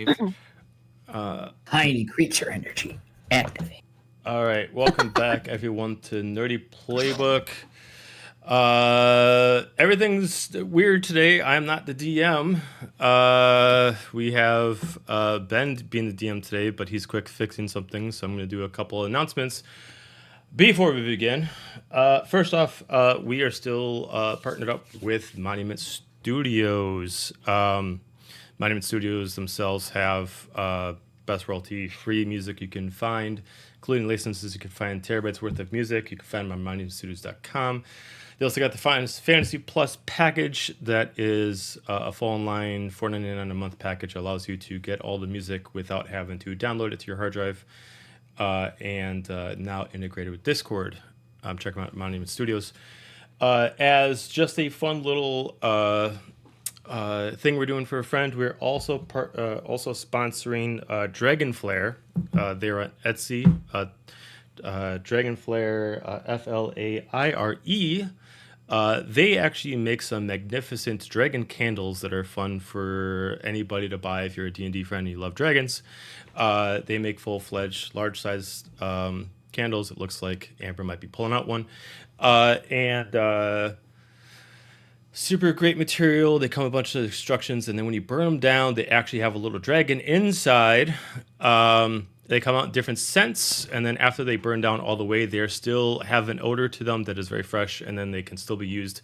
cave. Tiny creature energy. Activate. All right, welcome back, everyone, to Nerdy Playbook. Everything's weird today. I'm not the DM. We have Ben being the DM today, but he's quick fixing something, so I'm going to do a couple announcements before we begin. First off, we are still partnered up with Monument Studios. Monument Studios themselves have best royalty-free music you can find, including licenses. You can find terabytes worth of music. You can find them on monumentstudios.com. They also got the Fantasy Plus package that is a full online $4.99 a month package. Allows you to get all the music without having to download it to your hard drive, and now integrated with Discord. Check them out at Monument Studios. As just a fun little thing we're doing for a friend, we're also sponsoring Dragonflare. They're on Etsy. Dragonflare, Flaire. They actually make some magnificent dragon candles that are fun for anybody to buy if you're a D&D friend and you love dragons. They make full-fledged, large-size candles. It looks like Amber might be pulling out one. Super great material. They come with a bunch of instructions, and then when you burn them down, they actually have a little dragon inside. They come out in different scents, and then after they burn down all the way, they still have an odor to them that is very fresh, and then they can still be used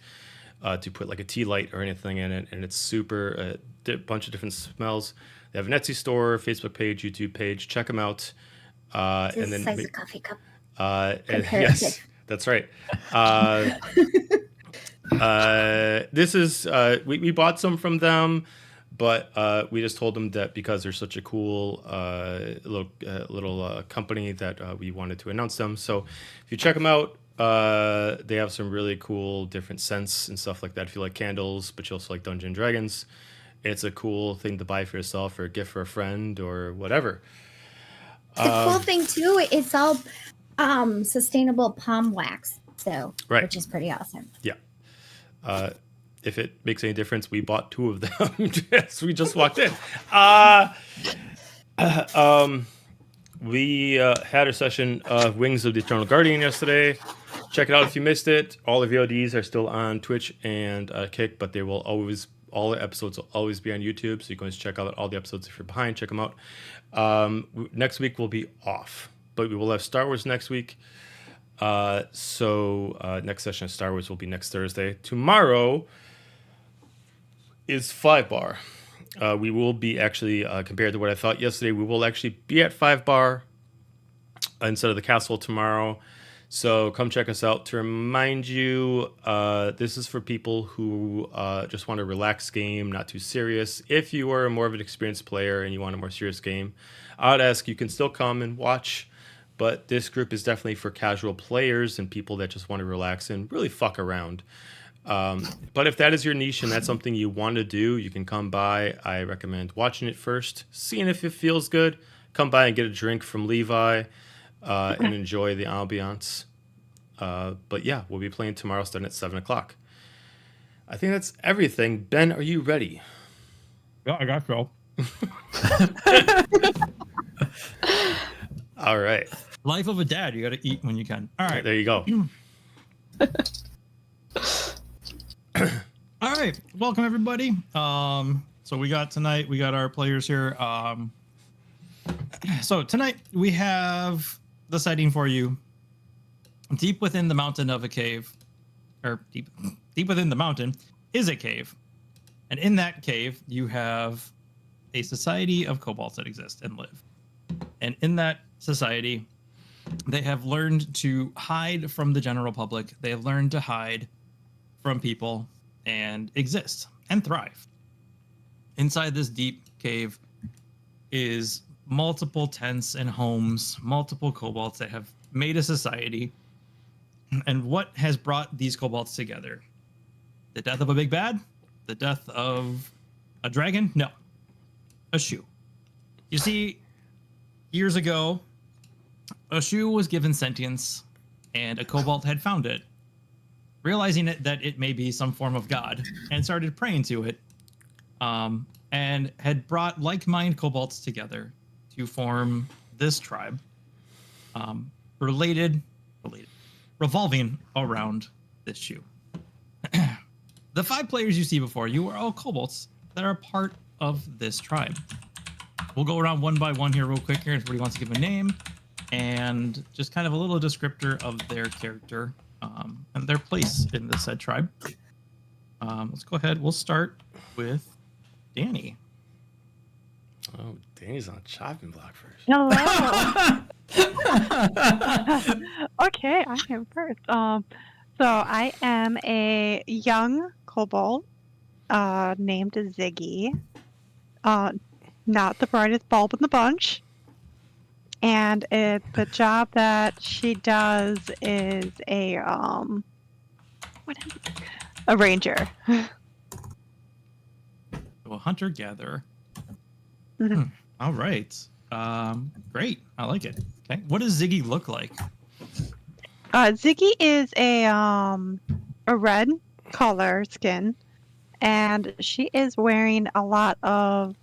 to put like a tea light or anything in it, and it's super, a bunch of different smells. They have an Etsy store, Facebook page, YouTube page. Check them out. And then size of coffee cup. And yes, that's right. This is we bought some from them, but we just told them that because they're such a cool little company that we wanted to announce them. So if you check them out, they have some really cool different scents and stuff like that. If you like candles, but you also like Dungeons and Dragons, it's a cool thing to buy for yourself or a gift for a friend or whatever. The cool thing too, it's all sustainable palm wax, so right, which is pretty awesome. Yeah. If it makes any difference, we bought 2 of them. Yes, we just walked in. We had a session of Wings of the Eternal Guardian yesterday. Check it out if you missed it. All the VODs are still on Twitch and Kick, but they will always, all the episodes will always be on YouTube. So you can always check out all the episodes if you're behind. Check them out. Next week will be off, but we will have Star Wars next week. So next session of Star Wars will be next Thursday. Tomorrow is 5 Bar. We will be actually, compared to what I thought yesterday, we will actually be at 5 Bar instead of the castle tomorrow. So come check us out. To remind you, this is for people who just want a relaxed game, not too serious. If you are more of an experienced player and you want a more serious game, I would ask you can still come and watch. But this group is definitely for casual players and people that just want to relax and really fuck around. But if that is your niche and that's something you want to do, you can come by. I recommend watching it first, seeing if it feels good. Come by and get a drink from Levi and enjoy the ambiance. But yeah, we'll be playing tomorrow starting at 7 o'clock. I think that's everything. Ben, are you ready? Yeah, I got Phil. All right. Life of a dad. You got to eat when you can. All right. There you go. All right. Welcome, everybody. So we got our players here. So tonight we have the setting for you. Deep within the mountain of a cave, or deep within the mountain is a cave. And in that cave, you have a society of kobolds that exist and live. And in that society, they have learned to hide from the general public. They have learned to hide from people and exist and thrive. Inside this deep cave is multiple tents and homes, multiple kobolds that have made a society. And what has brought these kobolds together? The death of a big bad? The death of a dragon? No. A shoe. You see, years ago, a shoe was given sentience, and a kobold had found it, realizing that it may be some form of god, and started praying to it. and had brought like-minded kobolds together to form this tribe, revolving around this shoe. The 5 players you see before you are all kobolds that are part of this tribe. We'll go around one by one here real quick here. Everybody wants to give a name and just kind of a little descriptor of their character and their place in the said tribe. Let's go ahead. We'll start with Danny. Oh, Danny's on chopping block first. Hello. Okay, I am first. So I am a young kobold named Ziggy. Not the brightest bulb in the bunch. And the job that she does is a ranger. A hunter-gatherer. Mm-hmm. All right. Great. I like it. Okay. What does Ziggy look like? Ziggy is a red color skin, and she is wearing a lot of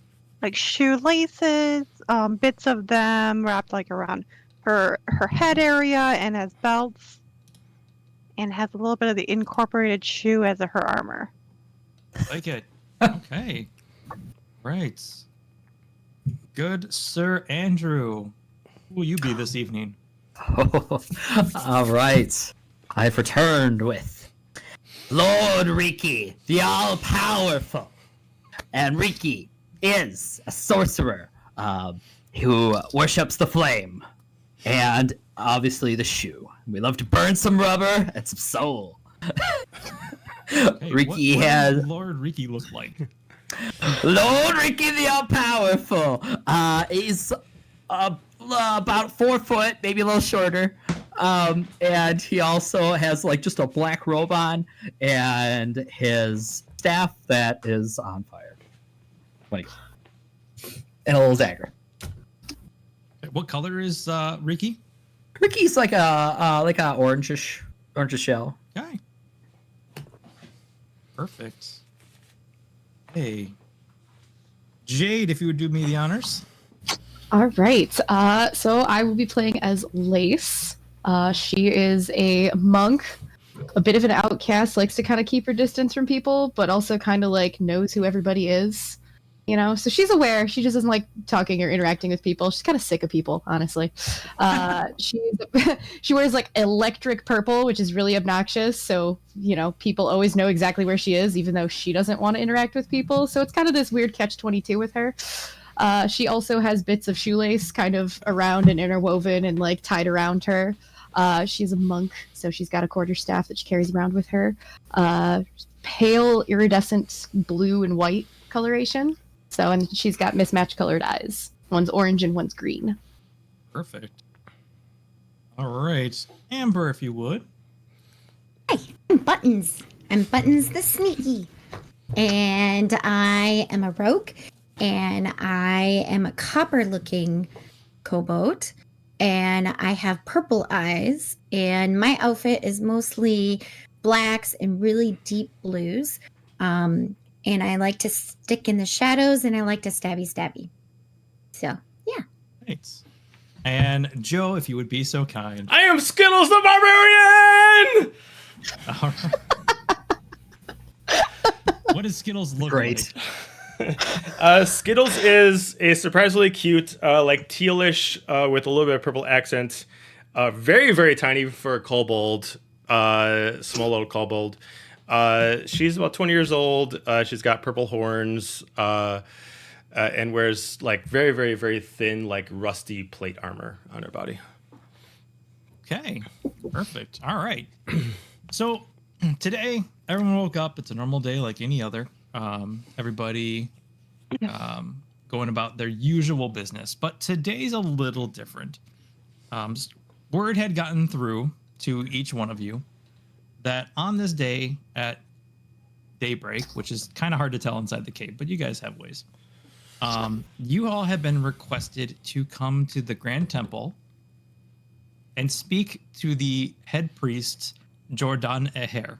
like shoelaces, bits of them wrapped like around her head area, and has belts, and has a little bit of the incorporated shoe as her armor. Like it. Okay. Right. Good Sir Andrew. Who will you be this evening? Oh, all right. I've returned with Lord Riki, the all-powerful. And Riki is a sorcerer who worships the flame. And obviously the shoe. We love to burn some rubber and some soul. Okay, Riki what has... does Lord Riki look like? Lord Riki the all-powerful. He's about 4 foot, maybe a little shorter. And he also has like just a black robe on and his staff that is on fire. Like, and a little dagger. What color is Riki? Riki's like a orangish shell. Okay. Perfect. Hey, Jade, if you would do me the honors. All right. So I will be playing as Lace. She is a monk, a bit of an outcast, likes to kind of keep her distance from people, but also kind of like knows who everybody is. You know, so she's aware. She just doesn't like talking or interacting with people. She's kind of sick of people, honestly. She wears like electric purple, which is really obnoxious. So, you know, people always know exactly where she is, even though she doesn't want to interact with people. So it's kind of this weird catch-22 with her. She also has bits of shoelace kind of around and interwoven and like tied around her. She's a monk, so she's got a quarterstaff that she carries around with her. Pale iridescent blue and white coloration. So, and she's got mismatched colored eyes. One's orange and one's green. Perfect. All right. Amber, if you would. Hi, I'm Buttons. I'm Buttons the Sneaky. And I am a rogue. And I am a copper-looking kobold. And I have purple eyes. And my outfit is mostly blacks and really deep blues. And I like to stick in the shadows, and I like to stabby. So, yeah. Thanks. And Joe, if you would be so kind. I am Skittles the Barbarian! All right. What does Skittles look Great. like? Skittles is a surprisingly cute, like tealish, with a little bit of purple accent. Very, very tiny for a kobold. Small little kobold. She's about 20 years old. She's got purple horns, and wears like very, very, very thin, like rusty plate armor on her body. Okay, perfect. All right. So today, everyone woke up. It's a normal day like any other. Everybody going about their usual business. But today's a little different. Word had gotten through to each one of you that on this day at daybreak, which is kind of hard to tell inside the cave, but you guys have ways. You all have been requested to come to the Grand Temple and speak to the head priest, Jordan Eher.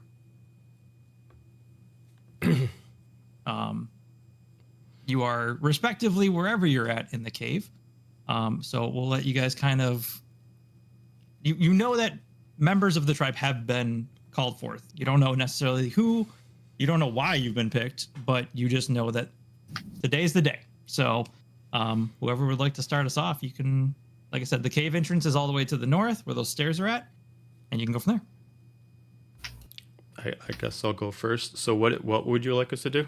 you are respectively wherever you're at in the cave. So we'll let you guys kind of. You know that members of the tribe have been called forth. You don't know necessarily who. You don't know why you've been picked, but you just know that today's the day. So whoever would like to start us off, you can. Like I said, the cave entrance is all the way to the north where those stairs are at, and you can go from there. I guess I'll go first. So what would you like us to do?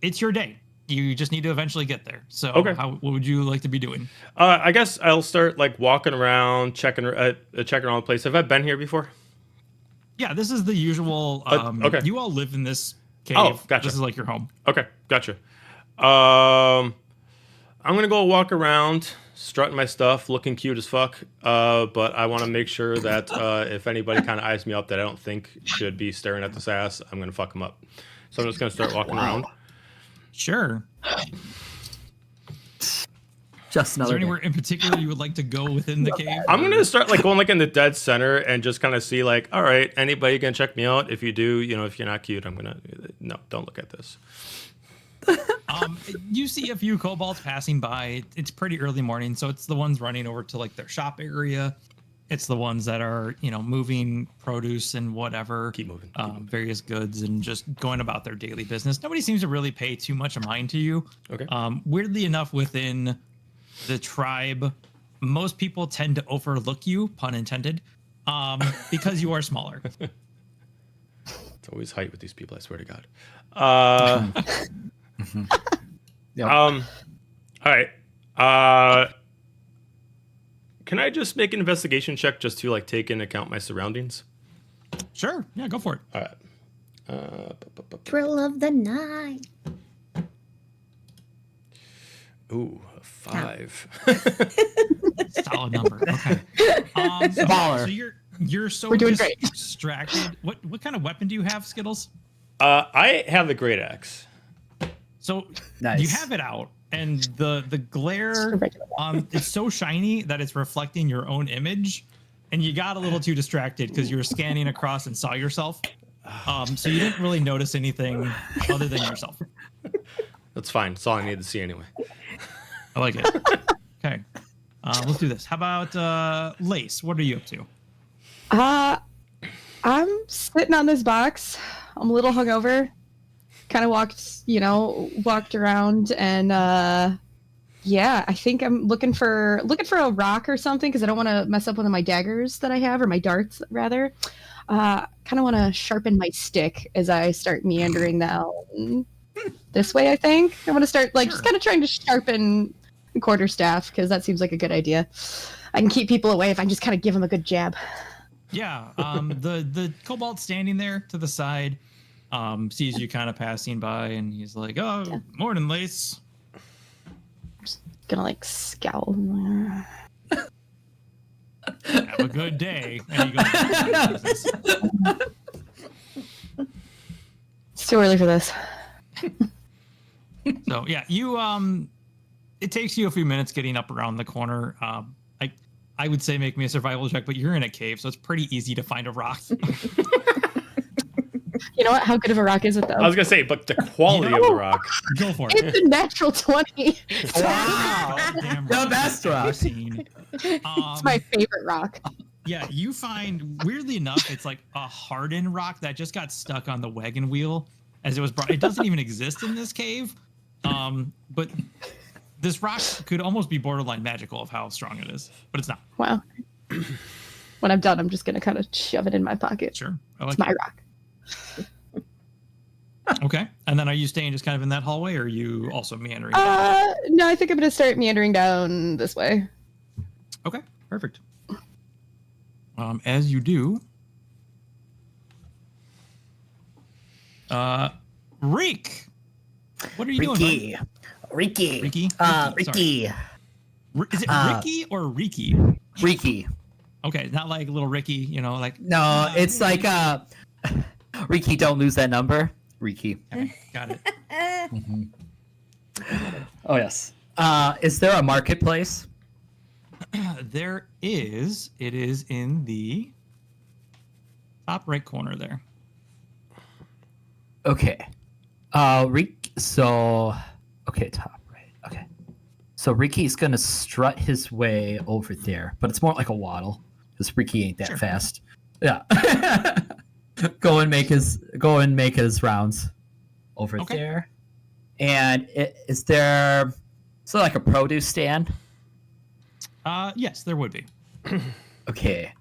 It's your day. You just need to eventually get there. So Okay. what would you like to be doing? I guess I'll start like walking around, checking around the place. Have I been here before? Yeah, this is the usual. Okay. You all live in this cave. Oh, gotcha. This is like your home. Okay, gotcha. I'm gonna go walk around, strutting my stuff, looking cute as fuck. But I want to make sure that if anybody kind of eyes me up that I don't think should be staring at this ass, I'm gonna fuck them up. So I'm just gonna start walking around. Sure. Just Is another. there day. anywhere in particular you would like to go within the cave? I'm gonna start like going like in the dead center and just kind of see like, all right, anybody can check me out. If you do, if you're not cute, I'm gonna no, don't look at this. You see a few kobolds passing by. It's pretty early morning, so it's the ones running over to like their shop area. It's the ones that are, moving produce and whatever. Keep moving. Various goods and just going about their daily business. Nobody seems to really pay too much mind to you. Okay. Weirdly enough, within the tribe, most people tend to overlook you, pun intended, because you are smaller. It's always height with these people. I swear to God. Yep. All right. Can I just make an investigation check just to like take into account my surroundings? Sure. Yeah, go for it. All right. Thrill of the night. Ooh, a 5. Solid number. Okay. Baller. So you're so We're doing great. distracted. What kind of weapon do you have, Skittles? I have the great axe. So Nice. you have it out, and the glare it's so shiny that it's reflecting your own image, and you got a little too distracted because you were scanning across and saw yourself. So you didn't really notice anything other than yourself. That's fine. That's all I need to see anyway. I like it. Okay. Let's do this. How about Lace? What are you up to? I'm sitting on this box. I'm a little hungover. Kind of walked around, and yeah, I think I'm looking for a rock or something because I don't want to mess up one of my daggers that I have, or my darts rather. Kind of want to sharpen my stick as I start meandering down this way. I think I want to start just kind of trying to sharpen the quarterstaff because that seems like a good idea. I can keep people away if I just kind of give them a good jab. Yeah. The kobold standing there to the side sees you kind of passing by, and he's like, "Oh, morning, Lace." Gonna scowl. Have a good day. And he goes about his business. It's too early for this. So yeah, you it takes you a few minutes getting up around the corner. I would say make me a survival check, but you're in a cave, so it's pretty easy to find a rock. You know what? How good of a rock is it, though? I was gonna say, but the quality of the rock. Go for it. It's a natural 20. Wow. Goddamn The rock best I've rock. seen. It's my favorite rock. Yeah, you find, weirdly enough, it's like a hardened rock that just got stuck on the wagon wheel as it was brought. It doesn't even exist in this cave. But this rock could almost be borderline magical of how strong it is, but it's not. Wow. When I'm done, I'm just going to kind of shove it in my pocket. Sure. I like It's my rock. Okay. And then are you staying just kind of in that hallway, or are you also meandering? No, I think I'm going to start meandering down this way. Okay, perfect. As you do, Reek, what are you doing? Ricky. Ricky? Ricky. Is it Ricky or Riki? Ricky. Okay, not like little Ricky, like. No, it's like Ricky, don't lose that number. Ricky. Okay, got it. Oh yes. Is there a marketplace? There is. It is in the top right corner there. Okay. So, okay, top right. Okay. So Ricky's gonna strut his way over there, but it's more like a waddle because Ricky ain't that fast. Yeah. go and make his rounds over there. And is there like a produce stand? Yes, there would be. Okay.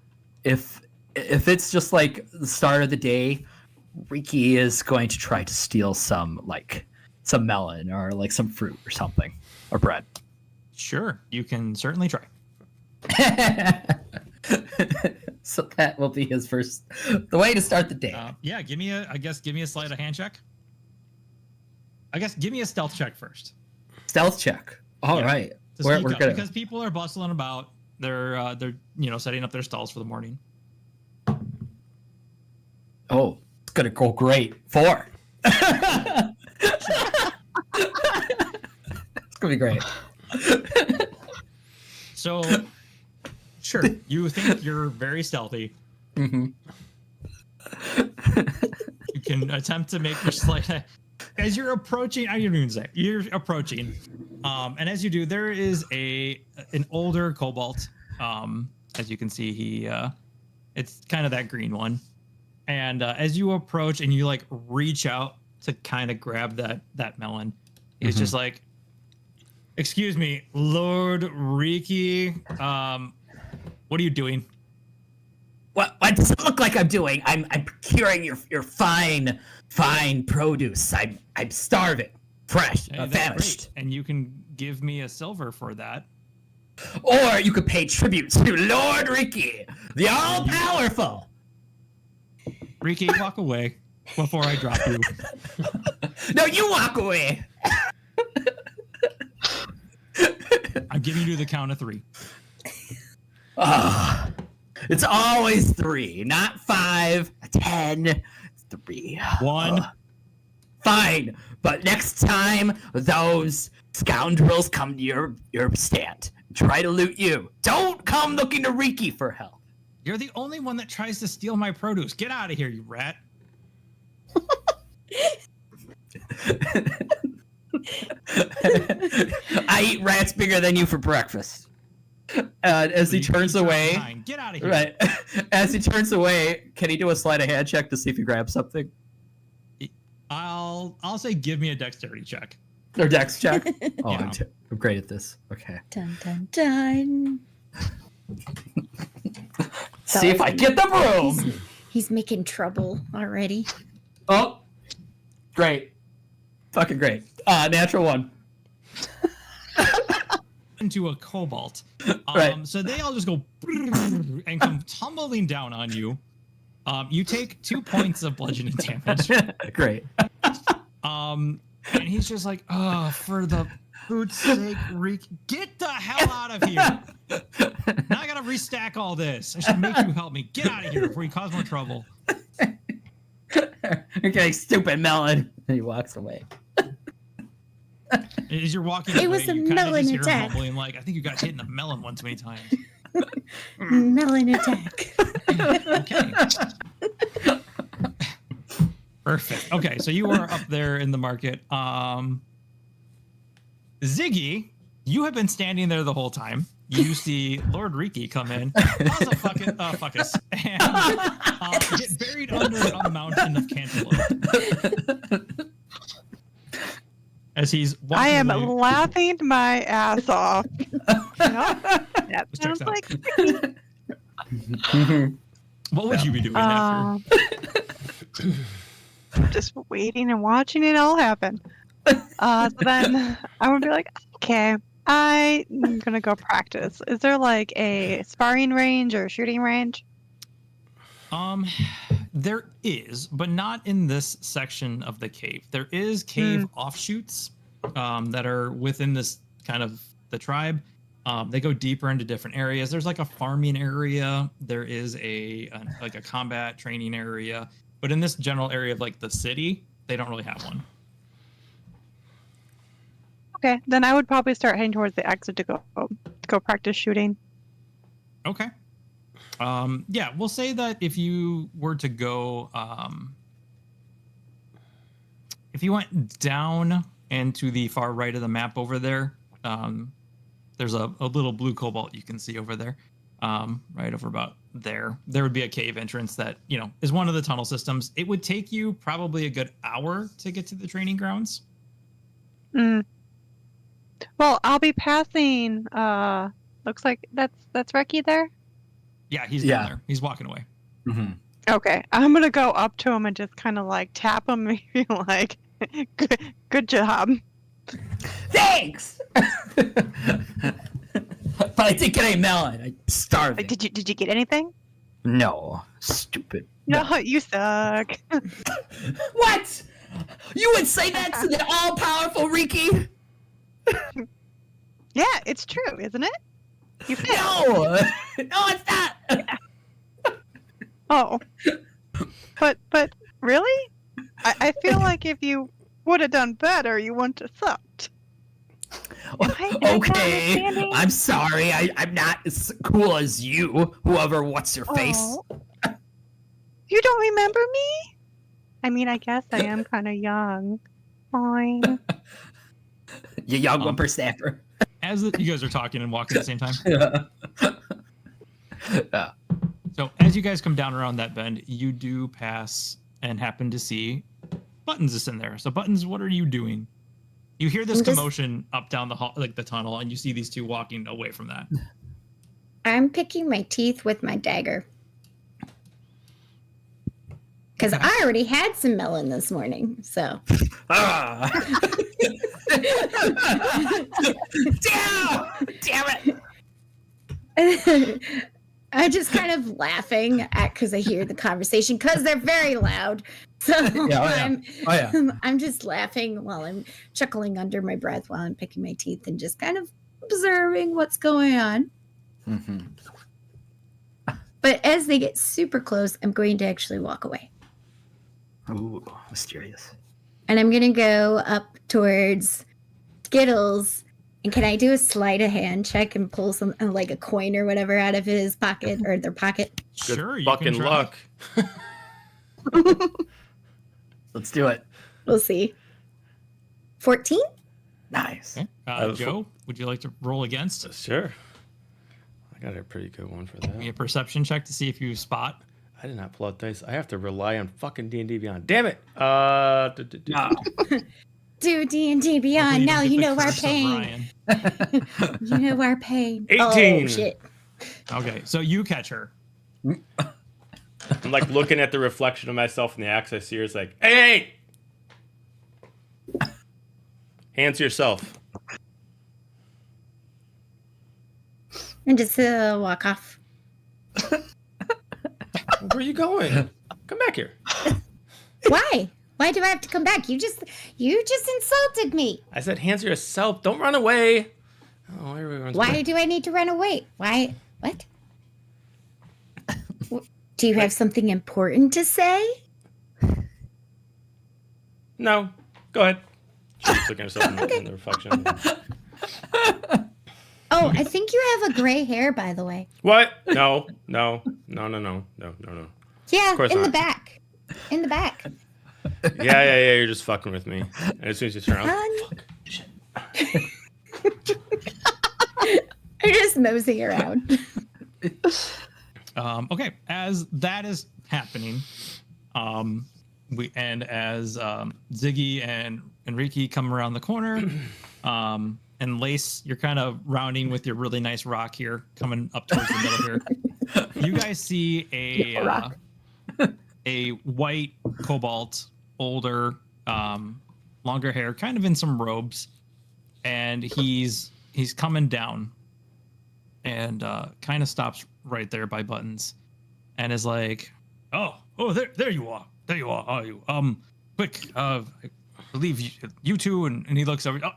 If it's just like the start of the day, Ricky is going to try to steal some melon or like some fruit or something or bread. Sure, you can certainly try. So that will be his first, the way to start the day. Yeah, give me a sleight of hand check. I guess give me a stealth check first. Stealth check. All right. We're gonna... because people are bustling about. They're setting up their stalls for the morning. Oh, it's gonna go great. 4. It's gonna be great. So, sure, you think you're very stealthy. Mm-hmm. You can attempt to make your sleight. As you're approaching, I didn't even say you're approaching, and as you do, there is an older kobold. As you can see, it's kind of that green one. And as you approach and you like reach out to kind of grab that melon, he's just like, "Excuse me, Lord Riki, what are you doing?" What does it look like I'm doing? I'm procuring your fine produce. I'm starving, fresh, Hey, that's famished. great. And you can give me a silver for that. Or you could pay tribute to Lord Riki, the all-powerful. Riki, walk away before I drop you. No, you walk away. I'm giving you the count of 3. It's always 3, not 5, 10, 3. 1. Fine, but next time those scoundrels come to your stand, try to loot you. Don't come looking to Riki for help. You're the only one that tries to steal my produce. Get out of here, you rat. I eat rats bigger than you for breakfast. As he turns away, get out of here. right? As he turns away, can he do a sleight of hand check to see if he grabs something? I'll say give me a dexterity check. Or dex check? Oh, Yeah. I'm great at this. Okay. Dun dun dun. See if I get the broom. He's making trouble already. Oh, great. Fucking great. Natural 1. Into a cobalt. Right. So they all just go and come tumbling down on you. You take 2 points of bludgeoning damage. Great. And he's just like, "Oh, for the food's sake, Reek, get the hell out of here! Now I gotta restack all this. I should make you help me. Get out of here before you cause more trouble." Okay, stupid melon. And he walks away. As you're walking It away, was a you kind of melon just hear him attack. mumbling like, "I think you got hit in the melon one too many times." Melon attack. Okay. Perfect. Okay, so you are up there in the market. Ziggy, you have been standing there the whole time. You see Lord Riki come in, fuck us, and get buried under a mountain of cantaloupe. As he's walking I am away. laughing my ass off. That This sounds checks out. like What would you be doing after? just waiting and watching it all happen. So then I would be like, okay, I'm gonna go practice. Is there like a sparring range or a shooting range? There is, but not in this section of the cave. There is cave offshoots that are within this kind of the tribe. They go deeper into different areas. There's like a farming area. There is a combat training area. But in this general area of like the city, they don't really have one. Okay, then I would probably start heading towards the exit to go practice shooting. Okay. Yeah, we'll say that if you were to go, if you went down and to the far right of the map over there, there's a little blue cobalt you can see over there, right over about there. There would be a cave entrance that, you know, is one of the tunnel systems. It would take you probably a good hour to get to the training grounds. Mm. Well, I'll be passing. Looks like that's Ricky there. Yeah, he's down there. He's walking away. Mm-hmm. Okay, I'm gonna go up to him and just kind of like tap him and be like, "Good job." Thanks. But I did get a melon. I'm starving. Did you get anything? No, stupid. No, you suck. What? You would say that to the all-powerful Riki? Yeah, it's true, isn't it? You failed. No, no, it's not. Oh, but really? I feel like if you would have done better, you wouldn't have sucked. Am I not Okay, understanding? I'm sorry. I'm not as cool as you, whoever what's your face. Oh. You don't remember me? I mean, I guess I am kind of young. Fine. You young whippersnapper. As you guys are talking and walking at the same time. Yeah. So as you guys come down around that bend, you do pass and happen to see Buttons is in there. So Buttons, what are you doing? You hear this commotion up down the hall, like the tunnel, and you see these two walking away from that. I'm picking my teeth with my dagger. Because I already had some melon this morning, so. Ah. Damn it! I'm just kind of laughing because I hear the conversation because they're very loud. So I'm just laughing while I'm chuckling under my breath while I'm picking my teeth and just kind of observing what's going on. Mm-hmm. But as they get super close, I'm going to actually walk away. Ooh, mysterious. And I'm going to go up towards Skittles. And can I do a sleight of hand check and pull some, like a coin or whatever out of his pocket or their pocket? Good Sure, you fucking can try. luck. Let's do it. We'll see. 14? Nice. Okay. Joe, would you like to roll against? Sure. I got a pretty good one for that. Give me a perception check to see if you spot. I did not pull out dice. I have to rely on fucking D&D Beyond. Damn it! Do D&D Beyond. Now you know our pain. You know our pain. 18. Oh, shit. Okay, so you catch her. I'm like looking at the reflection of myself in the axe. I see her. It's like, hey! Hands to yourself. And just walk off. Where are you going? Come back here. Why? Why do I have to come back? You just insulted me. I said, hands to yourself. Don't run away. Oh, everyone's Why do I need to run away? Why? What? Do you have something important to say? No. Go ahead. She's looking at herself in the reflection. Oh, I think you have a gray hair, by the way. What? No. No. Yeah, Of course in the not. back. In the back. Yeah. You're just fucking with me. And as soon as you turn around, Hun. I'm just moseying around. Okay, as that is happening, as Ziggy and Enrique come around the corner, and Lace, you're kind of rounding with your really nice rock here, coming up towards the middle here. You guys see a white cobalt, older, longer hair, kind of in some robes, and he's coming down, and kind of stops right there by Buttons, and is like, oh, there you are, are you? Quick, I believe you two, and he looks over. Oh,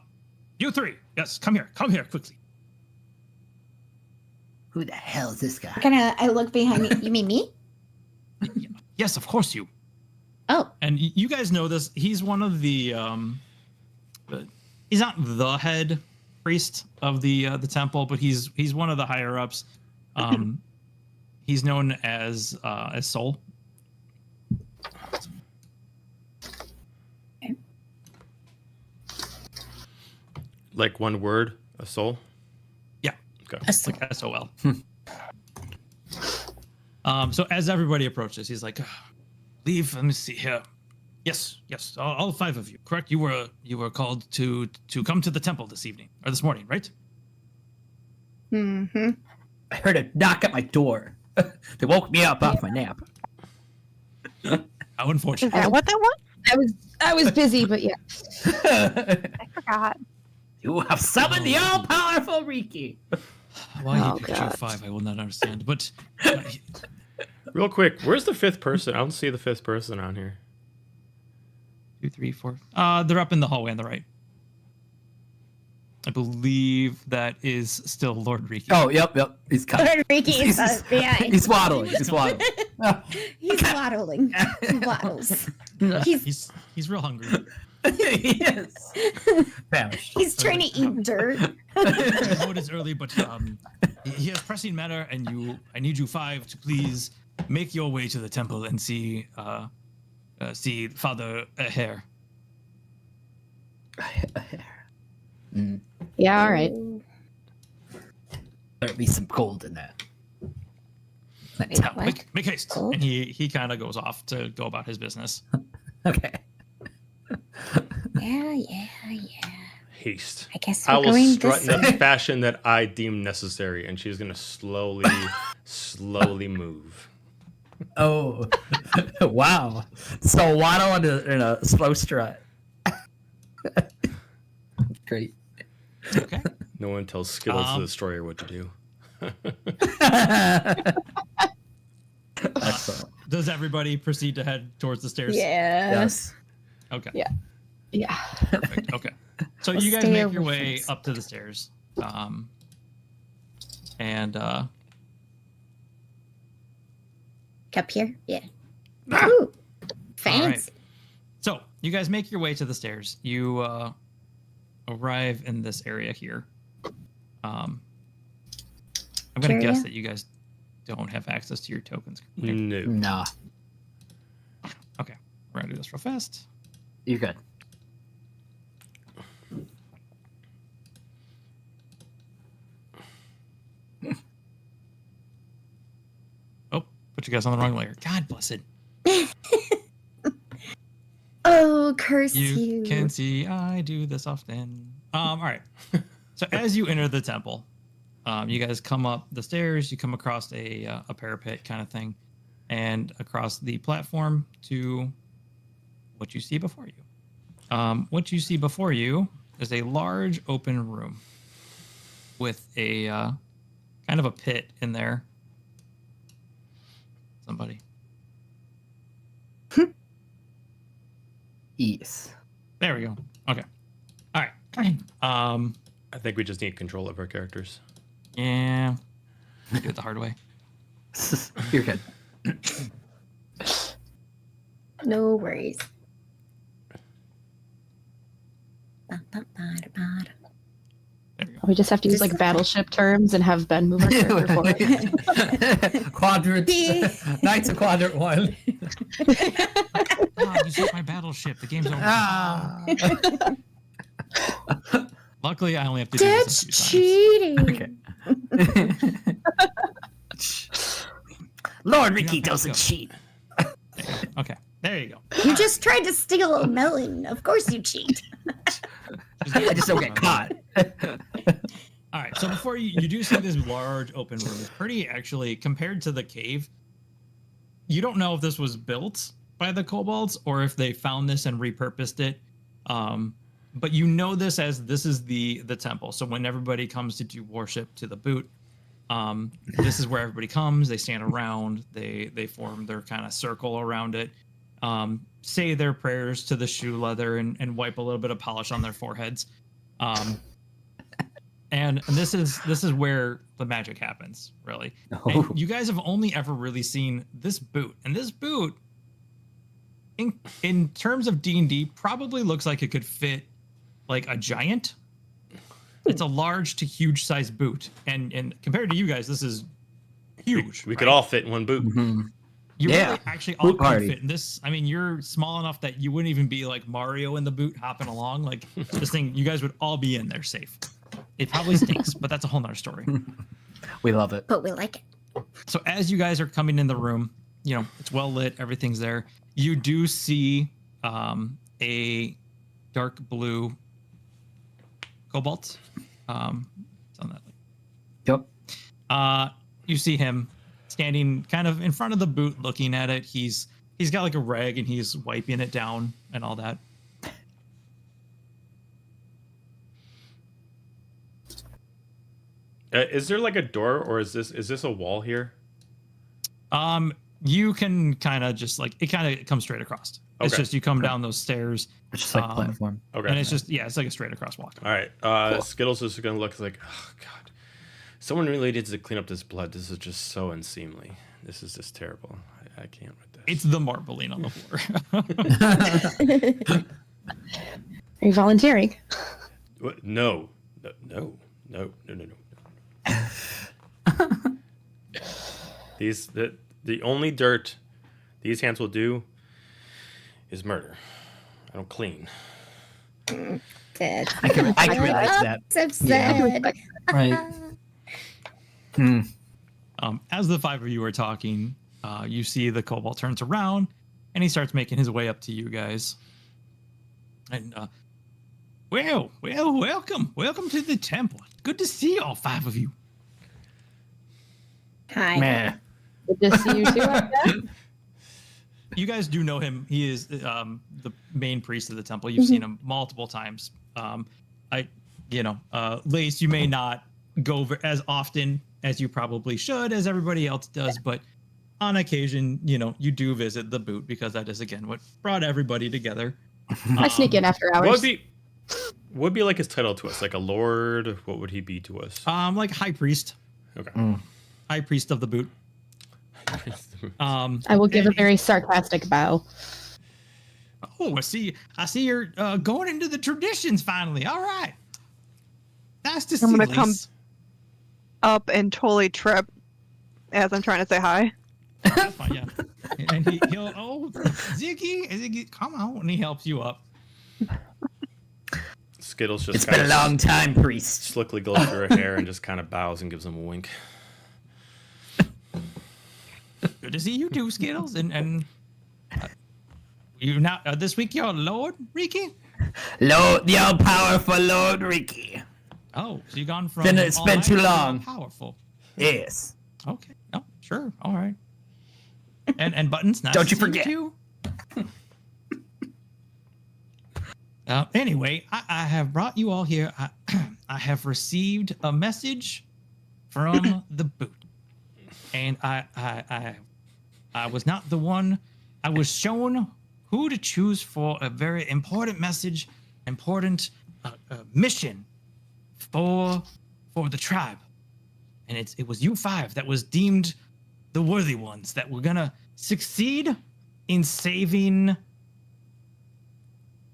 you three, yes, come here quickly. Who the hell is this guy? I look behind me. You mean me? Yes, of course you. Oh. And you guys know this. He's one of the he's not the head priest of the temple, but he's one of the higher ups. He's known as Soul. Like one word, a soul? Yeah. Okay. A soul. Like SOL. So as everybody approaches, he's like, leave. Let me see here. Yes, all 5 of you. Correct. You were called to come to the temple this evening or this morning, right? Mm-hmm. I heard a knock at my door. They woke me up off my nap. How Is unfortunate. that what that was? I was busy, but yeah. I forgot. You have summoned the all-powerful Riki. Why Oh, he picked you God. 5, I will not understand. But Real quick, where's the 5th person? I don't see the 5th person on here. 2, 3, 4. They're up in the hallway on the right. I believe that is still Lord Riki. Oh, yep. He's coming. Lord Riki is behind. He's waddling. He's waddling. He's waddling. He waddles. He's real hungry. He is. Famished. He's trying to eat dirt. I know it is early, but he has pressing matter, and I need you 5 to please make your way to the temple and see Father Hare. Yeah, all right. There'll be some gold in that. Now, What? make haste. Cool. And he kind of goes off to go about his business. Okay. Yeah. Haste. I guess I we're will going strut this in way. a fashion that I deem necessary, and she's gonna slowly move. Oh, wow. So waddle in a slow strut. Great. Okay. No one tells Skittles the destroyer what to do. Excellent. Does everybody proceed to head towards the stairs? Yes. Okay. Yeah. Yeah. Perfect. Okay. So We'll you guys stay make over your way first. up to the stairs. And Up here? Yeah. Ooh. Fancy. so you guys make your way to the stairs. You arrive in this area here. I'm gonna Area? guess that you guys don't have access to your tokens. No. Nah, Okay. We're gonna do this real fast. you're good. Oh, put you guys on the wrong layer. God bless it. Oh, curse You you. can see I do this often. All right. So as you enter the temple, you guys come up the stairs. You come across a parapet kind of thing, and across the platform to what you see before you. What you see before you is a large open room with a kind of a pit in there. Somebody. Yes. There we go. Okay. All right. I think we just need control of our characters. Yeah. Do it the hard way. You're good. No worries. There we go. We just have to use like battleship terms and have Ben move our character forward. Quadrant. Knights of Quadrant 1. Oh, you took my battleship. The game's over. Ah. Luckily, I only have to do That's this a few times. cheating. Okay. Lord Riki Yeah, doesn't go. cheat. Okay, there you go. You just tried to steal a melon. Of course you cheat. I just don't get caught. All right, so before you do see this large open room. It's pretty, actually, compared to the cave. You don't know if this was built by the kobolds or if they found this and repurposed it. But you know this is the temple. So when everybody comes to do worship to the boot, this is where everybody comes. They stand around. They form their kind of circle around it. Say their prayers to the shoe leather and wipe a little bit of polish on their foreheads. And this is where the magic happens, really. Oh. And you guys have only ever really seen this boot, and this boot, in terms of D&D, probably looks like it could fit like a giant. It's a large to huge size boot, and compared to you guys, this is huge. We could right? all fit in one boot. Mhm. You Yeah, really actually all boot could party. fit in this. I mean, you're small enough that you wouldn't even be like Mario in the boot hopping along. Like this thing, you guys would all be in there safe. It probably stinks, but that's a whole nother story. We love it. But we like it. So as you guys are coming in the room, you know, it's well lit, everything's there. You do see a dark blue cobalt. It's on that. Yep. You see him standing kind of in front of the boot looking at it. He's got like a rag and he's wiping it down and all that. Is there like a door, or is this a wall here? You can kind of just like it kind of comes straight across. It's Okay. just you come down those stairs It's just like a platform. Okay. and it's just it's like a straight across walk. All right. Skittles is gonna look like, oh god, someone really needs to clean up this blood. This is just so unseemly. This is just terrible. I can't with this. It's the marbling on the floor. Are you volunteering? What? No. No. The only dirt these hands will do is murder. I don't clean. Good. I can relate to that. So sad. Right. Hmm. As the five of you are talking, you see the kobold turns around and he starts making his way up to you guys. And welcome to the temple. Good to see all five of you. Hi. Man. Good to see you too. I guess. You guys do know him. He is the main priest of the temple. You've seen him multiple times. Lace, you may not go as often as you probably should, as everybody else does, but on occasion, you do visit the boot because that is again what brought everybody together. I sneak in after hours. What would be like his title to us? Like a lord? What would he be to us? Like high priest, Okay. high priest of the boot. I will give a very sarcastic bow. Oh, I see you're going into the traditions finally. All right. Nice to see I'm you. gonna come up and totally trip as I'm trying to say hi. That's fine, yeah. And he'll, Ziggy, come on, and he helps you up. Skittles just It's been a long time, priest. slickly goes through her hair and just kind of bows and gives him a wink. Good to see you too, Skittles. And you now this week you're Lord Ricky. Lord, the all-powerful Lord Ricky. Oh, so you gone from It's been almighty too to long. powerful. Yes. Okay, no, sure, all right. And Buttons, nice Don't to you see forget. too. Anyway, I have brought you all here. I have received a message from the boot, and I was not the one. I was shown who to choose for a very important message, important mission for the tribe, and it was you five that was deemed the worthy ones that were gonna succeed in saving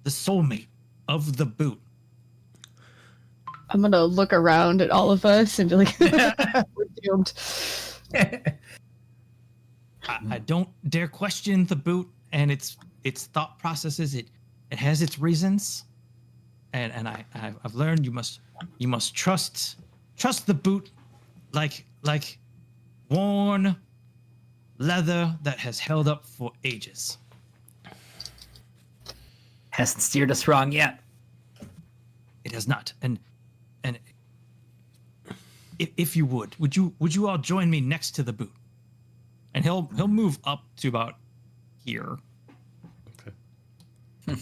the soulmate of the boot. I'm gonna look around at all of us and be like, "We're doomed." I don't dare question the boot and its thought processes. It has its reasons, and I've learned you must trust the boot like worn leather that has held up for ages. Hasn't steered us wrong yet. It has not. And if you would you all join me next to the boot? And he'll move up to about here. Okay.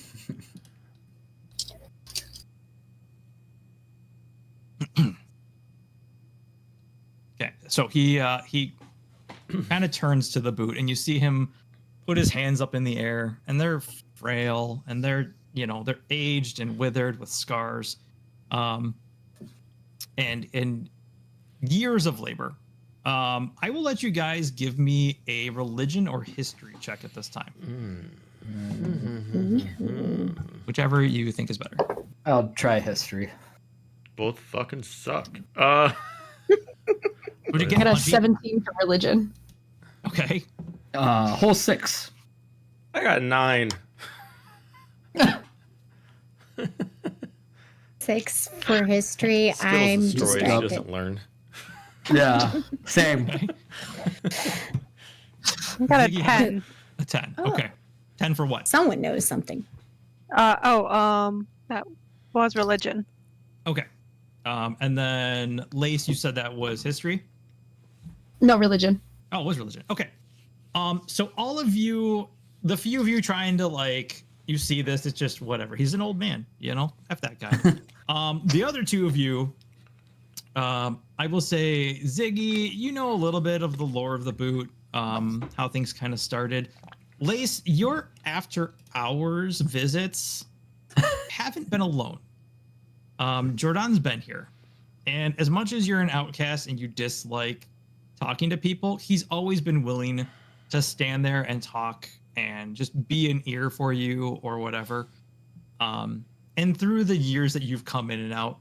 Okay. So he kind of turns to the boot, and you see him put his hands up in the air, and they're frail, and they're aged and withered with scars, and years of labor. I will let you guys give me a religion or history check at this time. Whichever you think is better. I'll try history. Both fucking suck. Would you I get got a lucky? 17 for religion. Okay. Whole 6. I got 9. 6 for history. Skills I'm destroyed. She distracted. doesn't learn. Yeah, same. Okay. I got a Ziggy 10. A 10. Oh. Okay. 10 for what? Someone knows something. That was religion. Okay. And then Lace, you said that was history? No religion. Oh, it was religion. Okay. So all of you, the few of you trying to like, you see this, it's just whatever. He's an old man, you know? F that guy. The other two of you, I will say, Ziggy, you know a little bit of the lore of the boot, how things kind of started. Lace, your after hours visits haven't been alone. Jordan's been here. And as much as you're an outcast and you dislike talking to people, he's always been willing to stand there and talk and just be an ear for you or whatever. And through the years that you've come in and out,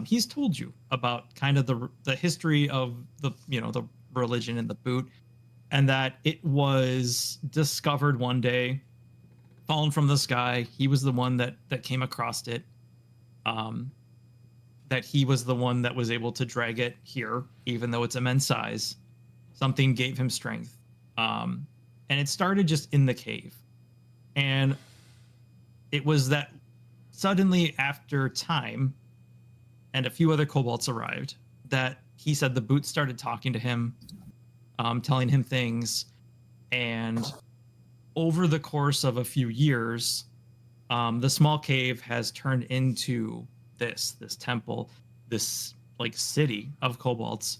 he's told you about kind of the history of the religion and the boot, and that it was discovered one day, fallen from the sky. He was the one that came across it. That he was the one that was able to drag it here, even though it's immense size. Something gave him strength. And it started just in the cave. And it was that suddenly after time and a few other kobolds arrived that he said the boot started talking to him, telling him things. And over the course of a few years, the small cave has turned into this temple, this like city of kobolds,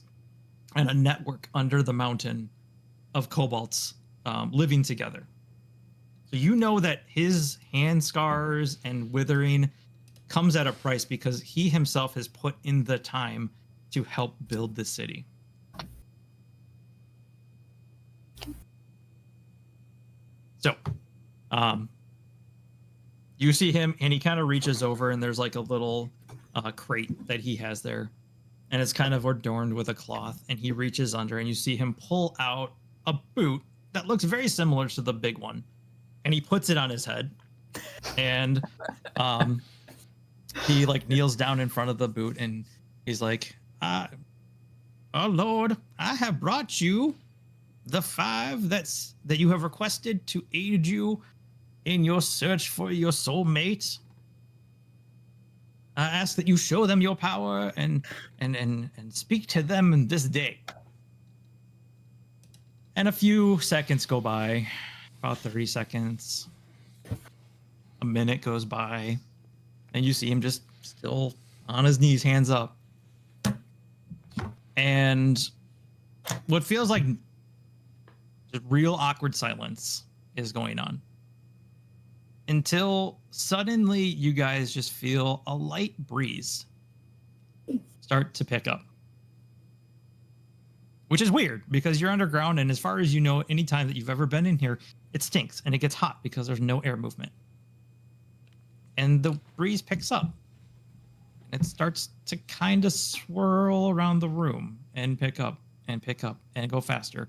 and a network under the mountain of kobolds living together. So you know that his hand scars and withering comes at a price because he himself has put in the time to help build the city. So, you see him and he kind of reaches over and there's like a little crate that he has there, and it's kind of adorned with a cloth, and he reaches under and you see him pull out a boot that looks very similar to the big one, and he puts it on his head, and he like kneels down in front of the boot and he's like, oh Lord, I have brought you the 5 that you have requested to aid you in your search for your soulmate. I ask that you show them your power and speak to them in this day. And a few seconds go by, about 30 seconds. A minute goes by, and you see him just still on his knees, hands up. And what feels like just real awkward silence is going on. Until suddenly you guys just feel a light breeze start to pick up. Which is weird because you're underground, and as far as you know, any time that you've ever been in here, it stinks and it gets hot because there's no air movement. And the breeze picks up. It starts to kind of swirl around the room and pick up and go faster.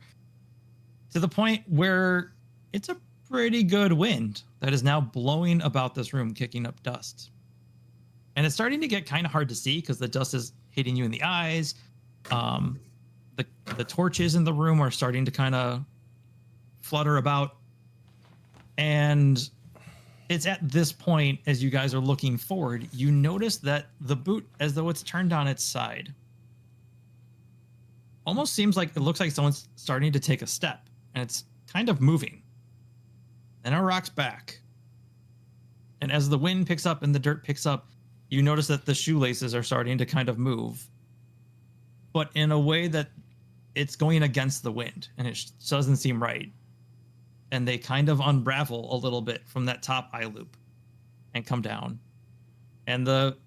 To the point where it's a pretty good wind that is now blowing about this room, kicking up dust. And it's starting to get kind of hard to see because the dust is hitting you in the eyes. The torches in the room are starting to kind of flutter about. And it's at this point, as you guys are looking forward, you notice that the boot, as though it's turned on its side, almost seems like it looks like someone's starting to take a step, and it's kind of moving. Then it rocks back. And as the wind picks up and the dirt picks up, you notice that the shoelaces are starting to kind of move, but in a way that it's going against the wind, and it doesn't seem right. And they kind of unravel a little bit from that top eye loop and come down. And the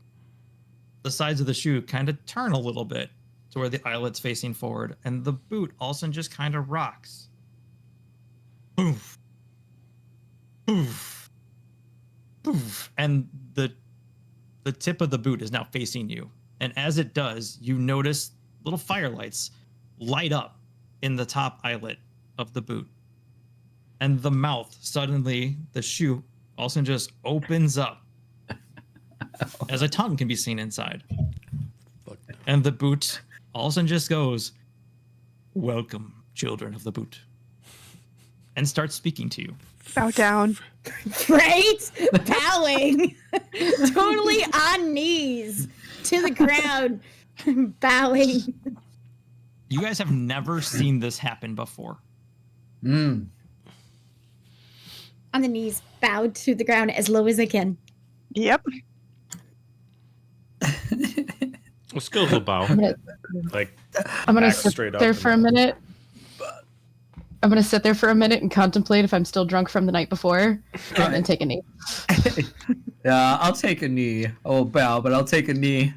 sides of the shoe kind of turn a little bit to where the eyelet's facing forward, and the boot also just kind of rocks. Poof. Poof. Poof. And the tip of the boot is now facing you. And as it does, you notice little firelights light up in the top eyelet of the boot. and the mouth suddenly, the shoe also just opens up as a tongue can be seen inside. Fuck. And the boot also just goes, "Welcome, children of the boot," and starts speaking to you. Bow down. Right? Bowing. Totally on knees to the ground. Bowing. You guys have never seen this happen before. Mm. On the knees, bowed to the ground as low as I can. Yep. Well, skills will bow. I'm gonna, Like, I'm gonna back sit straight up there and for a down. minute. I'm gonna sit there for a minute and contemplate if I'm still drunk from the night before, and then take a knee. Yeah, I'll take a knee. Oh, bow, but I'll take a knee.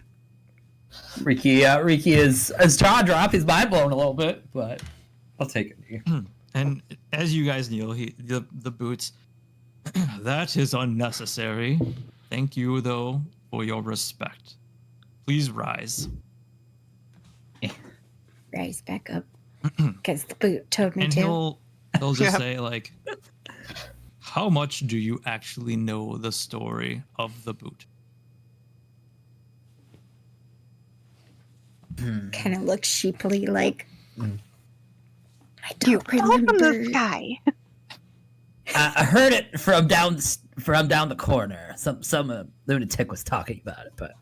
Ricky is his jaw drop. His mind blown a little bit, but I'll take a knee. And as you guys kneel, the boots, "That is unnecessary. Thank you, though, for your respect. Please rise." Rise back up. Because the boot told me And to. he'll just Yeah. say, like, "How much do you actually know the story of the boot?" Kind of looks sheepily like, I You don't fell from remember. the sky. I heard it from down the corner. Some lunatic was talking about it, but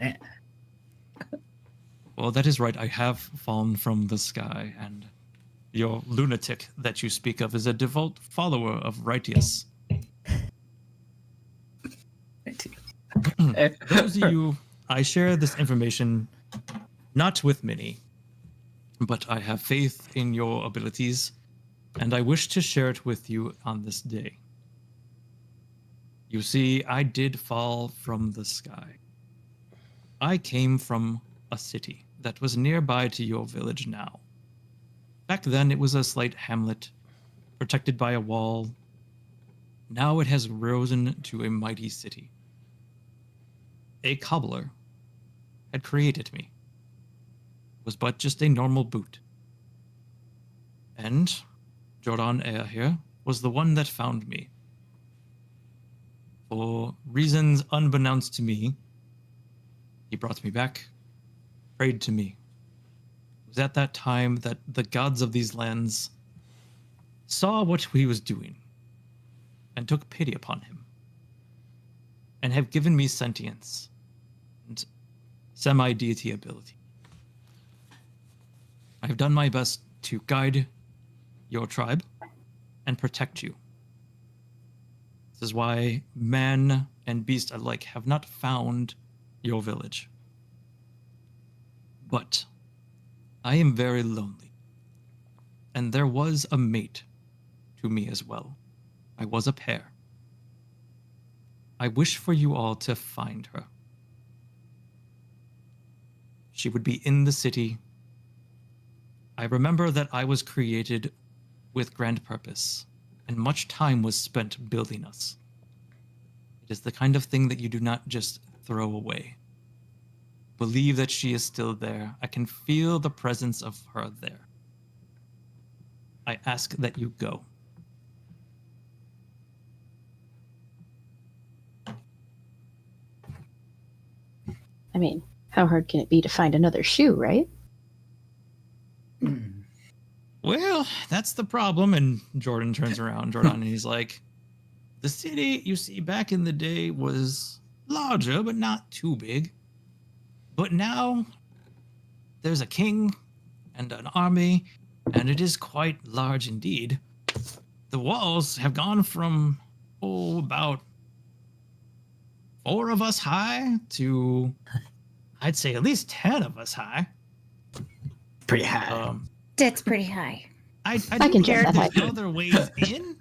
Well, that is right. I have fallen from the sky, and your lunatic that you speak of is a devout follower of Righteous. Those of you, I share this information not with many, but I have faith in your abilities, and I wish to share it with you on this day. You see, I did fall from the sky. I came from a city that was nearby to your village now. Back then, it was a slight hamlet, protected by a wall. Now it has risen to a mighty city. A cobbler had created me. Was but just a normal boot. And Jordan Ea here was the one that found me. For reasons unbeknownst to me, he brought me back, prayed to me. It was at that time that the gods of these lands saw what he was doing and took pity upon him, and have given me sentience and semi-deity ability. I have done my best to guide your tribe and protect you. This is why man and beast alike have not found your village. But I am very lonely, and there was a mate to me as well. I was a pair. I wish for you all to find her. She would be in the city. I remember that I was created with grand purpose, and much time was spent building us. It is the kind of thing that you do not just throw away. Believe that she is still there. I can feel the presence of her there. I ask that you go. I mean, how hard can it be to find another shoe, right? Well, that's the problem. And Jordan turns around, and he's like, the city, you see, back in the day was larger, but not too big. But now there's a king and an army, and it is quite large indeed. The walls have gone from, about 4 of us high to, I'd say, at least 10 of us high. Pretty high. That's pretty high. I can do get care that there's other ways in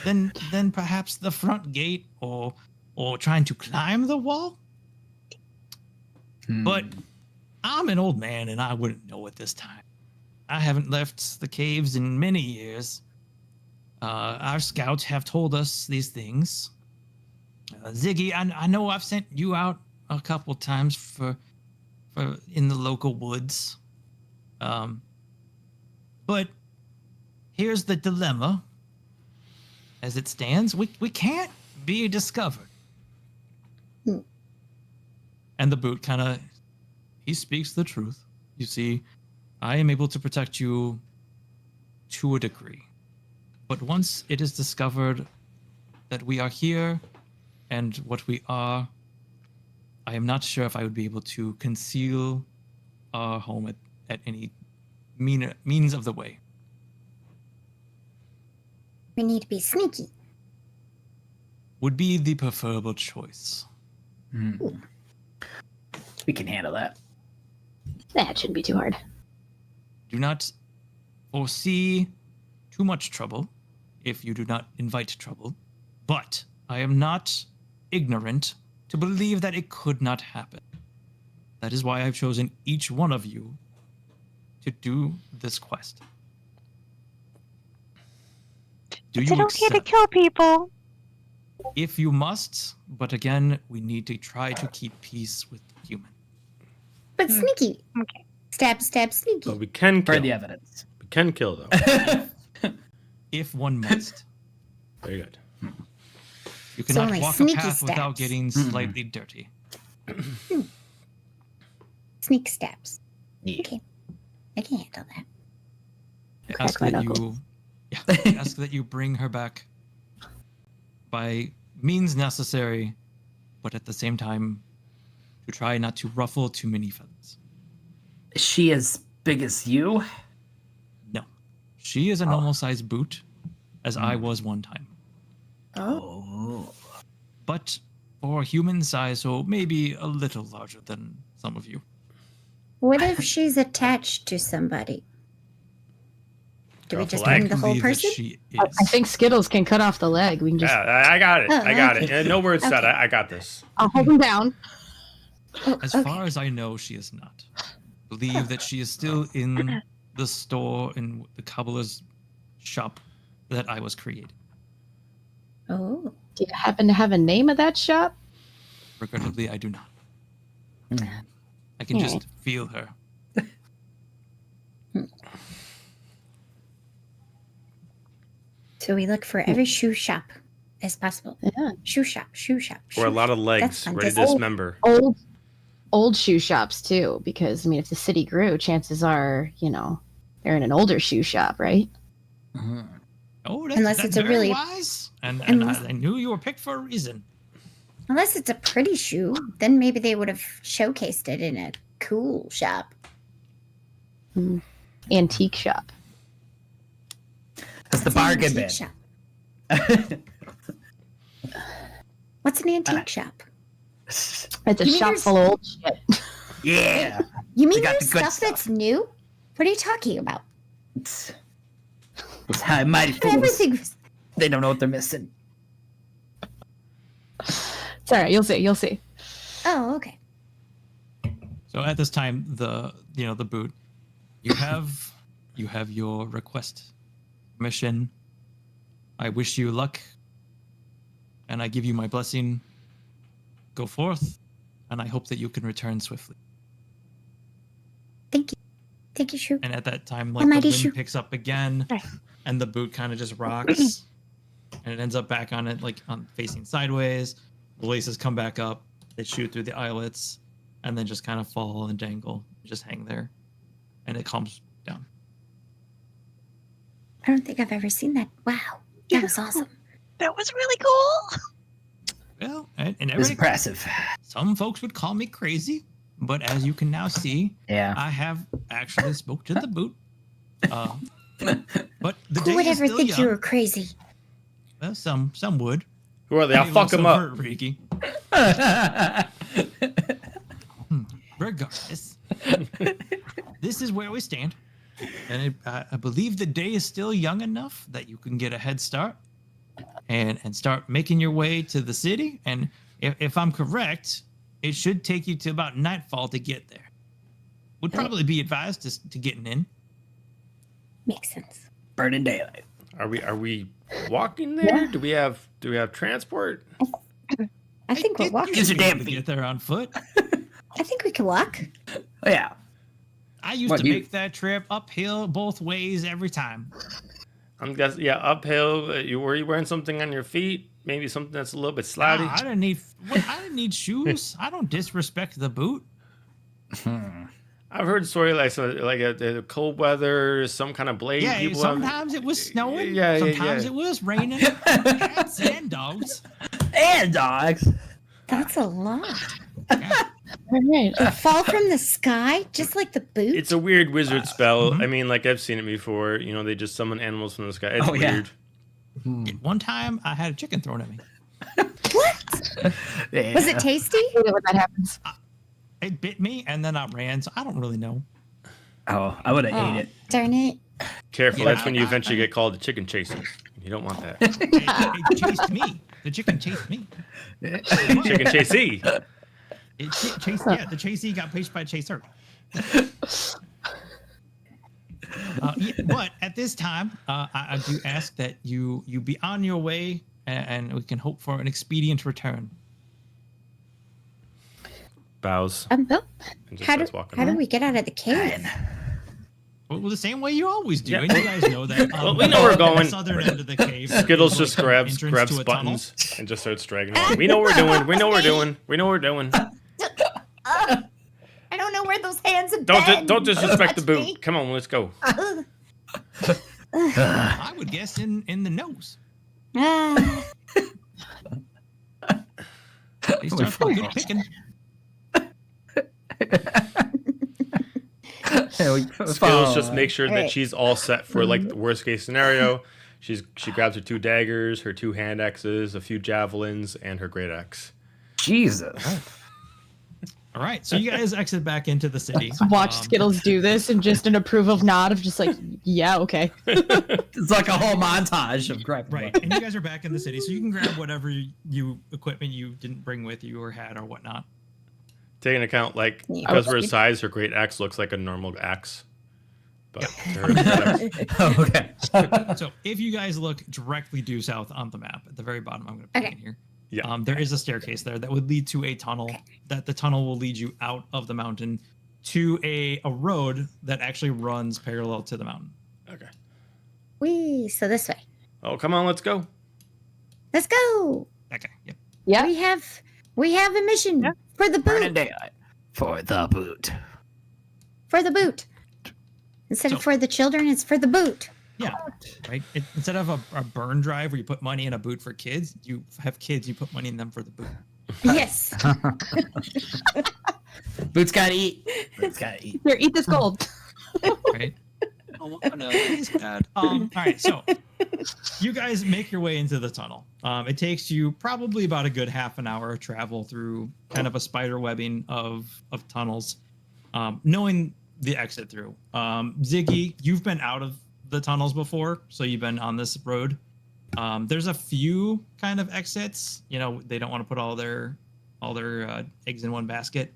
than perhaps the front gate or trying to climb the wall. But I'm an old man and I wouldn't know at this time. I haven't left the caves in many years. Our scouts have told us these things. Ziggy, I know I've sent you out a couple times for in the local woods. But here's the dilemma. as it stands, we can't be discovered. And the boot kind of, he speaks the truth. You see, I am able to protect you to a degree. But once it is discovered that we are here and what we are, I am not sure if I would be able to conceal our home at any means of the way. We need to be sneaky. Would be the preferable choice. We can handle that. That shouldn't be too hard. Do not foresee too much trouble if you do not invite trouble, but I am not ignorant to believe that it could not happen. That is why I've chosen each one of you to do this quest. Do Is you it okay to accept? kill people? If you must, but again, we need to try to keep peace with the human. But sneaky. Okay. Stab, stab, sneaky. But we can For kill. the evidence. We can kill though. If one must. Very good. You cannot only walk a sneaky path without steps. getting slightly dirty. Sneak stabs. Yeah. Okay. I can handle that. I ask my that knuckles. I ask that you bring her back by means necessary, but at the same time, to try not to ruffle too many feathers. Is she as big as you? No. She is a normal sized boot, as I was one time. Oh. But for human size, so maybe a little larger than some of you. What if she's attached to somebody? Do we Off the just leg? bring the whole Believe that person? she is. I think Skittles can cut off the leg. We can just. Yeah, I got it. Oh, I got okay. it. And no words said. Okay. I got this. I'll hold him down. Oh, As okay. far as I know, she is not. Believe that she is still in the store in the cobbler's shop that I was creating. Oh. Do you happen to have a name of that shop? Regrettably, I do not. Mm. I can just feel her. So we look for every shoe shop as possible. Yeah. Shoe shop, shoe shop. Or a shoe lot of shop. legs That's fun. ready to Does- dismember. Old shoe shops too, because I mean, if the city grew, chances are, they're in an older shoe shop, right? Mhm. Oh, that's, Unless that's it's a very really- wise. And Unless- I knew you were picked for a reason. Unless it's a pretty shoe, then maybe they would have showcased it in a cool shop. Antique shop. That's the What's an bargain antique bin. shop? What's an antique shop? It's a You mean shop there's- full of old shit. Yeah. You mean got there's the good stuff that's new? What are you talking about? It's how mighty fools. Everything was They don't know what they're missing. It's all right. You'll see. You'll see. Oh, okay. So at this time, the boot, you have your request, mission. I wish you luck, and I give you my blessing. Go forth, and I hope that you can return swiftly. Thank you. Thank you, Shoe. And at that time, like the Almighty wind shoe. picks up again, and the boot kind of just rocks, and it ends up back on it, like on facing sideways. The laces come back up, they shoot through the eyelets, and then just kind of fall and dangle, just hang there, and it calms down. I don't think I've ever seen that. Wow. That was awesome. That was really cool. Well, and It was everybody, impressive. some folks would call me crazy, but as you can now see, Yeah. I have actually spoke to the boot. But the Who day would is ever still think young. you were crazy? Well, some would. Who are they? I'll Maybe fuck some them up. hurt, Ricky. Regardless, this is where we stand, and I believe the day is still young enough that you can get a head start, and start making your way to the city. And if I'm correct, it should take you to about nightfall to get there. Would probably be advised to getting in. Makes sense. Burning daylight. Are we walking there? Do we have transport? I think we're did walking. Use your used to be damn able to feet. get there on foot. I think we can walk. Oh, yeah. I used What, to you- make that trip uphill both ways every time. I'm guessing, yeah, uphill. Were you wearing something on your feet? Maybe something that's a little bit slidey. Nah, I didn't need shoes. I don't disrespect the boot. I've heard story like a cold weather, some kind of blade. Yeah, people sometimes it was snowing. Yeah, sometimes yeah. it was raining. Cats and dogs. And dogs. That's a lot. All right. Fall from the sky, just like the boot. It's a weird wizard spell. mhm. I mean, like I've seen it before. You know, they just summon animals from the sky. It's Oh, yeah. weird. One time, I had a chicken thrown at me. What? Yeah. Was it tasty? I hate it when that happens. It bit me, and then I ran. So I don't really know. Oh, I would have Oh, ate it. darn it. Careful, Yeah, that's when you eventually get called a chicken chaser. You don't want that. It chased me. The chicken chased me. Chicken chasee. Chased. Yeah, the chasee got chased by a chaser. Yeah, but at this time, I do ask that you be on your way, and we can hope for an expedient return. Bows Well, and just how starts do, walking. how do we get out of the cave? Well, the same way you always do, Yeah. and you guys know that. Well, we know we're going. The southern end of the cave. Skittles is just like an grabs entrance to a tunnel. buttons and just starts dragging along. We know what we're doing. We know what we're doing. We know what we're doing. I don't know where those hands have been. Don't disrespect the Touch boot. me. Come on, let's go. I would guess in the nose. Ah, They start for good picking. Skittles just make sure that Alright. she's all set for like the worst case scenario. She grabs her 2 daggers, her 2 hand axes, a few javelins, and her great axe. Jesus. All right, so you guys exit back into the city. Watch Skittles do this and just an approval nod of just like, yeah, okay. It's like a whole montage of grabbing. Right, and you guys are back in the city, so you can grab whatever you equipment you didn't bring with you or had or whatnot. Taking account, like, Yeah. because of her size, her great axe looks like a normal axe. But to her, it's an axe. Oh, okay. So if you guys look directly due south on the map, at the very bottom, I'm going to put Okay. in here. Yeah. There is a staircase there that would lead to a tunnel. That the tunnel will lead you out of the mountain to a road that actually runs parallel to the mountain. Okay. wee. So this way. Oh, come on, let's go. Let's go. Okay. Yep. Yeah. We have a mission Yeah. for the Burning boot. daylight. For the boot. For the boot. Instead of for the children, it's for the boot. Yeah. Right. Instead of a burn drive where you put money in a boot for kids, you have kids. You put money in them for the boot. Yes. Boots gotta eat. Boots gotta eat. Here, eat this gold. Right. Oh no, he's bad. All right. So you guys make your way into the tunnel. It takes you probably about a good half an hour of travel through kind of a spider webbing of tunnels, knowing the exit through. Ziggy, you've been out of the tunnels before, so you've been on this road. There's a few kind of exits. You know, they don't want to put all their eggs in one basket,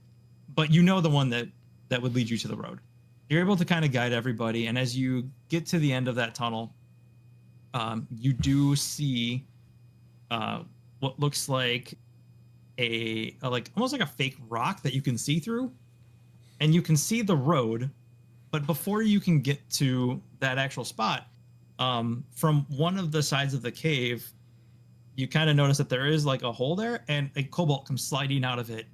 but you know the one that would lead you to the road. You're able to kind of guide everybody, and as you get to the end of that tunnel, you do see what looks like a almost like a fake rock that you can see through, and you can see the road. But before you can get to that actual spot, from one of the sides of the cave, you kind of notice that there is like a hole there, and a kobold comes sliding out of it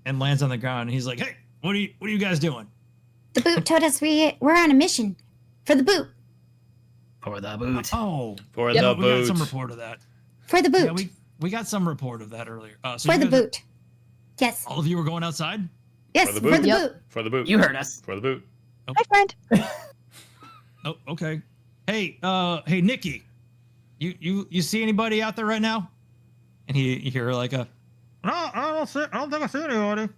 and lands on the ground. And he's like, "Hey, what are you guys doing?" The boot told us we're on a mission for the boot. For the boot. Oh, For Yep. the we got some boot. report of that. For the boot. Yeah, we got some report of that earlier. So for you the guys- boot. Yes. All of you were going outside. Yes. the For boot. the Yep. boot. For the boot. You heard us. For the boot. Hi, friend. Oh, okay. Hey, hey, Nikki, you see anybody out there right now? And you hear like a, no, I don't think I see anybody.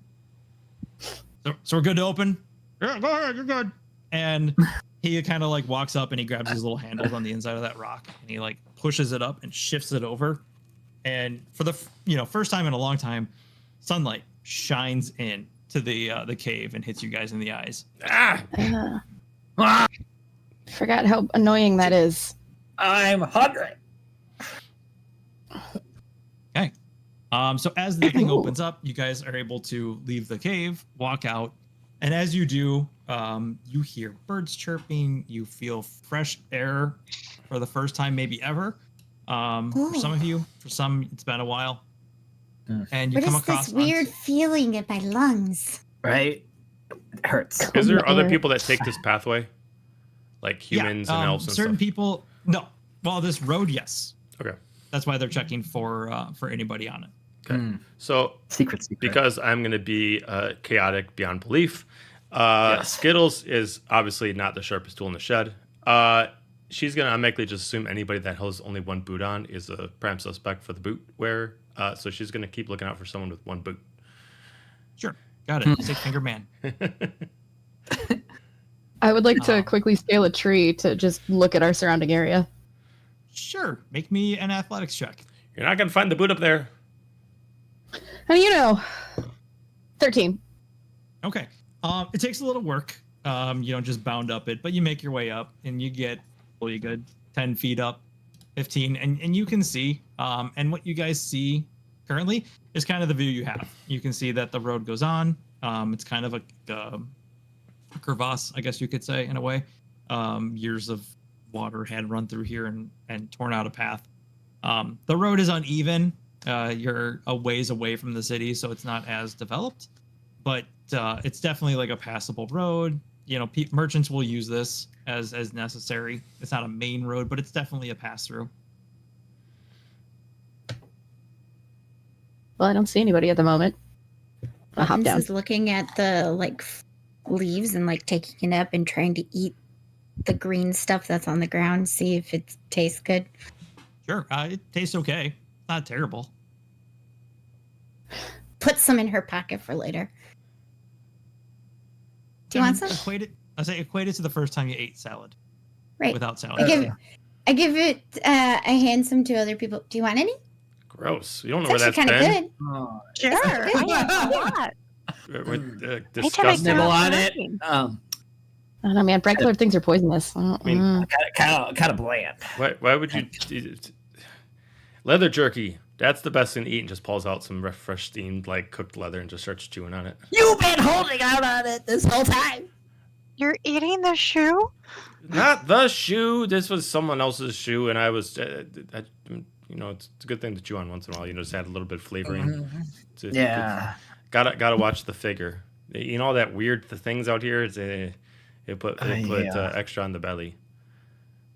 So we're good to open. Yeah, go ahead, you're good. And he kind of like walks up and he grabs these little handles on the inside of that rock and he like pushes it up and shifts it over. And for the first time in a long time, sunlight shines in to the cave and hits you guys in the eyes. Ah! Ah, Forgot how annoying that is. I'm hungry. Okay. So as the thing opens up, you guys are able to leave the cave, walk out, and as you do, you hear birds chirping. You feel fresh air for the first time, maybe ever. For some of you, for some, it's been a while. And you What come is across this weird feeling in my lungs? Right? It hurts. Is there other Air. people that take this pathway? Like humans and elves and certain stuff? people. No, well, this road, yes. Okay. That's why they're checking for anybody on it. Okay. So Secret. because I'm going to be chaotic beyond belief, Yes. Skittles is obviously not the sharpest tool in the shed. She's going to automatically just assume anybody that has only one boot on is a prime suspect for the boot wearer. So she's going to keep looking out for someone with one boot. Sure, got it. Six finger man. I would like to quickly scale a tree to just look at our surrounding area. Sure, make me an athletics check. You're not going to find the boot up there. And 13. Okay. It takes a little work. You don't just bound up it, but you make your way up and you get really good 10 feet up, 15, and you can see. And what you guys see currently is kind of the view you have. You can see that the road goes on. It's kind of a crevasse, I guess you could say, in a way. Years of water had run through here and torn out a path. The road is uneven. You're a ways away from the city, so it's not as developed, but it's definitely like a passable road. Merchants will use this as necessary. It's not a main road, but it's definitely a pass through. Well, I don't see anybody at the moment. I'll hop Buttons down. is looking at the leaves and taking it up and trying to eat the green stuff that's on the ground. See if it tastes good. Sure, it tastes okay. Not terrible. Put some in her pocket for later. Do you want some? Equate it to the first time you ate salad. Right. Without salad. I give it. I hand some to other people. Do you want any? Gross. You don't know It's where actually that's kind of been. good. Oh, Sure. I have a lot. Disgusting. nibble on Sounds it. great. I don't know, man. Bright colored things are poisonous. mean, Kind of bland. Why would you... Leather jerky. That's the best thing to eat, and just pulls out some fresh steamed, cooked leather and just starts chewing on it. You've been holding out on it this whole time. You're eating the shoe? Not the shoe. This was someone else's shoe, and I was... it's a good thing to chew on once in a while. Just add a little bit of flavoring. Yeah. Gotta watch the figure. All that weird things out here. They put extra on the belly.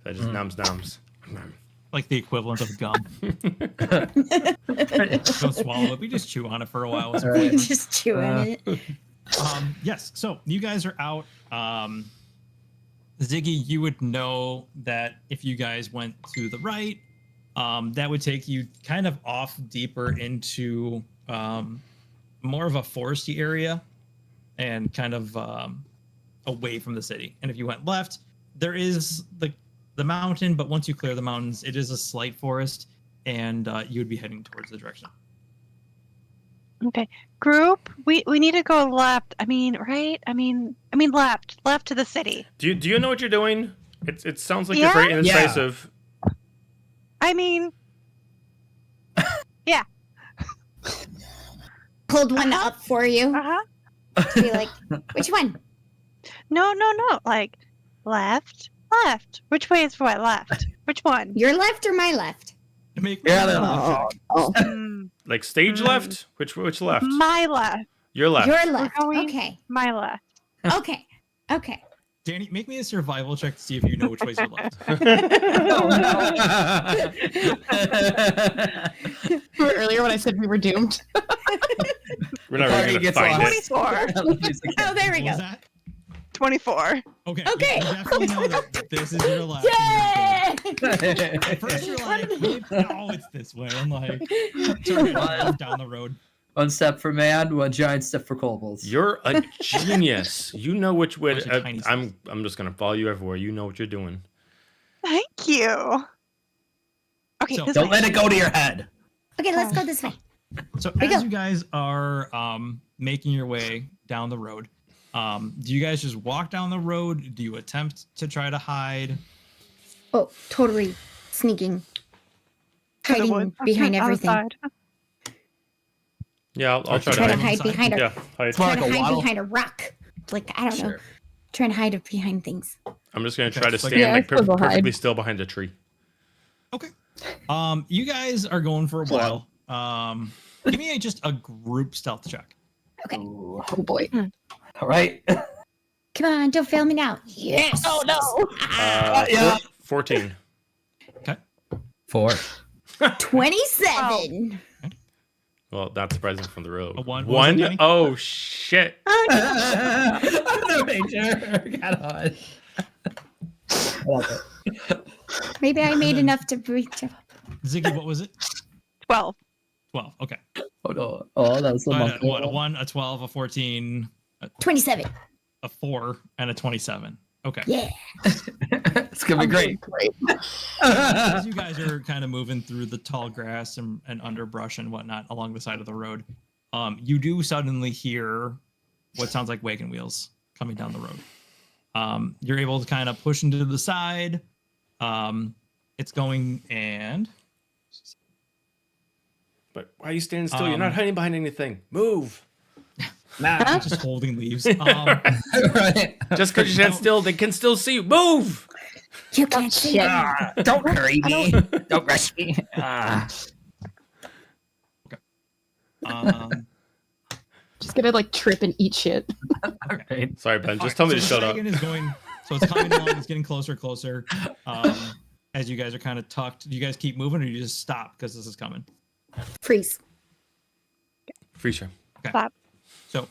That just noms. Like the equivalent of gum. Don't swallow it. We just chew on it for a while. With some flavor. Just chew on it. Yes. So you guys are out. Ziggy, you would know that if you guys went to the right, that would take you kind of off deeper into more of a foresty area and kind of away from the city. And if you went left, there is the mountain, but once you clear the mountains, it is a slight forest, and you would be heading towards the direction. Okay. Group, we need to go left. Right? Left to the city. Do you know what you're doing? It sounds like Yeah? you're very indecisive. Yeah. Pulled one up for you. Uh-huh. To be like, which one? No. Left. Which way is what? Left. Which one? Your left or my left? Make Yeah, me a they're knowledge check. Like stage left? Which left? My left. Your left. Your left. going- Okay. My left. Okay. Danny, make me a survival check to see if you know which way's your left. Earlier when I said we were doomed. We're not really gonna find it. 24. Oh, there we What was go. that? 24. Okay. Okay. You definitely know that this is your left. Yay! At first you're like, no, it's this way. I'm like, turn it down the road. One step for man, one giant step for kobolds. You're a genius. You know which way. Bunch of tiny I'm just gonna follow you everywhere. You know what you're doing. Thank you. Okay, So- this Don't way. let it go to your head. Okay, let's go this way. So we as go. you guys are making your way down the road, do you guys just walk down the road? Do you attempt to try to hide? Oh, totally sneaking, To the hiding woods. behind everything. Outside. Yeah, I'll try Try to to hide behind Yeah, hide. Trying to Like a hide waddle? behind a rock. I don't know. Trying to hide behind things. I'm just gonna try to Like- stand Yeah, I suppose I'll perfectly hide. still behind a tree. Okay. You guys are going for a while. Give me just a group stealth check. Okay. Ooh. Oh boy. All right. Come on, don't fail me now. Yes. Oh no. Yeah. 14. 4. 27. Well, not surprising from the rogue. A one? What was it, Danny? Oh, shit. The major. Got on. Love it. Maybe I made enough to reach up. Ziggy, what was it? 12. 12. Okay. Oh no. Oh, that was the So monkey. what? A 1, a 12, a 14, 27. a 4, and a 27. Okay. Yeah. It's gonna be great. Great. As you guys are kind of moving through the tall grass and underbrush and whatnot along the side of the road, you do suddenly hear what sounds like wagon wheels coming down the road. You're able to kind of push into the side. It's going and But why are you standing still? You're not hiding behind anything. Move. Nah. just holding leaves. Right. Just because you stand still, they can still see you. Move. You can't see it. Don't hurry me. Don't rush me. Just gonna like trip and eat shit. Okay. Sorry, Ben. Just tell me to shut up. Wagon is going, so it's coming along. It's getting closer, closer. As you guys are kind of tucked, do you guys keep moving or do you just stop because this is coming? Freeze. Free share. Stop. So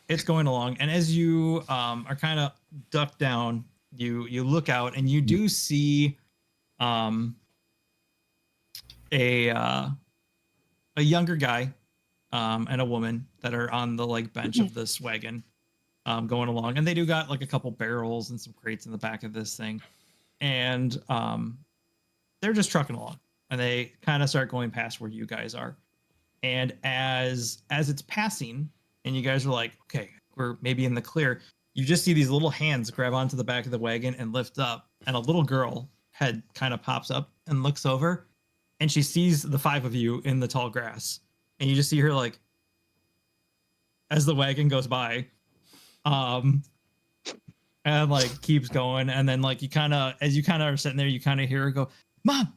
it's going along, and as you are kind of ducked down, you look out and you do see a younger guy and a woman that are on the like bench of this wagon going along, and they do got like a couple barrels and some crates in the back of this thing, and they're just trucking along, and they kind of start going past where you guys are, and as it's passing and you guys are like, okay, we're maybe in the clear, you just see these little hands grab onto the back of the wagon and lift up, and a little girl head kind of pops up and looks over, and she sees the 5 of you in the tall grass, and you just see her like as the wagon goes by, and like keeps going, and then like you kind of, as you kind of are sitting there, you kind of hear her go, Mom,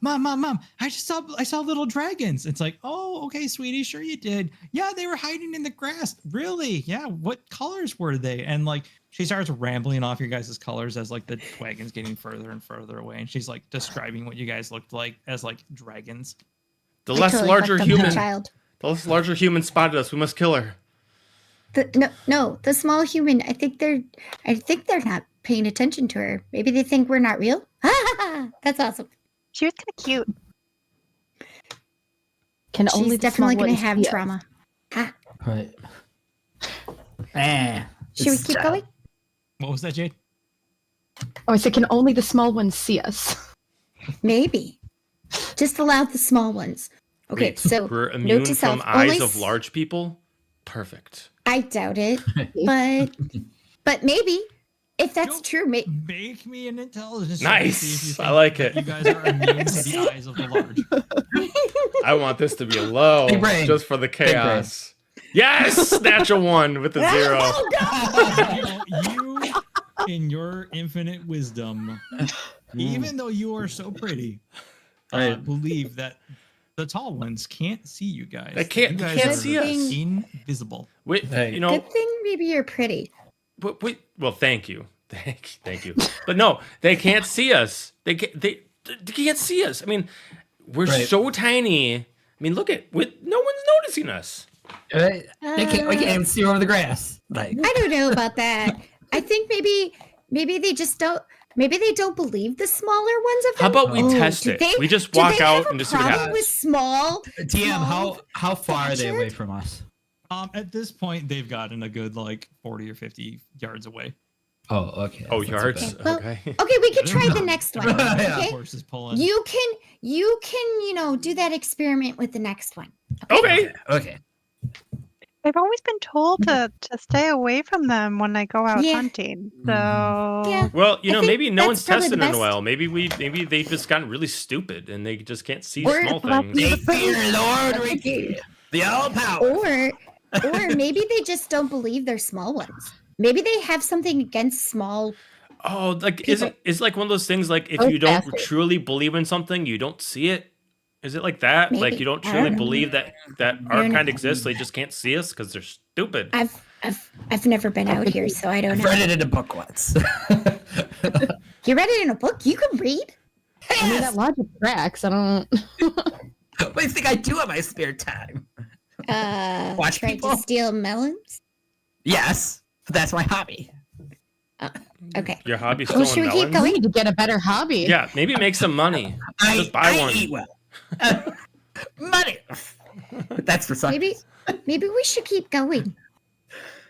I saw little dragons. It's like, oh, okay, sweetie, sure you did. Yeah, they were hiding in the grass. Really? Yeah, what colors were they? And like she starts rambling off your guys' colors as like the wagon's getting further and further away, and she's like describing what you guys looked like as like dragons. The I less totally larger fucked up that human, child. the less larger human spotted us. We must kill her. No, the small human. I think they're not paying attention to her. Maybe they think we're not real. That's awesome. She was kind of cute. Can She's only the definitely small going to ones have see us. trauma. Ha. Right. Should we keep going? What was that, Jade? Oh, I said, can only the small ones see us? Maybe. Just allow the small ones. Okay, Wait, so we're note immune to from self, eyes only of large people. Perfect. I doubt it, but maybe if that's Don't true, Make me an intelligence check to see if you Nice. think I like it. you guys are immune to the eyes of the large. I want this to be a low, Big brain. just for the chaos. Yes, natural 1 with a 0. You, in your infinite wisdom, even though you are so pretty, Right. believe that the tall ones can't see you guys. They can't- You they guys can't are see us. Invisible. Wait, Hey. you know, good thing maybe you're pretty. wait. Well, thank you, thank you. But no, they can't see us. They can't see us. I mean, we're Right. so tiny. I mean, look at no one's noticing us. Right. We can't even see over the grass. Like, I don't know about that. I think maybe they just don't. Maybe they don't believe the smaller ones of them. How about we Oh, test do it? they- We just do walk they out have and a just see what problem happens. with small. TM, small how far are they away badgered? from us? At this point, they've gotten a good like 40 or 50 yards away. Oh, okay. Oh, That's not yards. too Well, Okay. Okay, we can try the next one. Yeah. Okay, Horse is pulling. you can do that experiment with the next one. Okay. bad. Okay. I've always been told to stay away from them when I go out Yeah. hunting. So Yeah. Well, you I know, think maybe no one's that's probably testing the in a best. while. Maybe they've just gotten really stupid and they just can't see Or- small Well, things. They fear Lord Ricky, the all power. Or maybe they just don't believe they're small ones. Maybe they have something against small Oh, like is like one of those things like if Oh, you don't bastard. truly believe in something, you don't see it. Is it like that? Maybe. Like you don't I truly don't know. believe that our don't kind know. exists? They just can't see us because they're stupid. I've never been out here, so I don't I've know. read it in a book once. You read it in a book? You can read? I mean, that logic tracks. I don't. What do you think I do in my spare time? Watch Tried people? to steal melons? Yes, but that's my hobby. Okay. Your hobby's Well, stealing should we keep melons? We going? need to get a better hobby. Yeah, maybe make some money. Just buy I one. eat well. Money. But that's for some. Maybe we should keep going.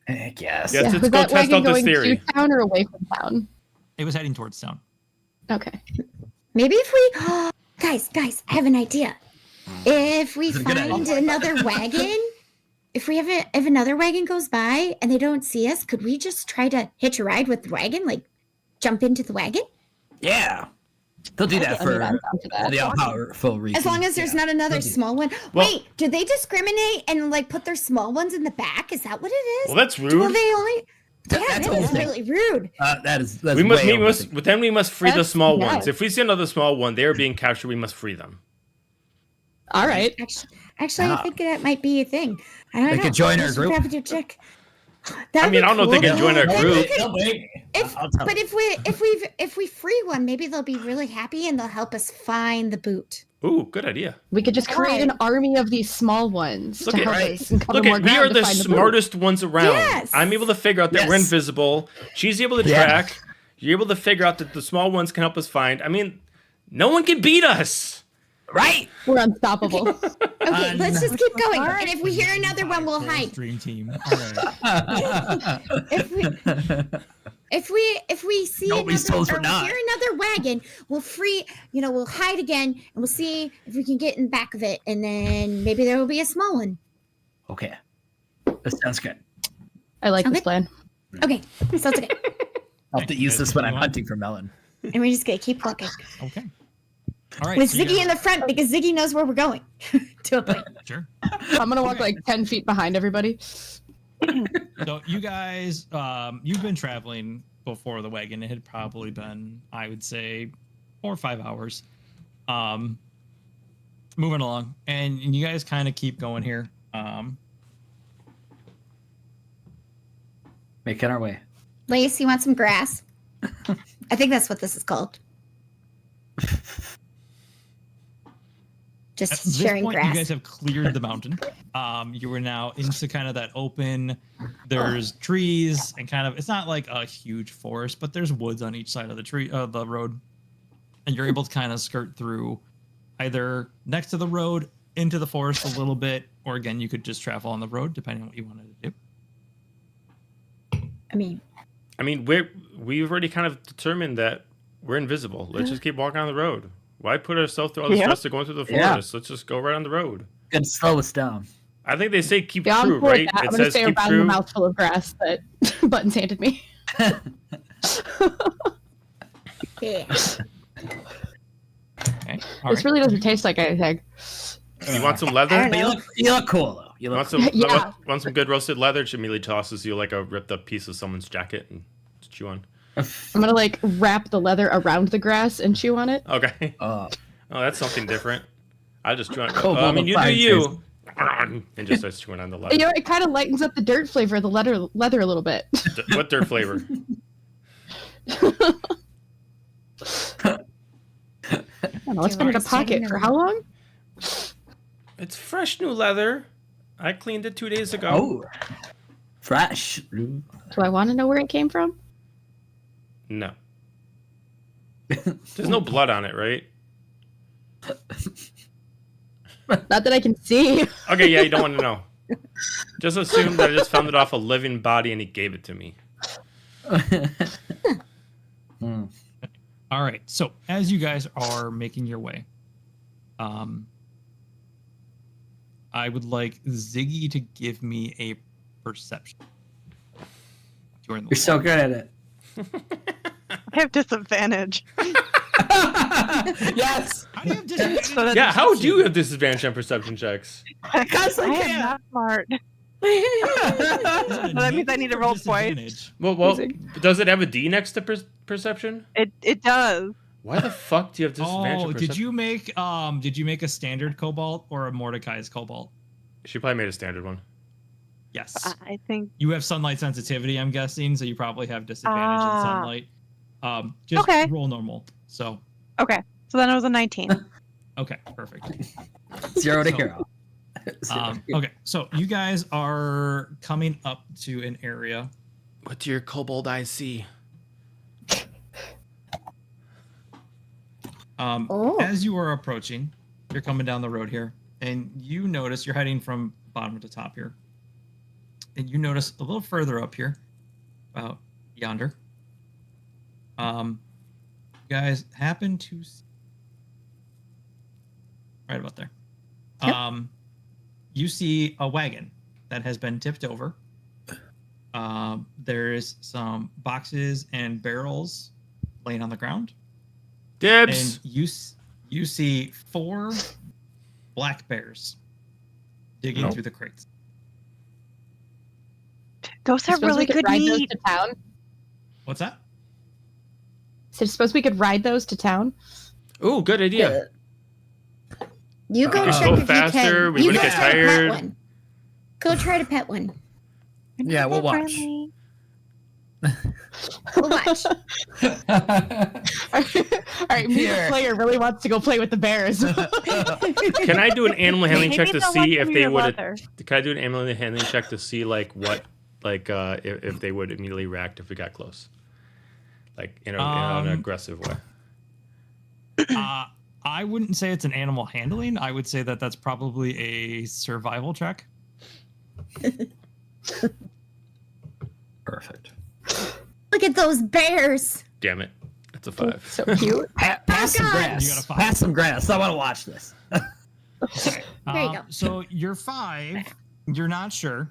I guess. Yeah. Let's Was go that test wagon out this going theory. to town or away from town? It was heading towards town. Okay. Maybe if we guys, I have an idea. If we This is a good find idea. another wagon, if another wagon goes by and they don't see us, could we just try to hitch a ride with the wagon? Like jump into the wagon? Yeah. They'll do that I mean, for I'm down for that. the all-powerful reason. As long as there's not another small one. Well- Wait, do they discriminate and like put their small ones in the back? Is that what it is? Well, that's Will rude. they only? Yeah, That's that is okay. really rude. That's We must, way we must, overthinking. but then we must free the That's small nuts. ones. If we see another small one, they are being captured. We must free them. All right. Actually, I Ah. think that might be a thing. I don't They know. could join We our should group. Have to check. I mean, I don't know if they can join our Maybe group. we could- They'll blame me. I'll tell But them. if we free one, maybe they'll be really happy and they'll help us find the boot. Ooh, good idea. We could just create an army of these small ones Look to at- help right. us and cover Look more at we ground are to the find the smartest ones around. Yes. I'm able to figure out that we're Yes. invisible. She's able to Yeah. track. You're able to figure out that the small ones can help us find. I mean, no one can beat us. Right. boot. We're unstoppable. Okay, let's just keep going. Alright. And if we hear another one, we'll hide. Dream team. All right. If we see Nobody's another, told or we're we not. hear another wagon, we'll hide again and we'll see if we can get in back of it, and then maybe there will be a small one. Okay. That sounds good. I like Okay. this plan. Okay, sounds good. I'll have to use this when I'm hunting for melon. And we're just gonna keep walking Okay. All right. with so you Ziggy guys- in the front because Ziggy knows where we're going. To a point. Sure. I'm gonna walk like 10 feet behind everybody. So you guys, you've been traveling before the wagon. It had probably been, I would say, 4 or 5 hours. Moving along, and you guys kind of keep going here. Making our way. Lace, you want some grass? I think that's what this is called. At Just this sharing point, grass. you guys have cleared the mountain. You are now into kind of that open. There's trees and kind of. It's not like a huge forest, but there's woods on each side of the road, and you're able to kind of skirt through, either next to the road into the forest a little bit, or again, you could just travel on the road depending on what you wanted to do. I mean, We've already kind of determined that we're invisible. Let's just keep walking on the road. Why put ourselves through all this Yeah. stress of going through the Yeah. forest? Let's just go right on the road. Gonna slow us down. I think they say keep Yeah, I'm true, cool with right? that. It I'm gonna says stay keep around the true. mouthful of grass that Buttons handed me. yeah. Okay. All This right. really doesn't taste like anything. You want some I leather? don't But know. you look cool though. You look Want some, Yeah. want some good roasted leather? She immediately tosses you like a ripped up piece of someone's jacket and chew on. I'm gonna like wrap the leather around the grass and chew on it. Okay. Oh, Oh, that's something different. I just chew on. Kobold I mean, you do Adventure. you. And just starts chewing on the leather. You know, it kind of lightens up the dirt flavor of the leather a little bit. What dirt flavor? I don't know, it's been in a It's hiding pocket in for the- how long? It's fresh new leather. I cleaned it 2 days ago. oh, fresh. Do I want to know where it came from? No. There's no blood on it, right? Not that I can see. Okay, yeah, you don't want to know. Just assume that I just found it off a living body and he gave it to me. Hmm. All right. So as you guys are making your way, I would like Ziggy to give me a perception. You're in the You're so good at it. I have disadvantage. Yes, How do you have disadvantage? So that- Yeah, how do you have disadvantage on perception checks? because I I am can. not smart. That means I need to roll twice. Well, does it have a D next to perception? It does. Why the fuck do you have disadvantage? Oh, did you make a standard cobalt or a Mordecai's cobalt? She probably made a standard one. Yes. I think You have sunlight sensitivity, I'm guessing, so you probably have disadvantage in sunlight. Just Okay. roll normal. So okay. So then it was a 19. okay, perfect. 0 to So, hero. Okay, so you guys are coming up to an area. What do your kobold eyes see? As you are approaching, you're coming down the road here, and you notice you're heading from bottom to top here, and you notice a little further up here, about yonder. You guys happen to see right about there. Yep. You see a wagon that has been tipped over. There's some boxes and barrels laying on the ground. Dibs. And you see 4 black bears digging through the crates. Those are Suppose we really could good ride those meat. to town. What's that? So suppose we could ride those to town. Ooh, good idea. You go You check go if faster, you we can. You wouldn't go get try to pet tired. one. Go try to pet one. Yeah, we'll watch. Friendly. We'll watch. All right, me, the player, really wants to go play with the bears. Can I do an animal handling check Maybe to they'll see let if them they eat would? leather. Can I do an animal handling check to see like what, like if they would immediately react if we got close, like in an aggressive way? I wouldn't say it's an animal handling. I would say that that's probably a survival check. Perfect. Look at those bears. Damn it, that's a 5. So cute. Pass some God. grass. You got a 5. Pass some grass. I want to watch this. Okay. There you go. So you're 5. You're not sure.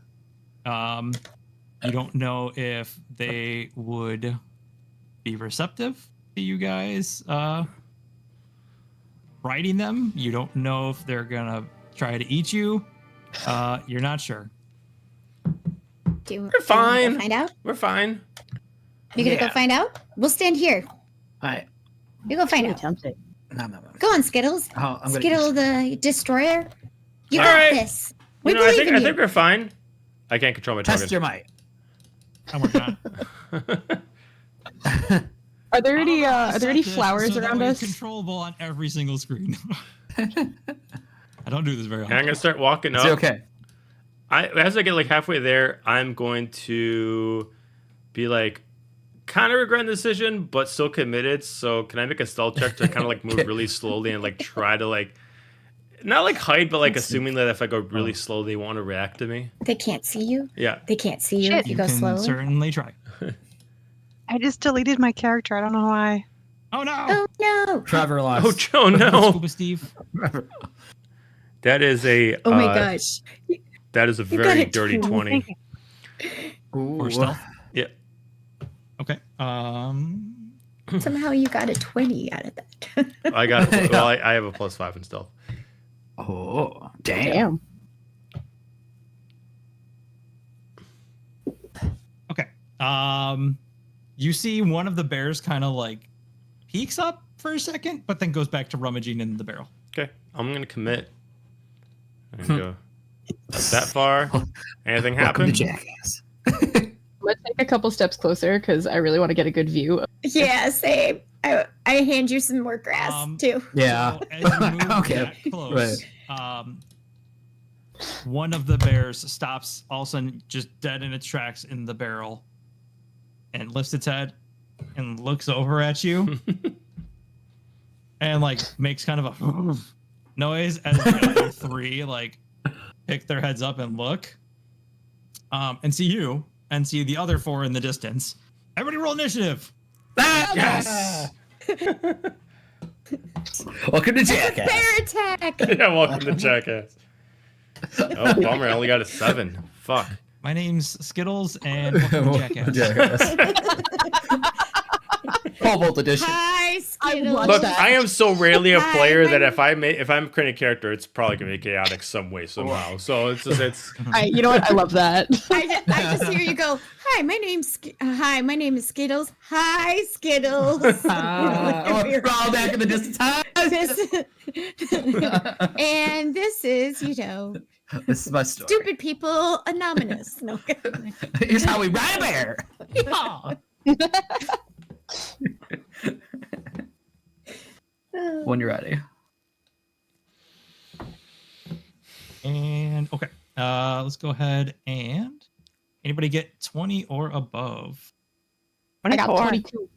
You don't know if they would be receptive to you guys riding them. You don't know if they're gonna try to eat you. You're not sure. We're fine. Find out. We're fine. You gonna Yeah. go find out? We'll stand here. All right. You go find out. No. Go on, Skittles. Oh, I'm gonna Skittle the destroyer. You All got right. this. We I believe think in I you. think we're fine. I can't control my test target. your might. I'm working on it. Are there any I'll are there any set this flowers so that around way us? it's controllable on every single screen. I don't do this very And I'm often. gonna start walking It's up. okay. As I get like halfway there, I'm going to be like kind of regretting the decision, but still committed. So can I make a stealth check to kind of like move really slowly and like try to like not like hide, but like assuming that if I go really slow, they won't react to me. They can't see you. Yeah. They can't see you Shit. if you You go can slowly. certainly try. I just deleted my character. I don't know why. Oh no! Oh no! Trevor lost. Oh, Joe, no. Scuba Steve. That is a. Oh my gosh! That is a got very a dirty 20. Ooh. Or stealth. Yeah. Okay. Somehow you got a 20 out of that. I got. Well, I have a +5 in stealth. Oh, damn. Okay. You see one of the bears kind of like peeks up for a second, but then goes back to rummaging in the barrel. Okay, I'm gonna commit. And go up that far. Anything Welcome happen? to Jackass. Let's take a couple steps closer because I really want to get a good view. Yeah, same. I hand you some more grass too. Yeah. So as you move Okay. that close, one of the bears stops all of a sudden just dead in its tracks in the barrel and lifts its head and looks over at you and like makes kind of a noise as the other 3 like pick their heads up and look and see you and see the other 4 in the distance. Everybody roll initiative. Yes. Welcome to Jackass. Bear attack! Yeah, welcome to Jackass. Oh, bummer! I only got a 7. Fuck. My name's Skittles and welcome to Jackass. Jackass. Kobold edition. Hi, Skittles. watch Look, that. I am so rarely a Hi, player my that name- if I'm creating a character, it's probably gonna be chaotic some way somehow. So it's You know what? I love that. I just hear you go. Hi, my name is Skittles. Hi, Skittles. We're all back in the distance. And this is, This is my story. Stupid People Anonymous. No. Here's how we ride a bear. Yeah. When you're ready. And okay, let's go ahead and anybody get 20 or above? I got 24.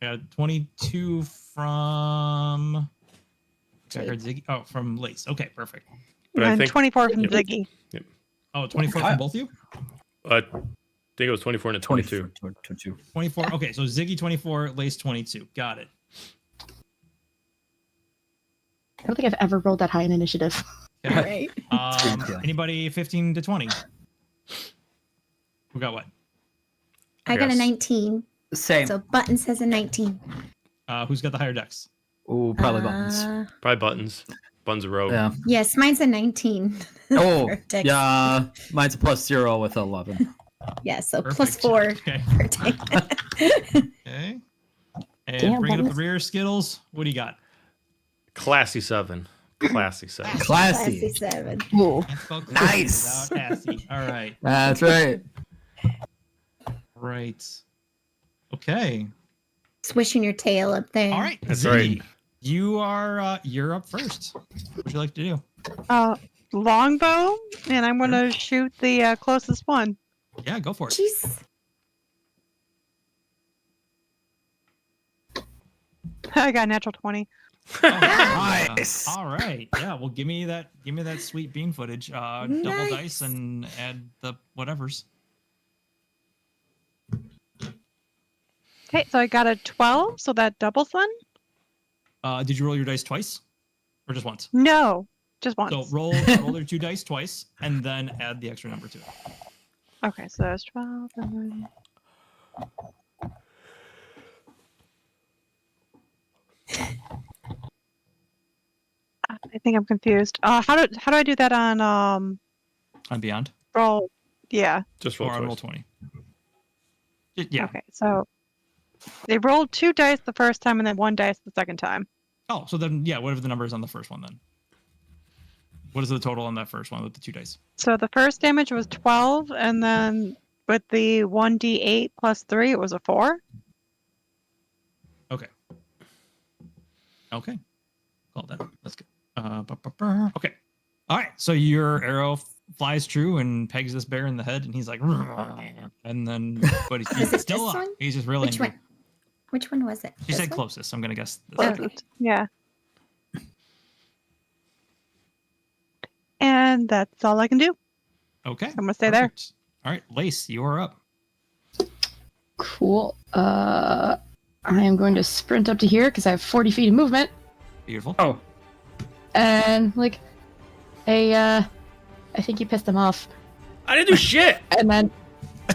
22. 22 from. I heard Ziggy. Oh, from Lace. Okay, perfect. But I And think 24 from Yep. Ziggy. Oh, 24 from both of you? I think it was 24 and a 22. 22. 24. Okay, so Ziggy 24, Lace 22. Got it. I don't think I've ever rolled that high in initiative. Okay. Okay. Anybody 15 to 20? Who got what? I got a Yes. 19. Same. So Buttons has a 19. Who's got the higher dex? Ooh, probably buttons. Probably buttons. Buns a rogue. Yeah. Yes, mine's a 19. Oh, For dex. yeah. Mine's a +0 with 11. Yeah, so Perfect. plus 4 Okay. per dex. Okay. And Damn, bring it up that the rear, Skittles. What do you got? Classy 7. Classy 7. Classy. 7. Ooh. Can't spell classy Nice. without assy. All right. That's right. Right. Okay. Swishing your tail up there. All right. That's Ziggy, right. You're up first. What would you like to do? Longbow, and I'm going to shoot the closest one. Yeah, go for it. Jeez. I got a natural 20. Oh, yeah. Nice. All right. Yeah. Well, give me that sweet bean footage. Double Nice. dice and add the whatevers. Okay, so I got a 12, so that doubles then? Did you roll your dice twice, or just once? No, just once. So roll your 2 dice twice, and then add the extra number to it. Okay, so that's 12. And then... I think I'm confused. How do I do that on On Beyond roll? Yeah. Just or roll on roll twice. 20. Yeah. Okay, so they rolled 2 dice the first time and then 1 dice the second time. Oh, so then yeah, whatever the number is on the first one, then. What is the total on that first one with the 2 dice? So the first damage was 12, and then with the 1d8 plus 3, it was a 4. Okay. Okay. Call that. That's good. Okay. All right. So your arrow flies true and pegs this bear in the head, and he's like, and then, but Was he's it still this up. one? He's just really Which angry. one? Which one was it? She This said one? closest. I'm gonna guess. This Okay. one. Yeah. And that's all I can do. Okay. I'm gonna stay there. Perfect. All right, Lace, you are up. Cool. I am going to sprint up to here because I have 40 feet of movement. Beautiful. Oh, And like, I think you pissed him off. I didn't do shit. And then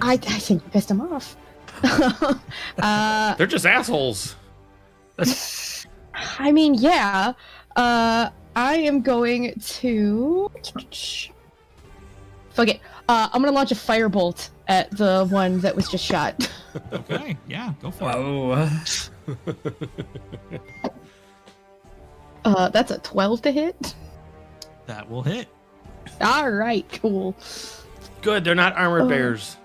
I think you pissed him off. They're just assholes. I mean, yeah. I am going to fuck it. I'm gonna launch a firebolt at the one that was just shot. Okay. Yeah, go for it. oh. That's a 12 to hit. That will hit. All right, cool. Good, they're not armored bears.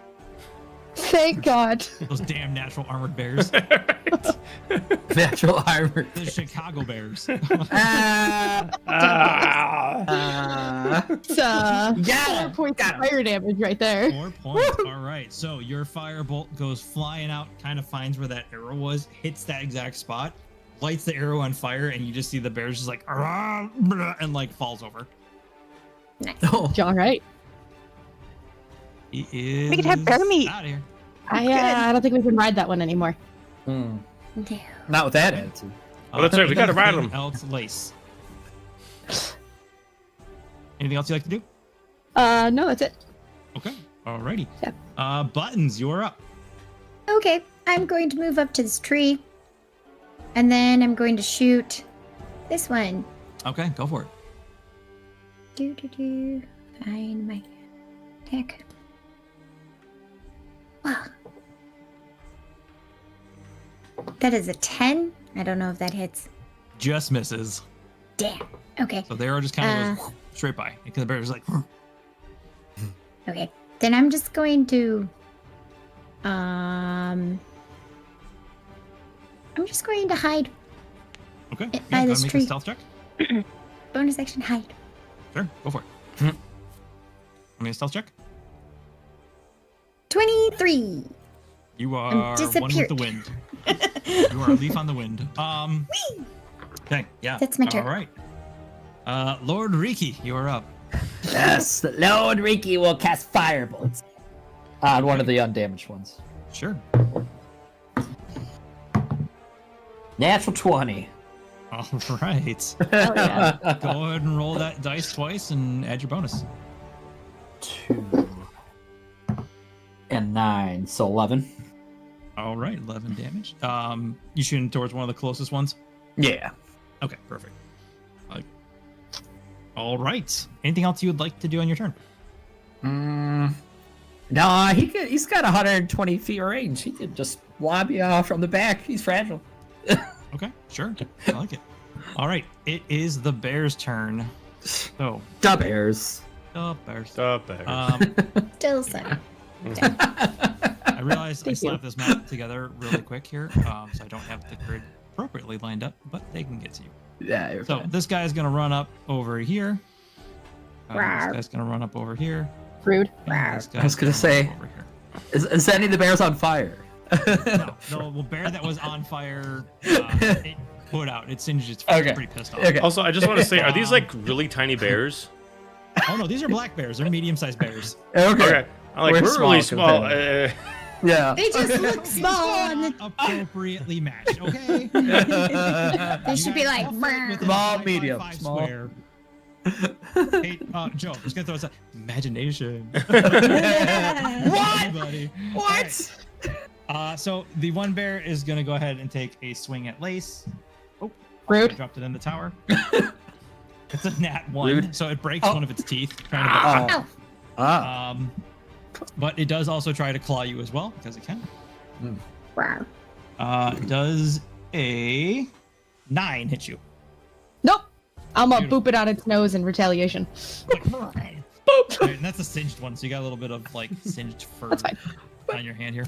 Thank God. Those damn natural armored bears. Natural armor. The Chicago Bears. It's Yeah. 4 points of fire damage right there. 4 points. All right. So your firebolt goes flying out, kind of finds where that arrow was, hits that exact spot, lights the arrow on fire, and you just see the bears just like, "Arrgh," and like falls over. Nice. Oh. All right. He is We could have bear meat. out of here. I don't think we can ride that one anymore. Hmm. No. Not with that attitude. Well, that's right, we gotta ride anything 'em. Else, Lace. Anything else you like to do? No, that's it. Okay. Alrighty. Yeah. Buttons, you're up. Okay, I'm going to move up to this tree And then I'm going to shoot this one. Okay, go for it. Find my attack. Wow. That is a 10. I don't know if that hits. Just misses. Damn. Okay. So the arrow just kind of goes straight by. Because the bear's like, Okay. Then I'm just going to I'm just going to hide. okay. By Yeah, go this and make tree. a stealth check. Bonus action hide. Sure, go for it. Make a stealth check. 23. You are one with the disappeared. wind. You are a leaf on the wind. Okay, yeah. That's my turn. All right. Lord Riki, you are up. Yes, Lord Riki will cast Firebolt on one of the undamaged ones. Sure. Natural 20. All right. Hell yeah. Go ahead and roll that dice twice and add your bonus. 2 and 9, so 11. All right, 11 damage. You shooting towards one of the closest ones? Yeah. Okay, perfect. All right. Anything else you would like to do on your turn? No, he's got 120 feet range. He could just lob you off from the back. He's fragile. Okay, sure. I like it. All right, it is the bear's turn. So, Dub airs. the bears. Stop back. Still so. I realized I Thank you. slapped this map together really quick here, so I don't have the grid appropriately lined up, but they can get to you. Yeah, you're So fine. this guy's gonna run up over here. This Rawr. guy's gonna run up over here. Rude. and this I was gonna guy's run say- up over here. Is any of the bears on fire? No, the bear that was on fire, it put out. It singed its face. Okay. Pretty pissed off. Okay. Also, I just want to say, are these like really tiny bears? Oh no, these are black bears. They're medium-sized bears. Okay. I'm like, We're we're really small. small Yeah. They just look small. And Appropriately matched. Okay. they should be like, Small, medium, small. Square. Hey, Joe, just gonna throw us imagination. What? Buddy. What? So the one bear is gonna go ahead and take a swing at Lace. I Rude. dropped it in the tower. It's a nat 1, Rude. so it breaks Oh. one of its teeth. Trying to bite Oh. you. Ah. But it does also try to claw you as well because it can. Rawr. Does a 9 hit you? Nope. I'm gonna Beautiful. boop it on its nose in retaliation. Boop. Right, and that's a singed one, so you got a little bit of like singed fur That's fine. on your hand here.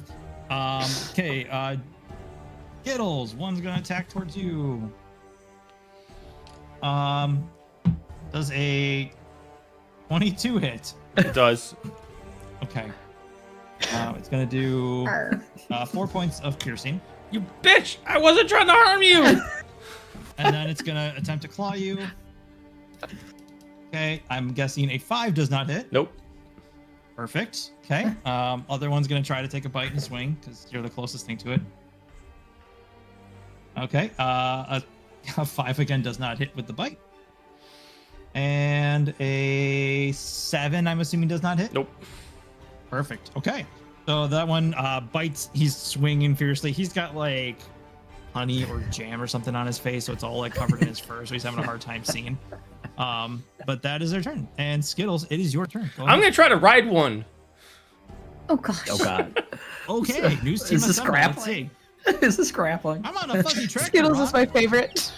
Okay, Skittles, one's gonna attack towards you. Does a 22 hit? It does. Okay. It's gonna do Rawr. 4 points of piercing, You bitch! I wasn't trying to harm you! and then it's gonna attempt to claw you. Okay, I'm guessing a 5 does not hit. Nope. Perfect. Okay. Other one's gonna try to take a bite and swing because you're the closest thing to it. Okay. A 5 again does not hit with the bite. And a 7, I'm assuming, does not hit. Nope. Perfect. Okay. So that one bites. He's swinging fiercely. He's got like honey or jam or something on his face, so it's all like covered in his fur. So he's having a hard time seeing. But that is their turn. And Skittles, it is your turn. Go I'm ahead. gonna try to ride one. Oh gosh. Oh god. Okay. News team Is this assembled. Let's see. grappling? Is this grappling? I'm on a fuzzy track. Skittles here, is my favorite.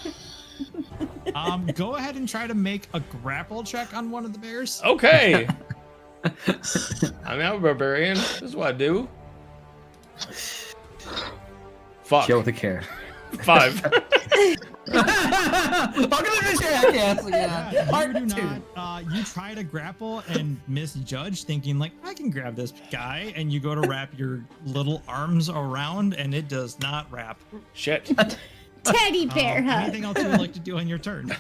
Rob. Go ahead and try to make a grapple check on one of the bears. Okay. I'm a barbarian. This is what I do. Fuck. Kill with a care. 5. Look at the jackass Yeah, again. you Part do 2. not. You try to grapple and misjudge, thinking like I can grab this guy, and you go to wrap your little arms around, and it does not wrap. Shit. Teddy bear hug. Anything else you would like to do on your turn?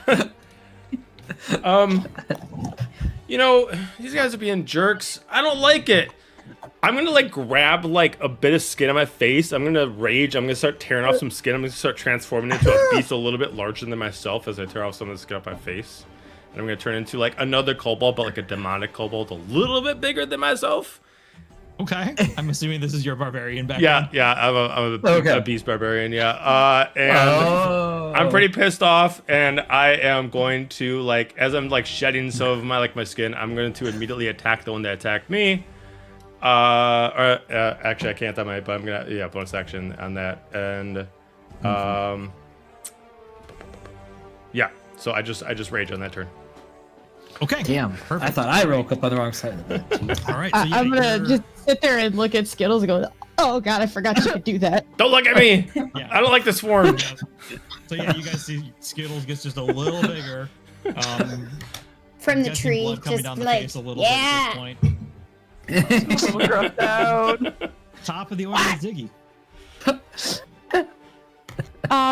You know, these guys are being jerks. I don't like it. I'm gonna like grab like a bit of skin on my face. I'm gonna rage. I'm gonna start tearing off some skin. I'm gonna start transforming into a beast a little bit larger than myself as I tear off some of the skin off my face. And I'm gonna turn into like another kobold, but like a demonic kobold, a little bit bigger than myself. Okay. I'm assuming this is your barbarian background. Yeah, I'm Okay. a beast barbarian. Yeah, and I'm pretty pissed off, and I am going to like as I'm like shedding some of my skin, I'm going to immediately attack the one that attacked me. Actually, I can't that might, but I'm gonna bonus action on that, and yeah. So I just rage on that turn. Okay. Damn. Perfect. I thought I woke up on the wrong side of the bed. All right. So I'm gonna just sit there and look at Skittles and go, "Oh God, I forgot you could do that." Don't look at me. Yeah. I don't like this form. So yeah, you guys see Skittles gets just a little bigger. From I'm the guessing tree, blood coming just down the like, face a little yeah. bit at this point. Grossed out. Top of the order is Ziggy.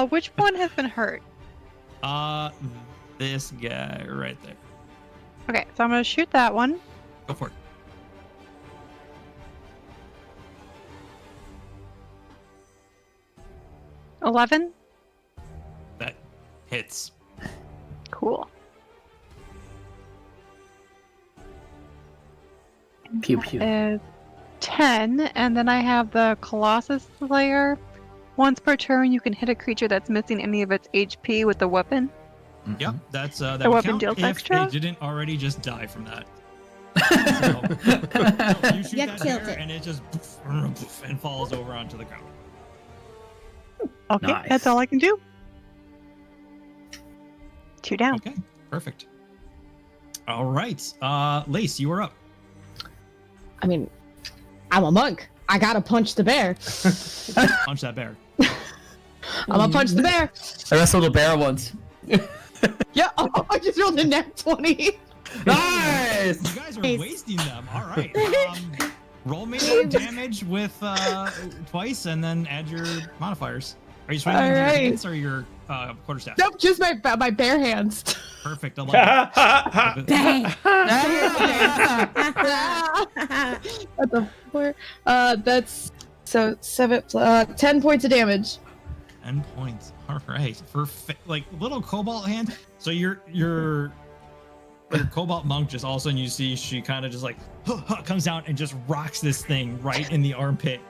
Which one has been hurt? This guy right there. Okay, so I'm gonna shoot that one. Go for it. $11. That hits. Cool. Pew pew. Is 10, and then I have the Colossus Slayer. Once per turn, you can hit a creature that's missing any of its HP with the weapon. Yep, that's that The would weapon count deals if extra? it didn't already just die from that. So, you shoot You that killed bear it. and it just and falls over onto the ground. Okay, Nice. that's all I can do. 2 down. Okay, perfect. All right, Lace, you are up. I mean, I'm a monk. I gotta punch the bear. Punch that bear. I'm gonna punch the bear. I wrestled a bear once. Yeah, I just rolled a nat 20. Nice. You guys are Nice. wasting them. All right. Roll me damage with twice, and then add your modifiers. Are you swinging All your right. hands or your quarterstaff? Nope, just my bare hands. Perfect. I love it. Bang. What the four? That's so 10 points of damage. 10 points. All right. For like little cobalt hand. So your cobalt monk just all of a sudden you see she kind of just like comes down and just rocks this thing right in the armpit,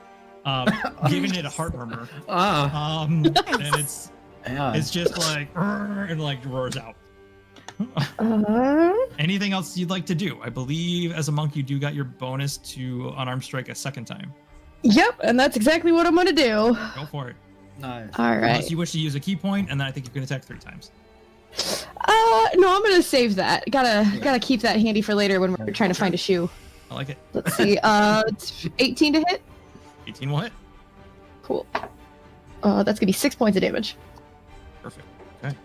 giving it a heart murmur. And it's just like and like roars out. Anything else you'd like to do? I believe as a monk you do got your bonus to unarmed strike a second time. Yep, and that's exactly what I'm gonna do. Go for it. Nice. All right. Unless you wish to use a key point, and then I think you can attack 3 times. No, I'm gonna save that. Gotta keep that handy for later when we're trying to find a shoe. I like it. Let's see. It's 18 to hit. 18 will hit. Cool. That's gonna be 6 points of damage. Perfect. Okay.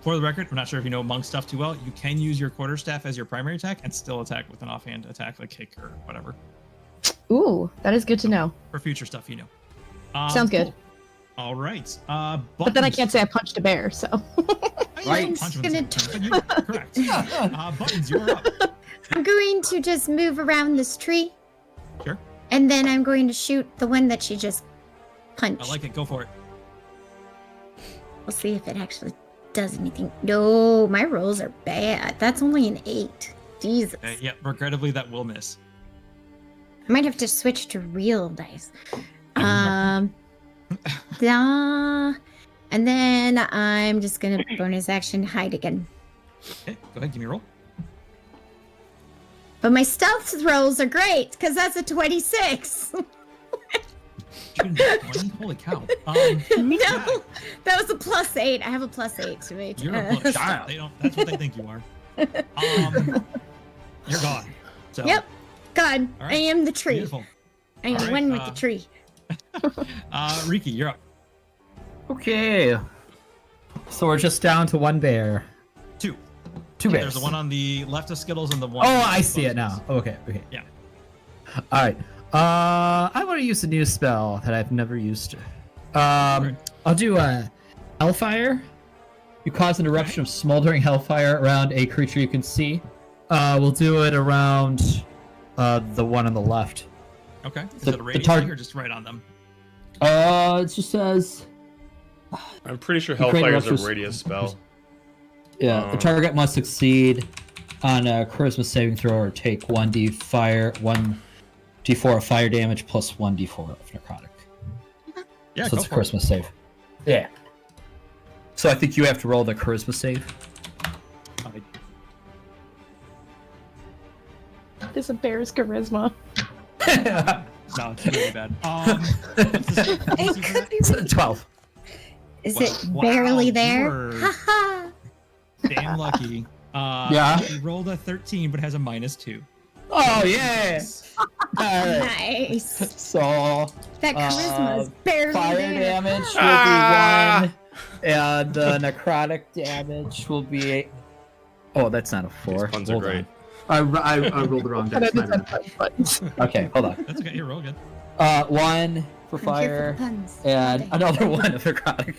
For the record, I'm not sure if you know monk stuff too well. You can use your quarterstaff as your primary attack and still attack with an offhand attack, like kick or whatever. Ooh, that is good to know. For future stuff, you know. Sounds good. Cool. All right. But then I can't say I punched a bear, so. Right. Punch him Gonna in the face, but you're correct. Buttons, you're up. I'm going to just move around this tree. Sure. And then I'm going to shoot the one that she just punched. I like it. Go for it. We'll see if it actually does anything. No, my rolls are bad. That's only an 8. Jesus. Yeah, regrettably, that will miss. I might have to switch to real dice. And then I'm just gonna bonus action hide again. Okay, go ahead, give me a roll. But my stealth rolls are great because that's a 26. Shooting 20? Holy cow. No, that was a +8. I have a +8 to me. You're a bush. They don't. That's what they think you are. You're gone. So, Yep, God, All right. I am the tree. Beautiful. I am All right, one with the tree. Riki, you're up. Okay. So we're just down to one bear. 2. Two bears. There's the one on the left of Skittles and the one. Oh, on the I see it Skittles. now. Okay. Yeah. All right. I want to use a new spell that I've never used. I'll do Hellfire. You cause an eruption of smoldering hellfire around a creature you can see. We'll do it around the one on the left. Okay. Is The- it a radius the thing or just right on them? It just says, I'm pretty sure You create Hellfire is a electro- radius spell. yeah, the target must succeed on a charisma saving throw or take 1d fire, 1 d4 of fire damage plus 1d4 of necrotic. Yeah, So go it's a for it. charisma save. Yeah. So I think you have to roll the charisma save. This is a bear's charisma. No, it's really bad. What's the It DC for could that? be It's really- 12. Is Wow, it barely you there? were- Haha. Damn lucky. Yeah. He rolled a 13, but has a -2. Oh, yeah! Alright. Nice. So, That charisma is barely fire there. damage will Ah! be 1, and the necrotic damage will be... Oh, that's not a 4. These puns are Hold great. on. I rolled the wrong dice. my bad. Okay, hold on. That's okay. You're real good. 1 for I'm here for fire, the puns. and Okay. another 1 of necrotic.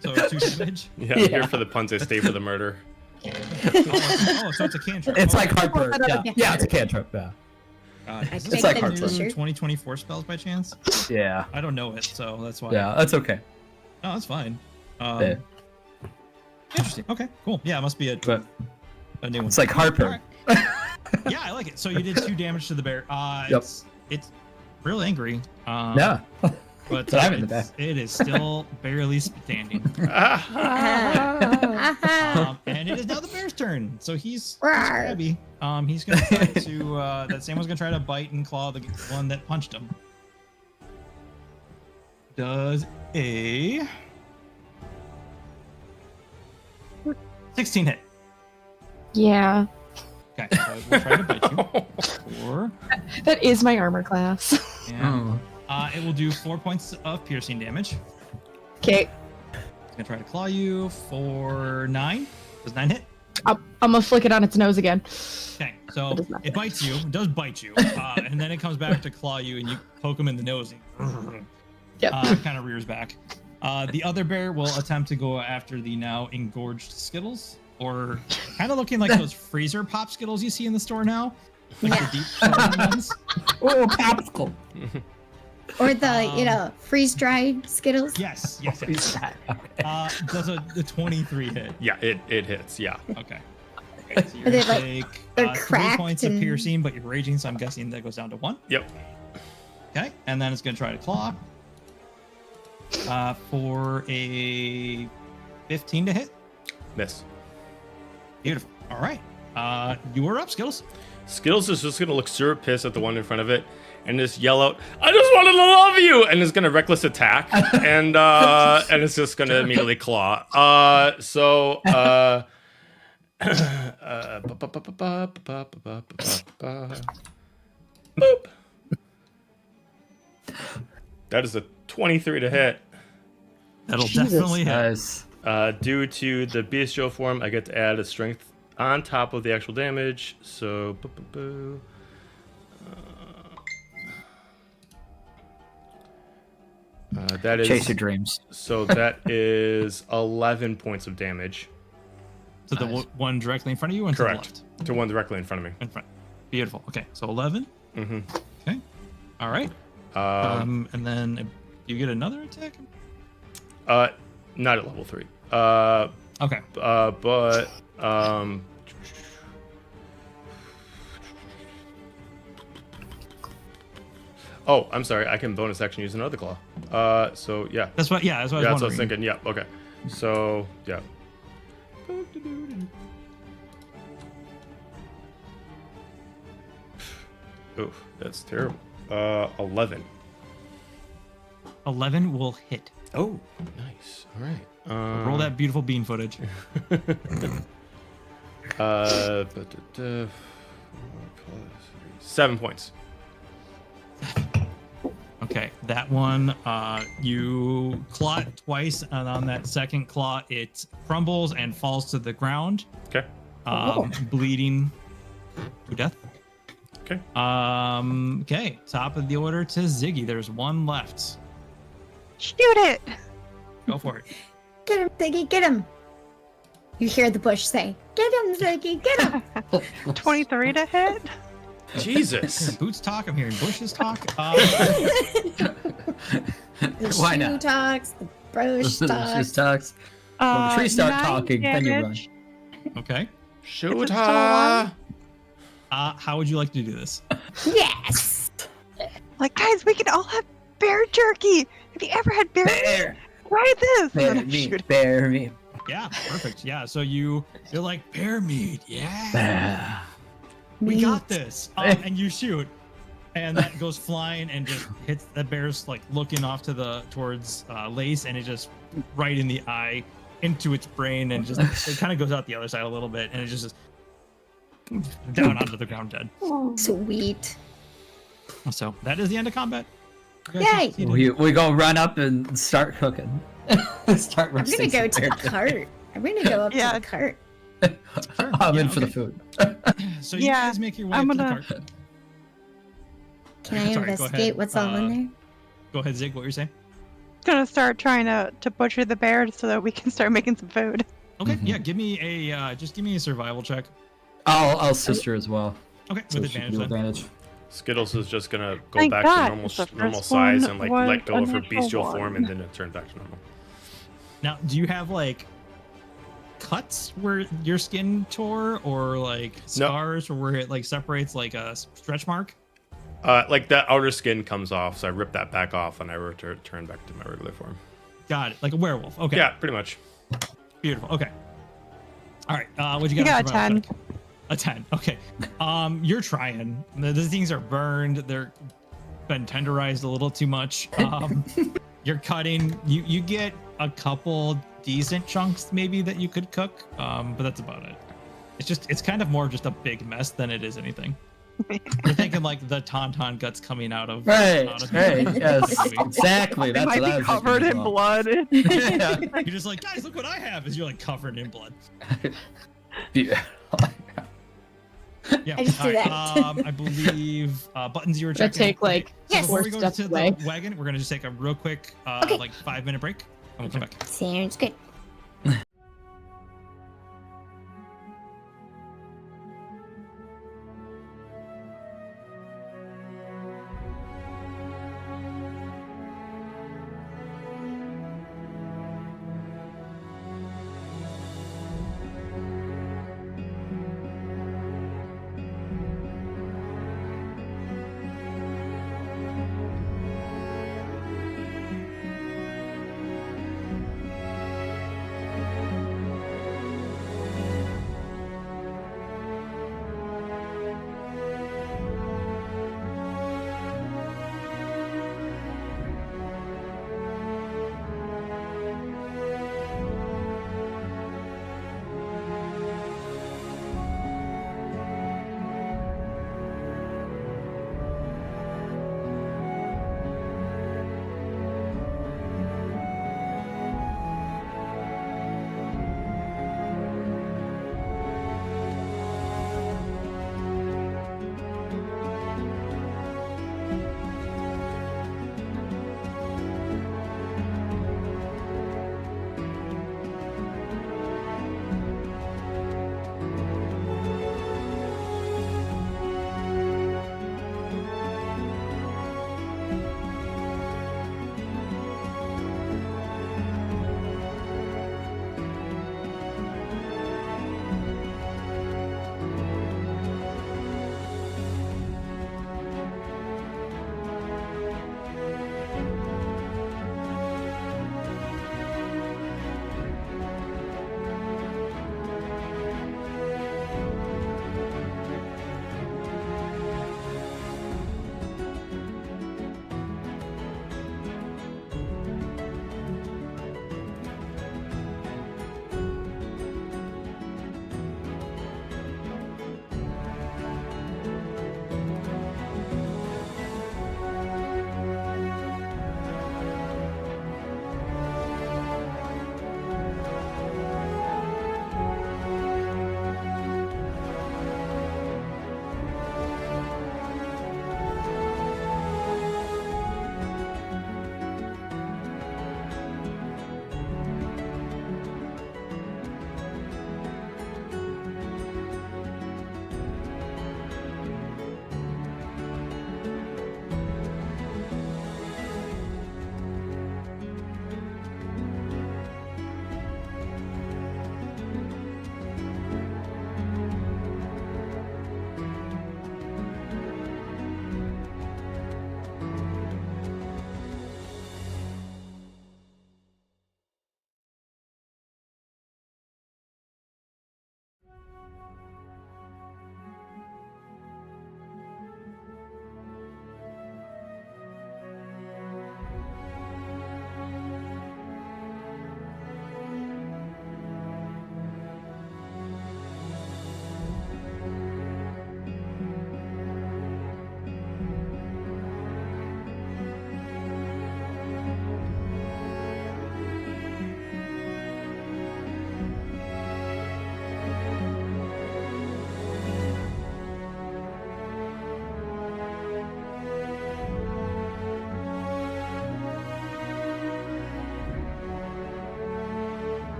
So 2 damage. Yeah, I'm Yeah. here for the puns. I stay for the murder. Oh, so it's a cantrip. It's Oh, like Harper. Yeah. Yeah, it's a cantrip. Yeah. God. Is It's this like a Harper. new T-shirt. 2024 spells by chance? Yeah. I don't know it, so that's why. Yeah, that's okay. No, that's fine. Yeah. Interesting. Okay, cool. Yeah, it must be a But new one. it's like Harper. Alright. Yeah, I like it. So you did 2 damage to the bear. Yep. It's real angry. Yeah. But I'm in the back. it is still barely standing. And it is now the bear's turn. So he's Rawr. scabby. He's gonna try to that same one's gonna try to bite and claw the one that punched him. Does a 16 hit. Yeah, Okay, so we'll try to bite you. 4. that is my armor class. And, it will do 4 points of piercing damage. Okay, It's gonna try to claw you for 9. Does 9 hit? I'm gonna flick it on its nose again. Okay, so It does not it bites you. It does bite you, and then it comes back to claw you, and you poke him in the nose. And Yep. kind of rears back. The other bear will attempt to go after the now engorged Skittles, or kind of looking like those freezer pop Skittles you see in the store now, like Yeah. the deep frozen ones. Oh, popsicle. Or the, freeze-dried Skittles. Yes. Does the 23 hit? Yeah, it hits. Yeah. Okay. So you're Are they, gonna like, take they're 3 cracked points of and- piercing, but you're raging, so I'm guessing that goes down to 1. Yep. Okay, and then it's gonna try to claw for a 15 to hit. Miss. Beautiful. All right, you are up, Skittles. Skittles is just gonna look super pissed at the one in front of it and just yell out, "I just wanted to love you!" and is gonna reckless attack and it's just gonna immediately claw. Boop. That is a 23 to hit. That'll Jesus. definitely hit. Nice. Due to the bestial form, I get to add a strength on top of the actual damage. So, that is Chase your dreams. so that is 11 points of damage. To the Nice. one directly in front of you, and Correct. to the left. To one directly in front of me. In front. Beautiful. Okay, so 11. Mm-hmm. Okay. All right. And then you get another attack. Not at level 3. Okay. But oh, I'm sorry. I can bonus action use another claw. So yeah. That's what. Yeah, that's what I was Yeah, that's what I was wondering. thinking. Yeah, okay. So, yeah. Oof, that's terrible. 11. 11 will hit. Oh, nice. All right. Roll that beautiful bean footage. 7 points. Okay, that one, you claw it twice, and on that second claw, it crumbles and falls to the ground, Okay. bleeding to death. Okay. Okay, top of the order to Ziggy. There's one left. Shoot it! Go for it. Get him, Ziggy, get him. You hear the bush say, "Get him, Ziggy, get him." 23 to hit? Jesus. Boots talk. I'm hearing bushes talk. The Why shoe not? talks, the brush Just talks. talks. When the trees start 9 talking, then you run. damage. Okay. Shoot Is it still her. alive? How would you like to do this? Yes. Like, guys, we can all have bear jerky. Have you ever had bear meat? Bear, Try this. bear And then I shoot meat, it. bear meat. Yeah, perfect. Yeah, so you're like bear meat. Yeah, Bear. we got Meat. this. And you shoot, and that goes flying and just hits the bear's like looking off towards Lace, and it just right in the eye, into its brain, and just it kind of goes out the other side a little bit, and it just down onto the ground dead. Sweet. So that is the end of combat. You guys Yay. succeeded. We go run up and start cooking. Start I'm gonna roasting go some to the bear. cart. I'm gonna go up Yeah. to the cart. I'm Yeah, in for the okay. food. So you Yeah, guys make your way I'm up to the gonna- cart. Can I Sorry, go investigate ahead. what's all in there? Go ahead, Zig. What you're saying? Gonna start trying to butcher the bear so that we can start making some food. Okay. Mhm. Yeah. Give me a survival check. I'll sister as well. Okay. So With she can advantage do then. advantage. Skittles is just gonna go Thank back God, to normal the normal first size one and like was let go of her a natural bestial one. form, and then it turns back to normal. Now, do you have like cuts where your skin tore, or like scars, or where it like separates like a stretch mark? Like that outer skin comes off, so I rip that back off, and I return back to my regular form. Got it. Like a werewolf. Okay. Yeah, pretty much. Beautiful. Okay. All right. What'd you You got? got on a survival check? A 10. Okay. You're trying. The things are burned. They're been tenderized a little too much. You're cutting. You get a couple decent chunks maybe that you could cook. But that's about it. It's kind of more just a big mess than it is anything. You're thinking like the tauntaun guts coming out of Right, out of right, yes, movie. exactly. It That's might what I be was covered thinking in as blood. well. You're just like, guys, look what I have. As you're like covered in blood. Yeah. Yeah. I just all do right, that. I believe Buttons, you were Gonna checking. take like Yes. Before we four go steps to away. the wagon, we're gonna just take a real quick, Okay. like 5-minute break, and we'll come back. Sounds good.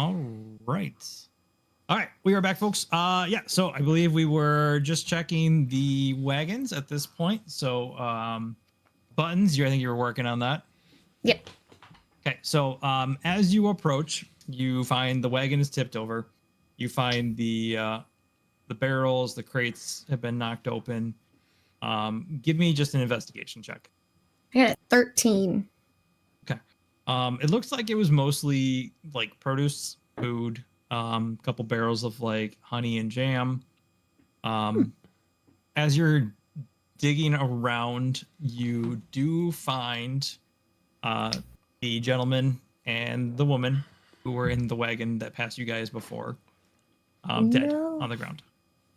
All right. All right, we are back, folks. Yeah, so I believe we were just checking the wagons at this point. So, buttons, I think you were working on that. Yep. Okay, so as you approach, you find the wagon is tipped over. You find the barrels, the crates have been knocked open. Give me just an investigation check. I got a 13. Okay. It looks like it was mostly like produce, food, a couple barrels of like honey and jam. As you're digging around, you do find the gentleman and the woman who were in the wagon that passed you guys before, dead No. on the ground.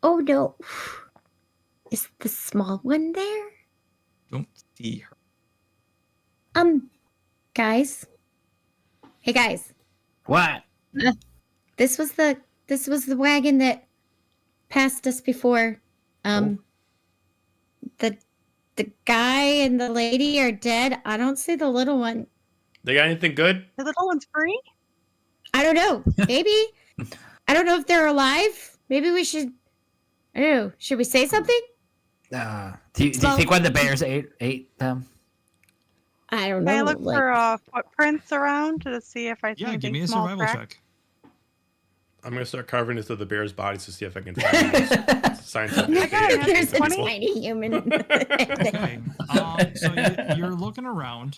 Oh no. Is the small one there? Don't see her. Guys. Hey guys. What? This was the wagon that passed us before. The guy and the lady are dead. I don't see the little one. They got anything good? The little one's free? I don't know. Maybe. I don't know if they're alive. Maybe we should. I don't know. Should we say something? Do you think when the bears ate them? I don't Can know. I look for footprints around to see if I see Yeah, give anything me a small survival crack? check. I'm gonna start carving into the bear's bodies to see if I can find scientific I got data. it. There's a 20. tiny human. Okay. So you're looking around.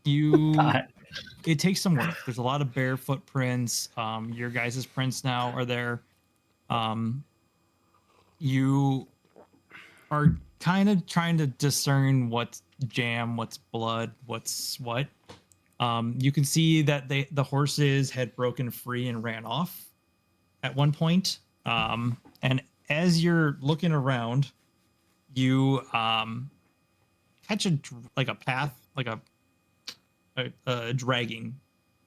It takes some work. There's a lot of bear footprints. Your guys' prints now are there. You are kind of trying to discern what's jam, what's blood, what's what. You can see that the horses had broken free and ran off at one point. And as you're looking around, you catch a path, like a dragging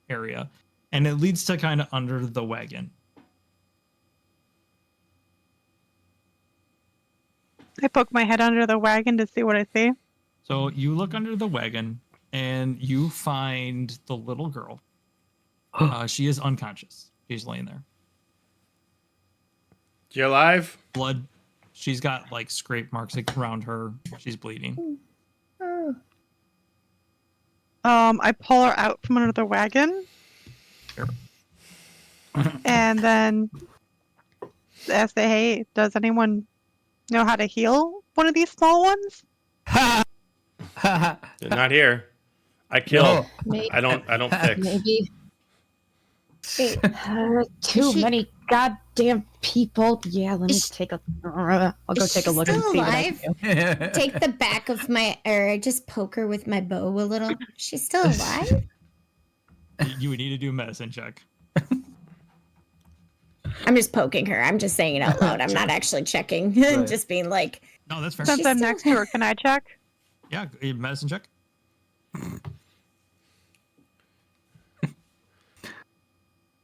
area, and it leads to kind of under the wagon. I poke my head under the wagon to see what I see. So you look under the wagon and you find the little girl. She is unconscious. She's laying there. You alive? Blood. She's got like scrape marks like, around her. She's bleeding. I pull her out from under the wagon. Sure. And then ask the hey, does anyone know how to heal one of these small ones? They're not here. I kill. No. Maybe. I don't fix. Maybe. Wait, Too she- many goddamn people. Yeah, let me Is- take a. I'll go is take a she look and still see what I alive? can do. take the back of my, or I just poke her with my bow a little. She's still alive? You would need to do a medicine check. I'm just poking her. I'm just saying it out loud. I'm not actually checking. Right. Just being like, No, that's fair. Since She's I'm still next to her, can I check? Yeah, a medicine check.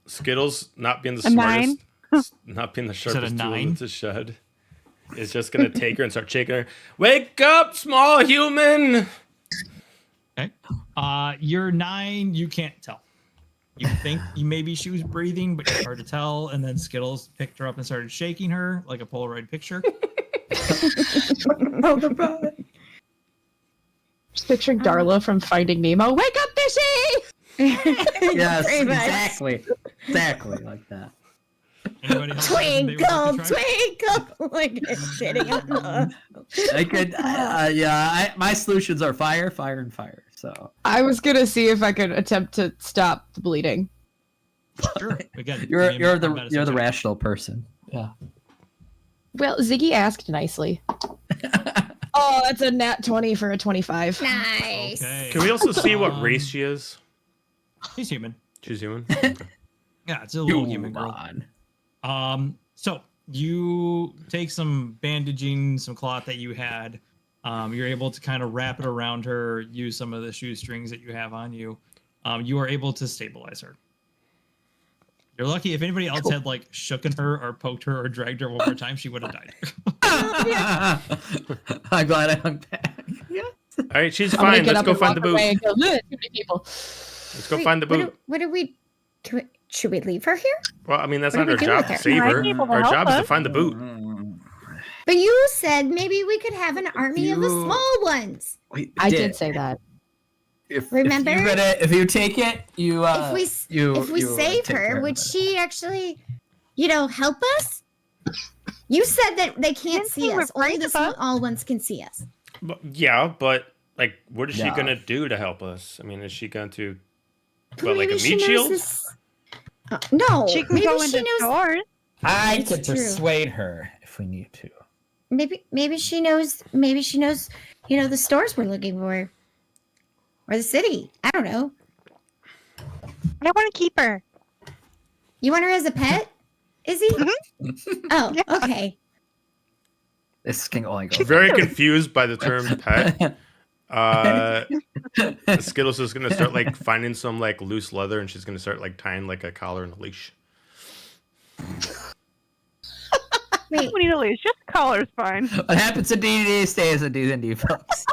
Skittles not being the A 9? smartest, not being the it a sharpest tool 9? with the shed, is just gonna take her and start shaking her. Wake up, small human! Okay. You're 9. You can't tell. You think maybe she was breathing, but it's hard to tell. And then Skittles picked her up and started shaking her like a Polaroid picture. Just picturing Darla from Finding Nemo. Wake up, Fishy! Yes, Pretty much. exactly like that. Anybody else have something they would Twinkle, like to try? twinkle, like sitting on the. I could, my solutions are fire, fire, and fire. So I was gonna see if I could attempt to stop the bleeding. Sure. Again, you're give me a the medicine check. rational person. Yeah. Well, Ziggy asked nicely. Oh, that's a nat 20 for a 25. Nice. Okay. Can we also see what race she is? He's human. She's human. Okay. Yeah, it's a little human girl. So you take some bandaging, some cloth that you had. You're able to kind of wrap it around her, use some of the shoestrings that you have on you. You are able to stabilize her. You're lucky. If anybody else had like shooken her or poked her or dragged her one more time, she would have died. I'm glad I hung back. All right, she's I'm gonna fine. get Let's up go and find the walk away boot. and go, "Ugh, too many people." Let's go Wait, find the boot. What do we? Should we leave her here? Well, I mean, that's What not do our we do job with to her? save Might her. be able to Our help job is to us. find the boot. But you said maybe we could have an army of the small ones. I did say that. Remember? If you take it, you if we save take care her, of would it. she actually, help us? You said that they can't Didn't see she us. Only refrain the about- small ones can see us. Yeah, but like, what is she Yeah. gonna do to help us? I mean, is she going to But put like a maybe she meat knows shield? this- No, She can maybe go she into knows. stores. I It's could true. persuade her if we need to. Maybe she knows. Maybe she knows. The stores we're looking for, or the city. I don't know. I want to keep her. You want her as a pet, Izzy? Oh, Yeah. okay. This can only go. Very confused by the term pet. Skittles is gonna start like finding some like loose leather, and she's gonna start like tying like a collar and a leash. Wait, We need a leash. Just collar's fine. What happens in D&D stays in D&D, folks.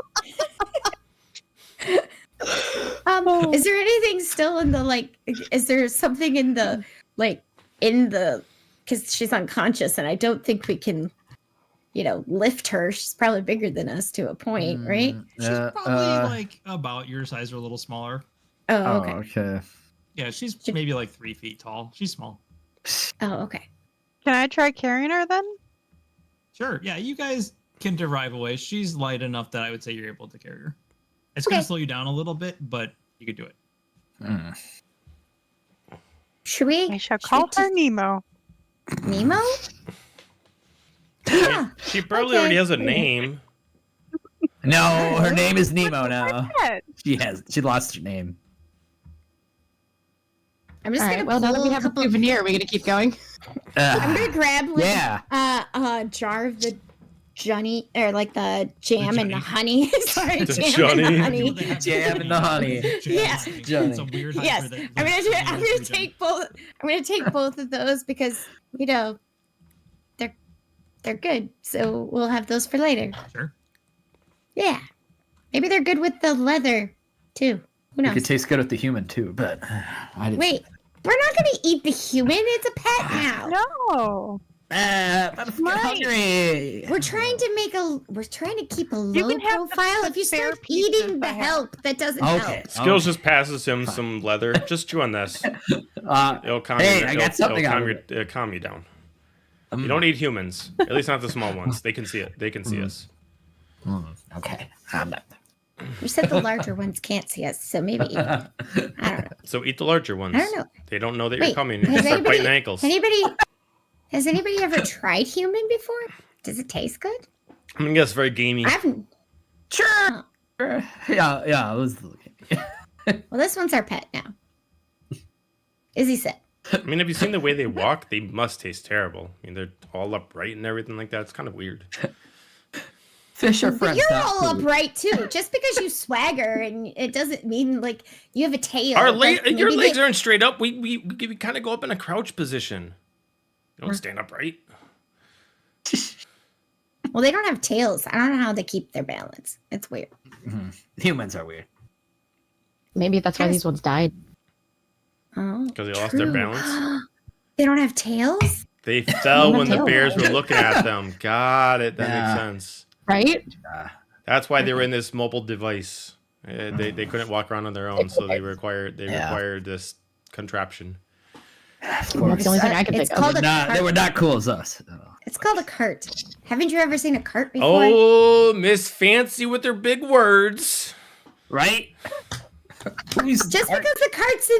is there anything still in the is there something in the because she's unconscious and I don't think we can lift her. She's probably bigger than us to a point, right? She's probably like about your size or a little smaller. Oh, okay. okay. Yeah, she's maybe like 3 feet tall. She's small. Oh, okay. Can I try carrying her then? Sure. Yeah, you guys can drive away. She's light enough that I would say you're able to carry her. It's going Okay. to slow you down a little bit, but you could do it. Should we? I shall should call we her Nemo. Nemo? Yeah. She probably Okay. already has a name. No, her name is Nemo now. Pet. She lost her name. I'm just All gonna right. Well, now that pull we a have a couple. souvenir, are we gonna keep going? I'm gonna grab Yeah. a jar of the Johnny or like the jam and the Johnny. honey. Sorry, The jam and Johnny. the People honey. that have Jam and the honey. Yeah. It's a weird Yes, hybrid that I'm lives gonna in this region. take both. I'm gonna take both of those because they're good. So we'll have those for later. Sure. Yeah, maybe they're good with the leather too. Who It knows? could taste good with the human too, but I didn't. Wait, we're not gonna eat the human. It's a pet now. No. I'm Mine. hungry. We're trying to keep a You low can have the profile. If you spare start pieces eating the I have. help, that doesn't Okay. help. Skills just passes him some leather. Just chew on this. It'll calm Hey, you. I it'll- got something it'll out calm, of your, calm you down. You don't eat humans. At least not the small ones. They can see it. They can see us. Okay. I'm not. You said the larger ones can't see us, so maybe I don't know. So eat the larger ones. I don't know. They don't know that Wait, you're coming. You has start biting anybody- ankles. Has anybody ever tried human before? Does it taste good? I'm gonna guess very gamey. I haven't. Sure. Yeah. I was looking. Well, this one's our pet now. Izzy said. I mean, have you seen the way they walk? They must taste terrible. I mean, they're all upright and everything like that. It's kind of weird. Fish are But friends. you're not all food. upright too. Just because you swagger and it doesn't mean like you have a tail. Our but your maybe legs they- aren't straight up. We kind of go up in a crouch position. You don't stand upright. Well, they don't have tails. I don't know how they keep their balance. It's weird. Humans are weird. Maybe that's why these ones died. Oh, Because they lost their true. balance. They don't have tails. They fell when the tail. bears were looking at them. Got it. That Yeah. makes sense. Right? That's why they were in this mobile device. They couldn't walk around on their own, so they required this contraption. Of That's course. the only thing I can It's think of. called a They were cart. not cool as us. It's called a cart. Haven't you ever seen a cart before? Oh, Miss Fancy with her big words. Right? Just because the carts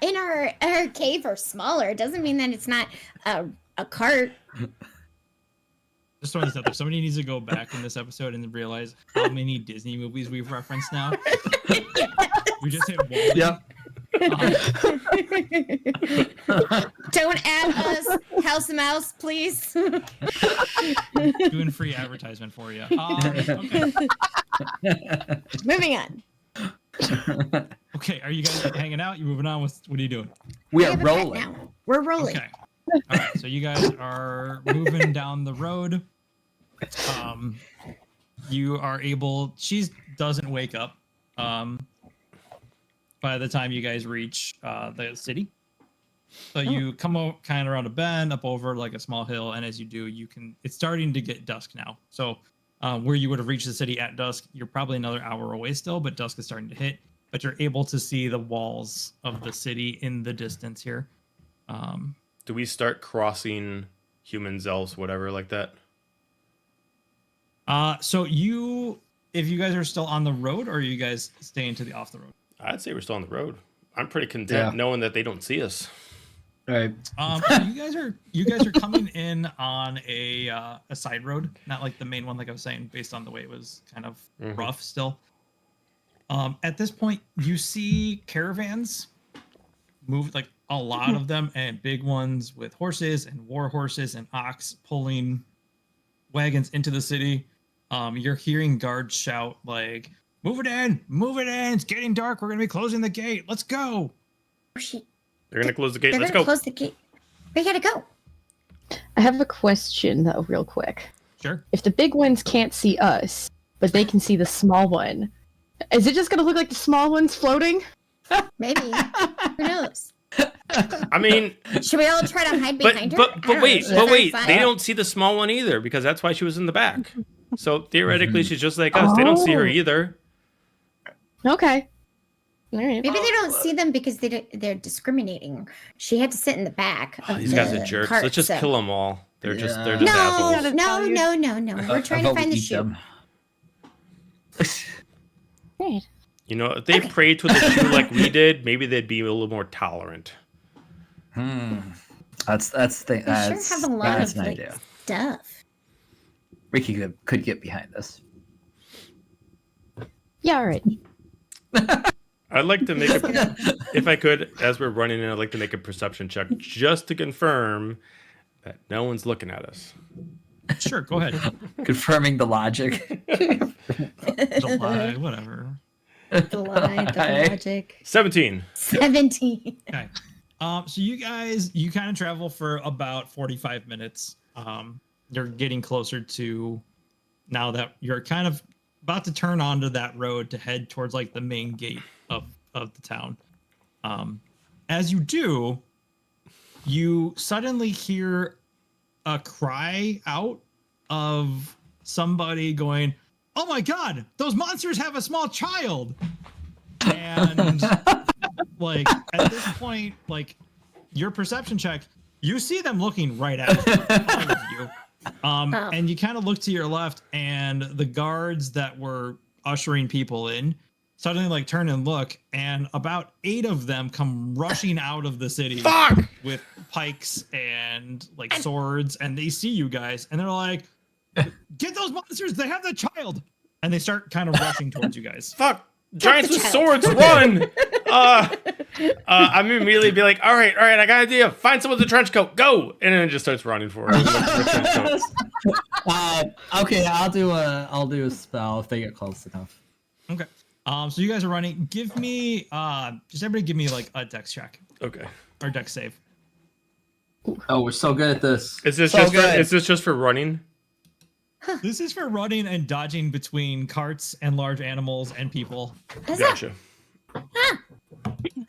in our cave are smaller doesn't mean that it's not a cart. Just throwing this out there. Somebody needs to go back in this episode and realize how many Disney movies we've referenced now. We just hit Wall-E. Yep. Don't add us, House of Mouse, please. Doing free advertisement for you. Okay. Moving on. Okay, are you guys hanging out? You moving on? What are you doing? We We are have a pet rolling. now. We're rolling. Okay. All right. So you guys are moving down the road. You are able. She doesn't wake up. By the time you guys reach the city, So you come kind of around a bend, up over like a small hill, and as you do, it's starting to get dusk now. So where you would have reached the city at dusk, you're probably another hour away still, but dusk is starting to hit. But you're able to see the walls of the city in the distance here. Do we start crossing humans, elves, whatever like that? So if you guys are still on the road, or are you guys staying to the off the road? I'd say we're still on the road. I'm pretty content knowing that they don't see us. All right. So you guys are coming in on a side road, not like the main one, like I was saying, based on the way it was kind of rough still. At this point, you see caravans move, like a lot of them, and big ones with horses and war horses and ox pulling wagons into the city. You're hearing guards shout like, move it in, it's getting dark, we're gonna be closing the gate, let's go. Oh, shit. They're gonna close the gate. They're Let's gonna go. close the gate. We gotta go. I have a question though, real quick. Sure. If the big ones can't see us, but they can see the small one, is it just gonna look like the small one's floating? Maybe. Who knows? I mean, Should we all try to hide behind her? I but don't know. wait, She's very they fun. don't see the small one either because that's why she was in the back. So theoretically, she's just like us. They don't see her either. Okay. All right. Maybe they don't see them because they're discriminating. She had to sit in the back. Oh, Of these guys the are jerks. cart, Let's just so- kill them all. They're just Yeah. assholes. No. We're trying to find the shoe. Right. You know, if they prayed to the shoe like we did, maybe they'd be a little more tolerant. That's the thing. They sure That's, have a lot that's of an like, idea. stuff. Ricky could get behind this. Yeah, all right. I'd like to make a, if I could, as we're running in, I'd like to make a perception check just to confirm that no one's looking at us. Sure, go ahead. Confirming the logic. July, whatever. The lie, the Hey. logic. 17. 17. Okay. So you kind of travel for about 45 minutes. You're getting closer to now that you're kind of about to turn onto that road to head towards like the main gate of the town. As you do, you suddenly hear a cry out of somebody going, "Oh my God, those monsters have a small child!" And like at this point, like your perception check, you see them looking right at all of you. And you kind of look to your left, and the guards that were ushering people in suddenly like turn and look, and about 8 of them come rushing out of the city with pikes and like swords, and they see you guys, and they're like, "Get those monsters! They have the child!" And they start kind of rushing towards you guys. Fuck! Giants with swords, run! I'm immediately be like, all right, I got an idea. Find someone with a trench coat, go! And then it just starts running for it. Okay, I'll do a spell if they get close enough. Okay. So you guys are running. Give me just everybody give me like a dex check Okay. or dex save. Oh, we're so good at this. Is this just for running? This is for running and dodging between carts and large animals and people. Gotcha.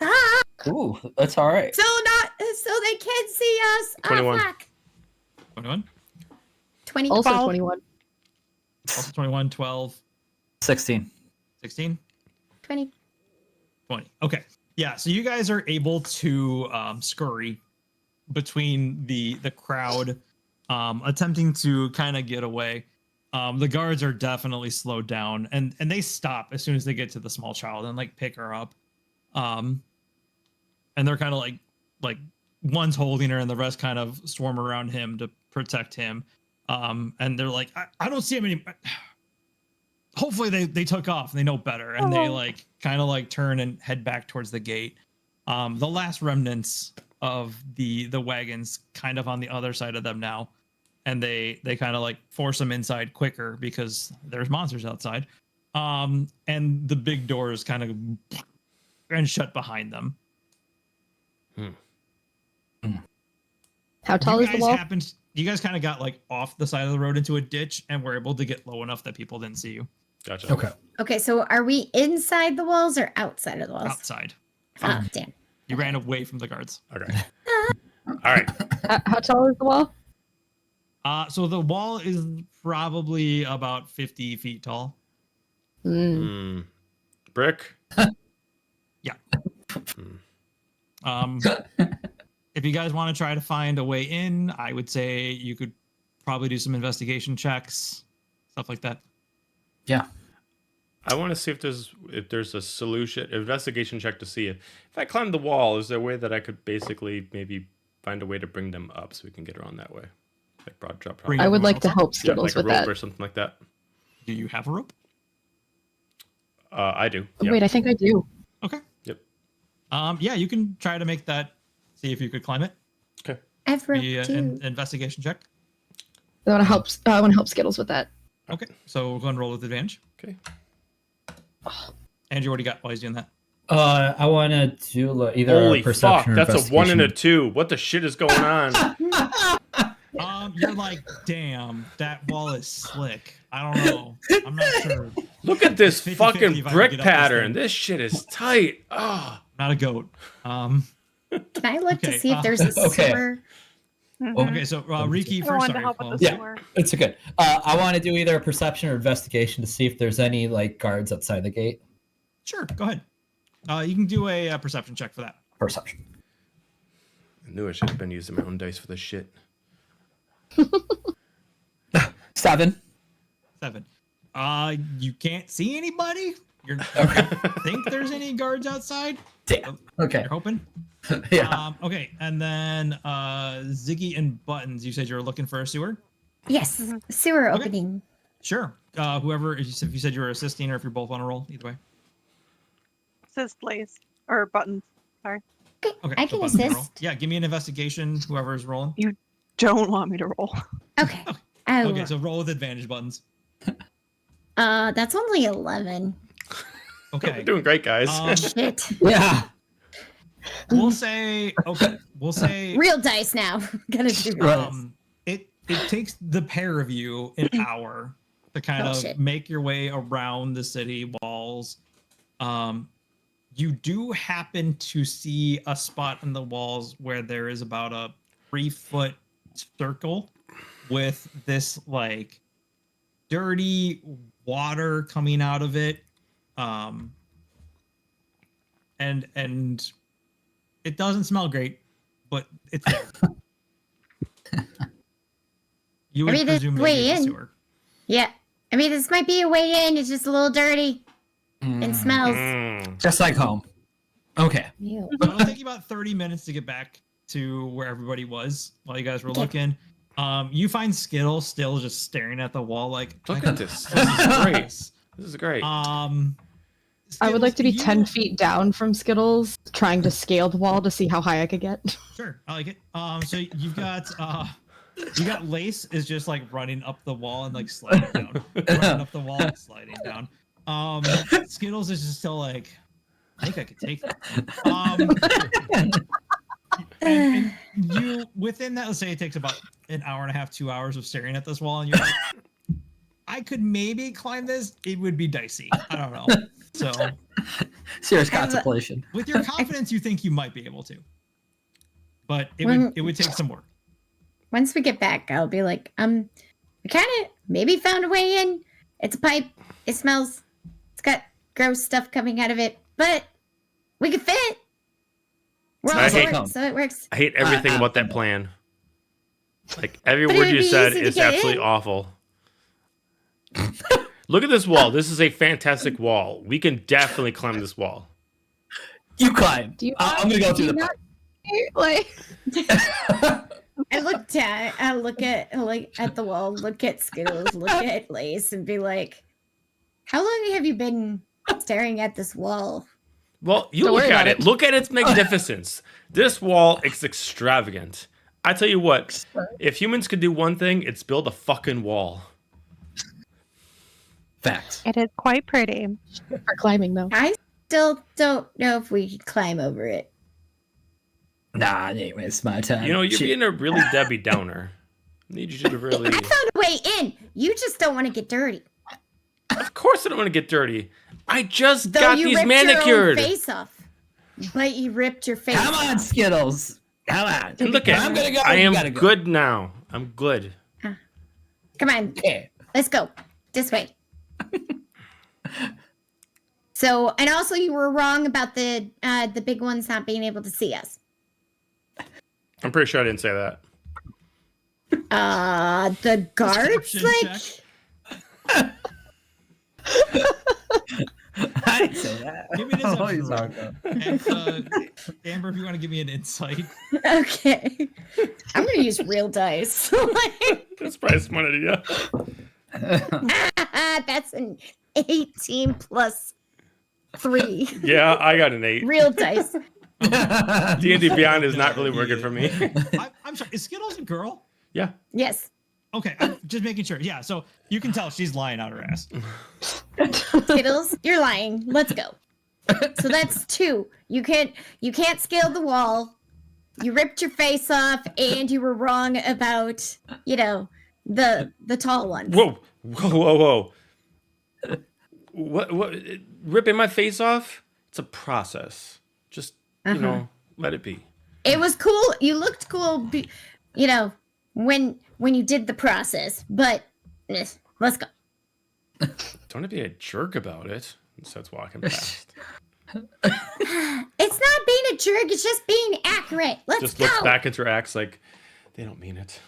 Ah, Ooh, that's all right. so they can't see us. 21. Oh, fuck. 21? 20. Also 12. 21. Also 21, 12, 16. 16, 20. 20. Okay. Yeah, so you guys are able to scurry between the crowd, attempting to kind of get away. The guards are definitely slowed down, and they stop as soon as they get to the small child and like pick her up. And they're kind of like one's holding her and the rest kind of swarm around him to protect him. And they're like, I don't see him any. Hopefully they took off and they know better, and they like kind of like turn and head back towards the gate. The last remnants of the wagons kind of on the other side of them now, and they kind of like force them inside quicker because there's monsters outside. And the big doors kind of and shut behind them. How tall is the wall? You guys kind of got like off the side of the road into a ditch and were able to get low enough that people didn't see you. Gotcha. Okay. Okay, so are we inside the walls or outside of the walls? Outside. Oh, damn. You ran away from the guards. Okay. All right. How tall is the wall? So the wall is probably about 50 feet tall. Brick. Yeah. If you guys want to try to find a way in, I would say you could probably do some investigation checks, stuff like that. Yeah. I want to see if there's a solution, investigation check to see if I climb the wall, is there a way that I could basically maybe find a way to bring them up so we can get around that way, like broad drop. Bring I would everyone like to else up? help Yeah, Skittles like a with rope that. or something like that. Do you have a rope? I do. Oh, Yeah. wait, I think I do. Okay. Yep. Yeah, you can try to make that. See if you could climb it. Okay. I've rope Be too. an investigation check. I want to help. I want to help Skittles with that. Okay. So we'll go and roll with advantage. Okay. Andrew, what do you got while he's doing that? I want to do either Holy a fuck! perception or That's a 1 and a investigation. 2. What the shit is going on? You're like, damn, that wall is slick. I don't know. I'm not sure. Look at this 50-50 fucking if I can brick get up this pattern. thing. This shit is tight. Oh. Not a goat. Can I look Okay, to see if there's a okay. sewer? Okay, so Riki I first. wanted to Sorry, help with close. the Yeah. sewer. It's okay. I want to do either a perception or investigation to see if there's any like guards outside the gate. Sure, go ahead. You can do a perception check for that. Perception. I knew I should have been using my own dice for this shit. 7. 7. You can't see anybody. You think there's any guards outside? Damn. Okay. You're hoping. Yeah. Okay, and then Ziggy and Buttons. You said you were looking for a sewer. Yes, sewer Okay. opening. Sure. Whoever, if you said you were assisting or if you're both on a roll, either way. Assist, please. Or buttons. Sorry. Okay, Okay. I so can Buttons can roll. assist. Yeah, give me an investigation. Whoever's rolling. Don't want me to roll. Okay. Oh, Okay, so roll with advantage, Buttons. that's only 11. We're Okay. doing great, guys. Shit. Yeah. We'll say. Okay. We'll say. Real dice now. Gonna do It takes the pair of you an hour to kind Oh, of shit. make your way around the city walls. You do happen to see a spot in the walls where there is about a 3-foot circle with this like dirty water coming out of it. And it doesn't smell great, but it's there. You would I mean, it's presume way maybe it's a in. sewer. Yeah. I mean, this might be a way in. It's just a little dirty and smells. Just like home. Okay. Ew. So it'll take you about 30 minutes to get back to where everybody was while you guys were looking. You find Skittles still just staring at the wall like, Look I at this. This is great. This is great. I would like to be Skittles, 10 you- feet down from Skittles, trying to scale the wall to see how high I could get. Sure, I like it. So you've got Lace is just like running up the wall and like sliding down, running up the wall and sliding down. Skittles is just still like, I think I could take that. And you within that, let's say it takes about an hour and a half, 2 hours of staring at this wall, and you're like, I could maybe climb this. It would be dicey. I don't know. So Serious contemplation. with your confidence, you think you might be able to, but it would take some work. Once we get back, I'll be like, we kind of maybe found a way in. It's a pipe. It smells. It's got gross stuff coming out of it, but we could fit. We're all I hate- short, so it works. I hate everything about that plan. Like every But it word would you be said easy to is get absolutely in. awful. Look at this wall. This is a fantastic wall. We can definitely climb this wall. You climb. Do you I'm gonna go through the not- Like, I look at the wall, look at Skittles, look at Lace, and be like, "How long have you been staring at this wall?" Well, you Don't look worry at about it. it. Look at its magnificence. This wall is extravagant. I tell you what, if humans could do one thing, it's build a fucking wall. Facts. It is quite pretty. for climbing though. I still don't know if we can climb over it. Nah, it ain't waste my time. You know, you're Shit. being a really Debbie Downer. I need you to really. I found a way in. You just don't want to get dirty. Of course, I don't want to get dirty. I just Though got you these ripped manicured. your own face off. But you ripped your face Come on, off. Skittles. Come on. Look at I'm gonna go, I you am gotta go. good now. I'm good. Come on, Okay. let's go this way. So, and also you were wrong about the big ones not being able to see us. I'm pretty sure I didn't say that. The guards, Perception like, I didn't say that. Give me an Oh, deception he's roll. not And, Amber, if you want to give me an insight. okay. I'm gonna use real dice. That's probably a smart idea. That's an 18 plus 3. Yeah, I got an 8. Real dice. D&D Beyond is not really working for me. I'm sorry. Is Skittles a girl? Yeah. Yes. Okay, I'm just making sure. Yeah, so you can tell she's lying out her ass. Skittles, you're lying. Let's go. So that's 2. You can't scale the wall. You ripped your face off, and you were wrong about, the tall ones. Whoa. Whoa. What? Ripping my face off? It's a process. Just, let it be. It was cool. You looked cool, when you did the process. But let's go. Don't be a jerk about it. He starts walking past. It's not being a jerk. It's just being accurate. Let's Just go. looks back at her acts like, they don't mean it.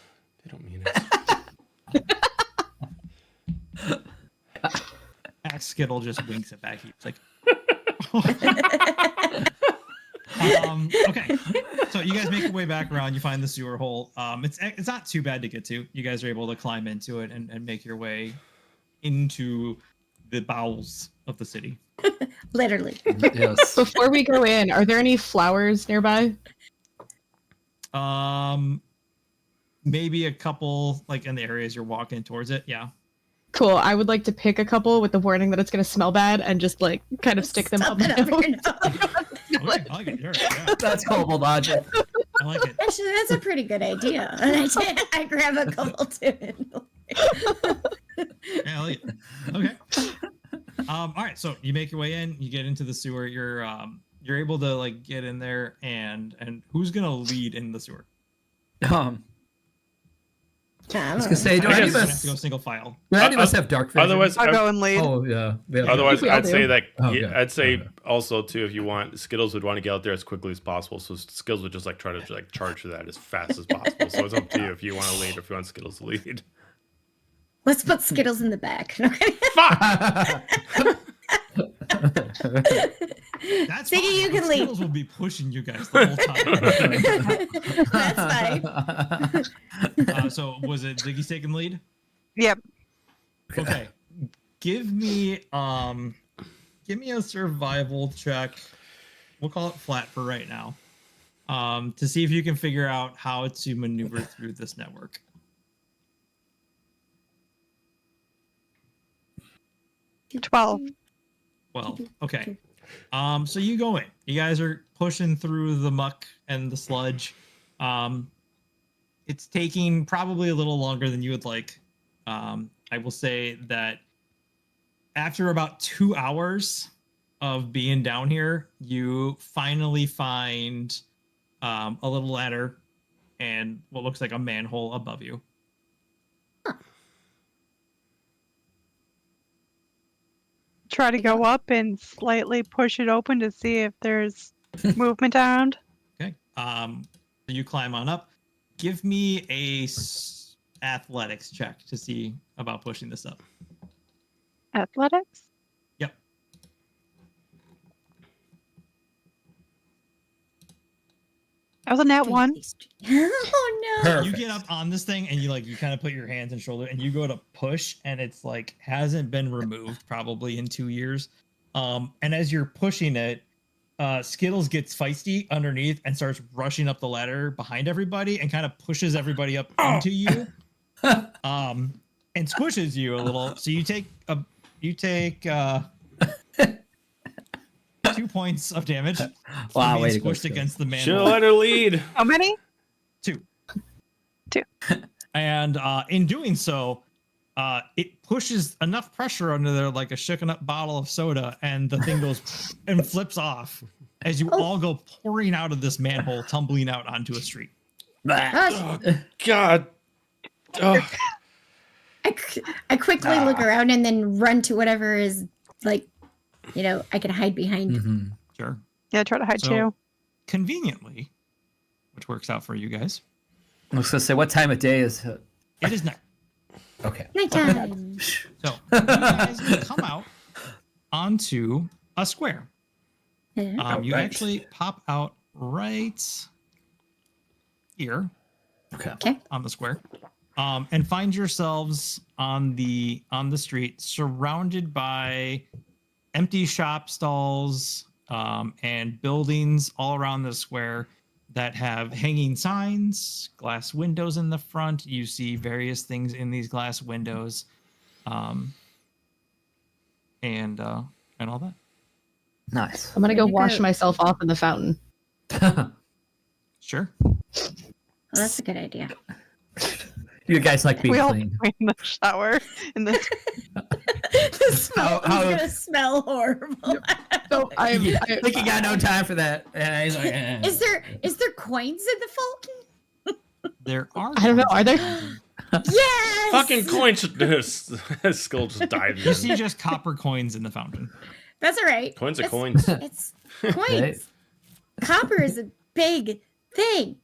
They don't mean it. Axe Skittle just winks it back. He's like, okay. So you guys make your way back around. You find the sewer hole. It's not too bad to get to. You guys are able to climb into it and make your way into the bowels of the city. Literally. Yes. Before we go in, are there any flowers nearby? Maybe a couple, like in the areas you're walking towards it. Yeah. Cool. I would like to pick a couple with the warning that it's going to smell bad and just like kind of stick them Stuff up it my up your nose. Okay, I like it. Sure. Yeah, That's Kobold logic. I like it. Actually, that's a pretty good idea. And I grab a couple too. Yeah, I like it. Okay. All right. So you make your way in. You get into the sewer. You're able to like get in there. And who's gonna lead in the sewer? I was gonna say, do I any guess of you have to go us single file. have dark vision? Otherwise, I'll go and lead. Oh yeah. Otherwise, We all I'd say do. that Oh, okay. I'd say Okay. also too, if you want, Skittles would want to get out there as quickly as possible. So Skittles would just like try to like charge for that as fast as possible. So it's up to you if you want to lead or if you want Skittles to lead. Let's put Skittles in the back. Fuck! That's Ziggy, fine, you but can lead. Skittles will be pushing you guys the whole time. That's fine. So was it Ziggy's taking lead? Yep. Okay. Give me a survival check. We'll call it flat for right now. To see if you can figure out how to maneuver through this network. $12. Well, okay. So you go in. You guys are pushing through the muck and the sludge. It's taking probably a little longer than you would like. I will say that after about 2 hours of being down here, you finally find a little ladder and what looks like a manhole above you. Try to go up and slightly push it open to see if there's movement around. Okay. You climb on up. Give me a athletics check to see about pushing this up. Athletics? Yep. I was a nat 1. Oh no. You get up on this thing and you kind of put your hands and shoulder and you go to push and it's like hasn't been removed probably in 2 years. And as you're pushing it, Skittles gets feisty underneath and starts rushing up the ladder behind everybody and kind of pushes everybody up into you. And squishes you a little. So you take 2 points of damage. Wow, for way being to go, squished Skittles. against the man. Should let her lead. How many? 2. 2. And in doing so, it pushes enough pressure under there like a shooken up bottle of soda, and the thing goes and flips off as you all go pouring out of this manhole, tumbling out onto a street. Oh, God. Oh. I quickly look around and then run to whatever is like, I can hide behind. Mhm. Sure. Yeah, try to hide So, too. conveniently, which works out for you guys, I was gonna say, what time of day is it? it is night. Okay. Nighttime. So you guys come out onto a square. Yeah. You Right. actually pop out right here Okay. on the square, and find yourselves on the street, surrounded by empty shop stalls and buildings all around the square that have hanging signs, glass windows in the front. You see various things in these glass windows, and all that. Nice. I'm gonna go Way to wash go. myself off in the fountain. Sure. Well, that's a good idea. You guys like being We all clean. in the shower in the The smell How- is gonna smell horrible. So I Like you got no time for that. Yeah, he's like, Is there coins in the fountain? There are. I don't know. Are there? Yes. Fucking coin. His skull just died. You see just copper coins in the fountain. That's all right. Coins are It's- coins. It's coins. Right. Copper is a big thing.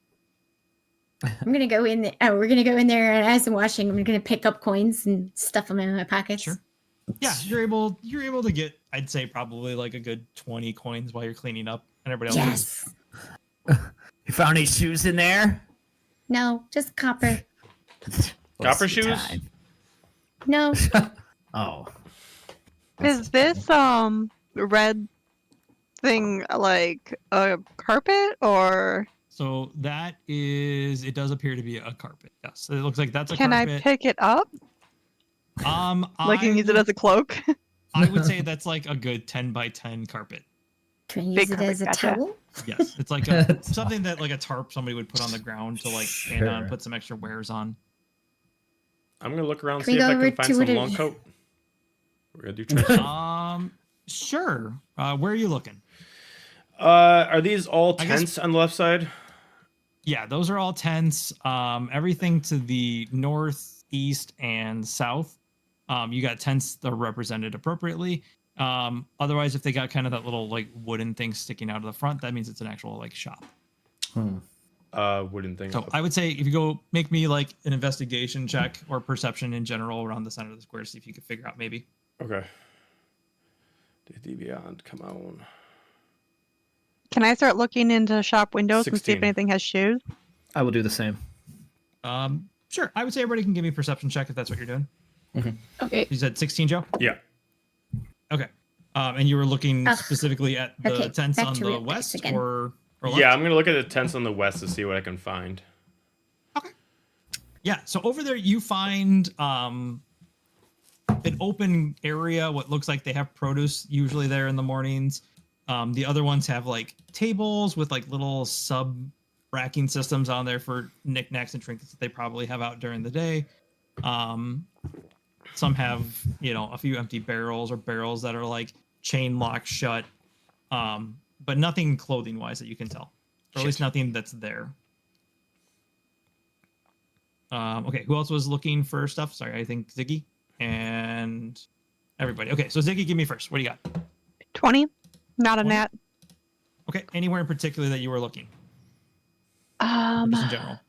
I'm gonna go in there. Oh, we're gonna go in there, and as I'm washing, I'm gonna pick up coins and stuff them in my pockets. Sure. Yeah, you're able to get, I'd say, probably like a good 20 coins while you're cleaning up, and everybody else is. Yes. You found any shoes in there? No, just copper. Copper What's the shoes? time? No. Oh. Is this red thing like a carpet or So that is, it does appear to be a carpet. Yes, it looks like that's a can I carpet. pick it up? Like and use it as a cloak? I would say that's like a good 10 by 10 carpet. Can I use Big it carpet, as a gotcha. towel? Yes, it's like something that like a tarp somebody would put on the ground to like stand on, Sure. put some extra wares on. I'm gonna look around, Can see we if go I over can find to some it? long coat. We're gonna do tricks. Sure. Where are you looking? Are these all I guess- tents on the left side? Yeah, those are all tents. Everything to the north, east, and south. You got tents that are represented appropriately. Otherwise, if they got kind of that little like wooden thing sticking out of the front, that means it's an actual like shop. Wooden thing. So I would say if you go make me like an investigation check or perception in general around the center of the square, see if you could figure out maybe. Okay. D Beyond, come on. Can I start looking into shop windows and see 16. if anything has shoes? I will do the same. Sure. I would say everybody can give me a perception check if that's what you're doing. Okay. You said 16, Joe? Yeah. Okay. And you were looking Ugh. specifically at the Okay, tents back on to the real west dice again. or left? Yeah, I'm gonna look at the tents on the west to see what I can find. Yeah, so over there you find an open area, what looks like they have produce usually there in the mornings. The other ones have like tables with like little sub racking systems on there for knickknacks and trinkets that they probably have out during the day. Some have, a few empty barrels or barrels that are like chain locked shut. But nothing clothing wise that you can tell. Or at least nothing that's there. Okay, who else was looking for stuff? Sorry, I think Ziggy and everybody. Okay, so Ziggy, give me first. What do you got? 20? Not a 20? net. Okay, anywhere in particular that you were looking? Or just in general.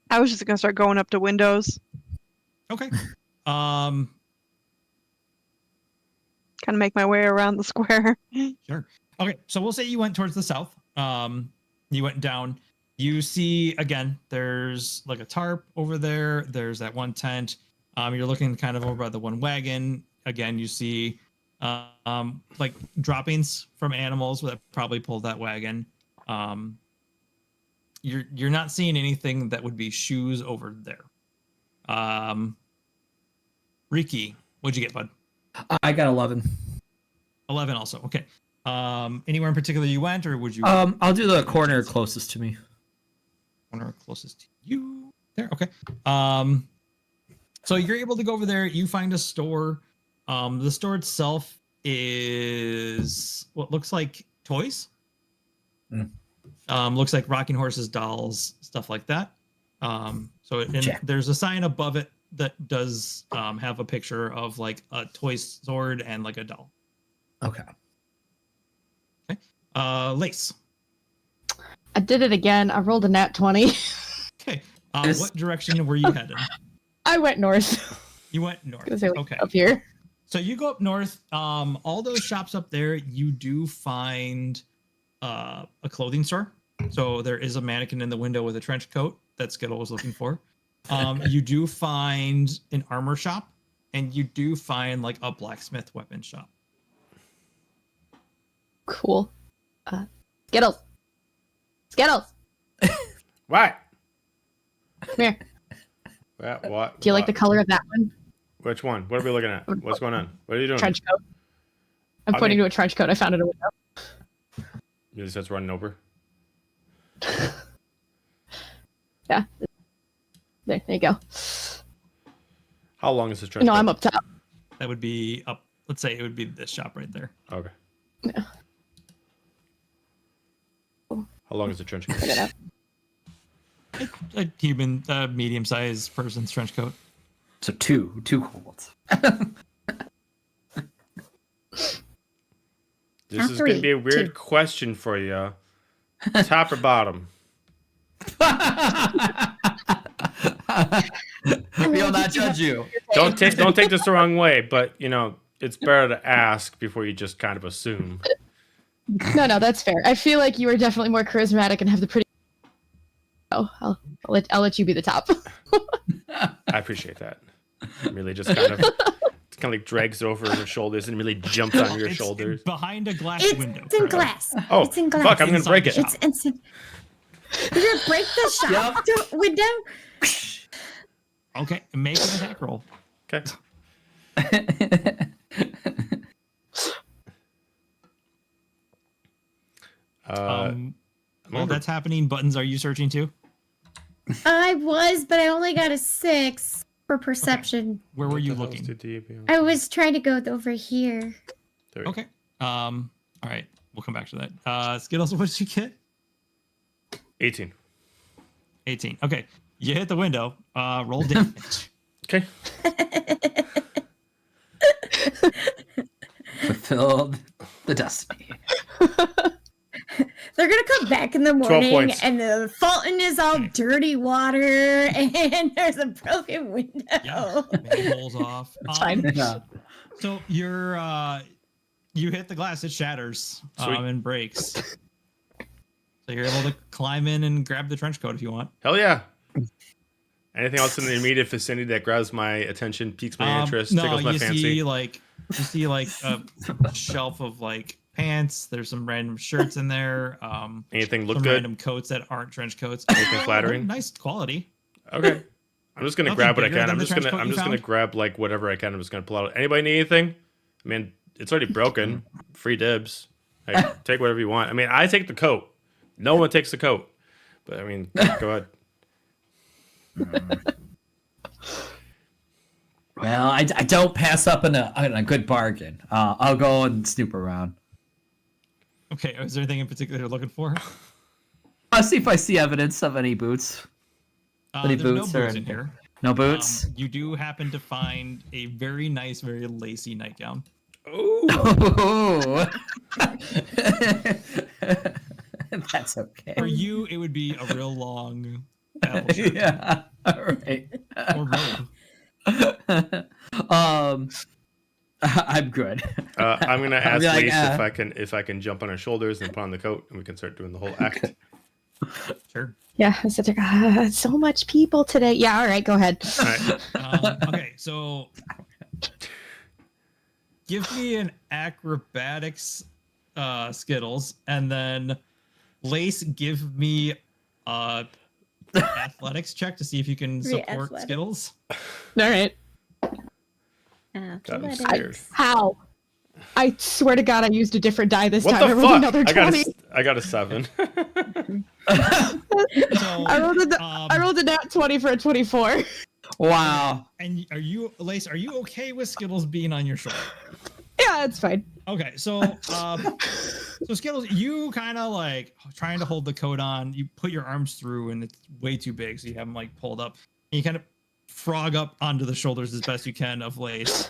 I was just gonna start going up to windows, Okay. kind of make my way around the square. Sure. Okay, so we'll say you went towards the south. You went down. You see again. There's like a tarp over there. There's that one tent. You're looking kind of over by the one wagon. Again, you see like droppings from animals that probably pulled that wagon. You're not seeing anything that would be shoes over there. Riki, what'd you get, bud? I got 11. 11 also. Okay. Anywhere in particular you went, or would you? I'll do the corner closest to me. Corner closest to you. There. Okay. So you're able to go over there. You find a store. The store itself is what looks like toys. Mm. Looks like rocking horses, dolls, stuff like that. Check. There's a sign above it that does have a picture of like a toy sword and like a doll. Okay. Lace. I did it again. I rolled a nat 20. Okay. What direction were you headed? I went north. You went north. Because I was Okay. up here. So you go up north. All those shops up there, you do find a clothing store. So there is a mannequin in the window with a trench coat that Skittle was looking for. You do find an armor shop, and you do find like a blacksmith weapon shop. Cool. Skittles. Skittles. What? Come here. What? Do you like the color of that one? Which one? What are we looking at? What's going on? What are you doing? Trench coat. I'm pointing to a trench coat I found in a window. You just that's running over. Yeah. There you go. How long is this trench No, coat? I'm up top. That would be up. Let's say it would be this shop right there. Okay. Yeah. How long is the trench coat? Look at that. A human, medium-sized person's trench coat. So two kobolds. This is going to be a weird question for you. Top or bottom? We'll not judge you. Don't take this the wrong way, but you know it's better to ask before you just kind of assume. No, that's fair. I feel like you are definitely more charismatic and have the pretty. Oh, I'll let you be the top. I appreciate that. Really, just kind of like drags over your shoulders and really jumps on your shoulders. Behind a glass window. It's in correct? glass. Oh, it's in glass. fuck! I'm gonna Inside break the it. shop. It's you're gonna break the shop window. Okay, make an attack roll. Okay. While that's happening, Buttons, are you searching too? I was, but I only got a 6 for perception. Where were you looking? I was trying to go over here. Okay. All right. We'll come back to that. Skittles, what did you get? 18. 18. Okay. You hit the window. Roll damage. Okay. Fulfilled the destiny. They're gonna come back in the 12 morning, points. and the fountain is all dirty water, and there's a broken window. Yeah. Manholes off. It's fine. Yeah. So you hit the glass, it shatters Sweet. and breaks. So you're able to climb in and grab the trench coat if you want. Hell yeah. Anything else in the immediate vicinity that grabs my attention, piques my interest, No, tickles my you fancy? see like a shelf of like pants. There's some random shirts in there. Anything look some good? random coats that aren't trench coats. Anything flattering? Nice quality. Okay. I'm just gonna Nothing grab what I bigger can. than I'm the just trench gonna coat you found? grab like whatever I can. I'm just gonna pull out. Anybody need anything? I mean, it's already broken. Free dibs. Like, take whatever you want. I mean, I take the coat. No one takes the coat. But I mean, go ahead. Well, I don't pass up on a good bargain. I'll go and snoop around. Okay, is there anything in particular you're looking for? I'll see if I see evidence of any boots. Any There's boots no or boots in anything? here. No boots? You do happen to find a very nice, very lacy nightgown. Oh. That's okay. For you, it would be a real long apple shirt Yeah. All right. or robe. I'm good. I'm gonna I'll ask be like, Lace if I can jump on her shoulders and put on the coat, and we can start doing the whole act. Sure. Yeah, I said, so much people today. Yeah, all right, go ahead. All right. Okay, so give me an acrobatics Skittles, and then Lace, give me athletics check to see if you can support athletics. Skittles. All right. God, I'm Athletics. scared. How? I swear to God, I used a different die this What time. I the rolled fuck? another 20. I got a 7. So, I rolled a nat 20 for a 24. Wow. and are you, Lace, are you okay with Skittles being on your shoulder? It Yeah, it's fine. Okay, so Skittles, you kind of like trying to hold the coat on. You put your arms through, and it's way too big, so you have them like pulled up. And you kind of frog up onto the shoulders as best you can of Lace.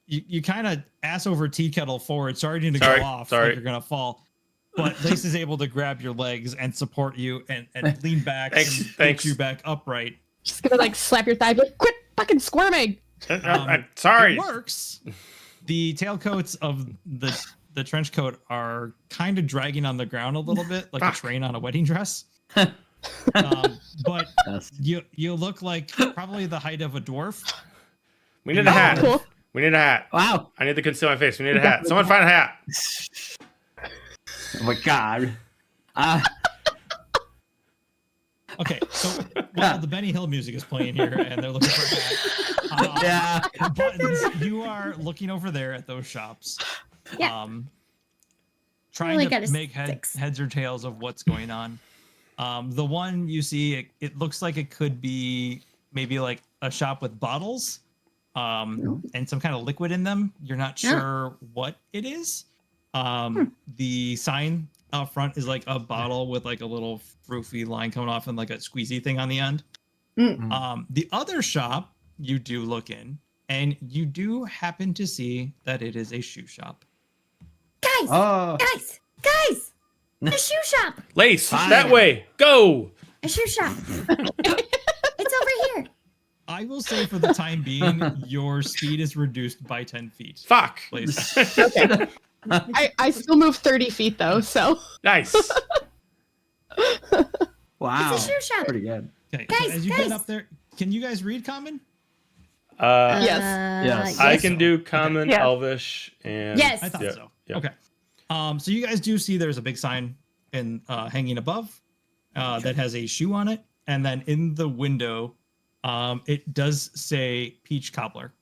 You kind of ass over tea kettle forward, starting to go off, like you're gonna fall. But Lace is able to grab your legs and support you and lean back and get you back upright. Just gonna like slap your thigh, but quit fucking squirming. Sorry. It works. The tailcoats of the trench coat are kind of dragging on the ground a little bit, like a train on a wedding dress. But you look like probably the height of a dwarf. We need a hat. Cool. We need a hat. Wow. I need to conceal my face. We need a hat. Someone find a hat. Oh my god. Okay, so while the Benny Hill music is playing here and they're looking for a hat, Yeah. Buttons, you are looking over there at those shops. Yeah. Trying Only to got a make 6. heads or tails of what's going on. The one you see, it looks like it could be maybe like a shop with bottles and some kind of liquid in them. You're not sure what it is. The sign out front is like a bottle with like a little froofy line coming off and like a squeezy thing on the end. The other shop you do look in, and you do happen to see that it is a shoe shop. Guys, guys, a shoe shop, Lace, that way. Go. a shoe shop. It's over here. I will say for the time being, your speed is reduced by 10 feet. Fuck. Please. Okay. I still move 30 feet though, so. Nice. Wow. It's a shoe shop. Pretty good. Okay, Guys, so as you guys. get up there, can you guys read common? Yes. I can do common, Yes. Elvish, and Yes. I thought Yeah, so. yeah. Okay. So you guys do see there's a big sign in hanging above that has a shoe on it, and then in the window, it does say Peach Cobbler.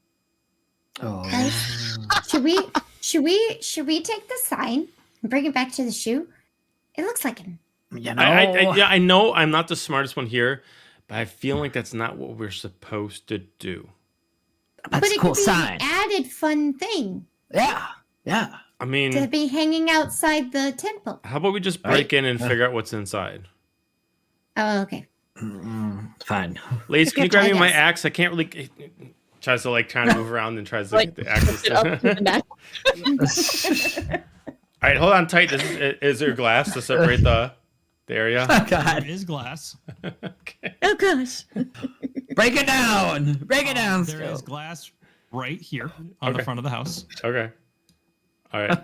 Oh. Guys, should we take the sign and bring it back to the shoe? It looks like an. You know. I know I'm not the smartest one here, but I feel like that's not what we're supposed to do. That's but a it cool could be sign. an added fun thing Yeah. Yeah. I to mean, be hanging outside the temple. how about we just break in and figure out what's inside? Oh, okay. Fine. Lace, can you Okay, grab me I my guess. axe? I can't really. Tries to like trying to move around and tries to Like, get the axe. it up to the neck. All right, hold on tight. Is there glass to separate the area? There God. is glass. Okay. Oh gosh. Break it down. Break it down. There is Skill. glass right here on the Okay. front of the house. Okay. All right.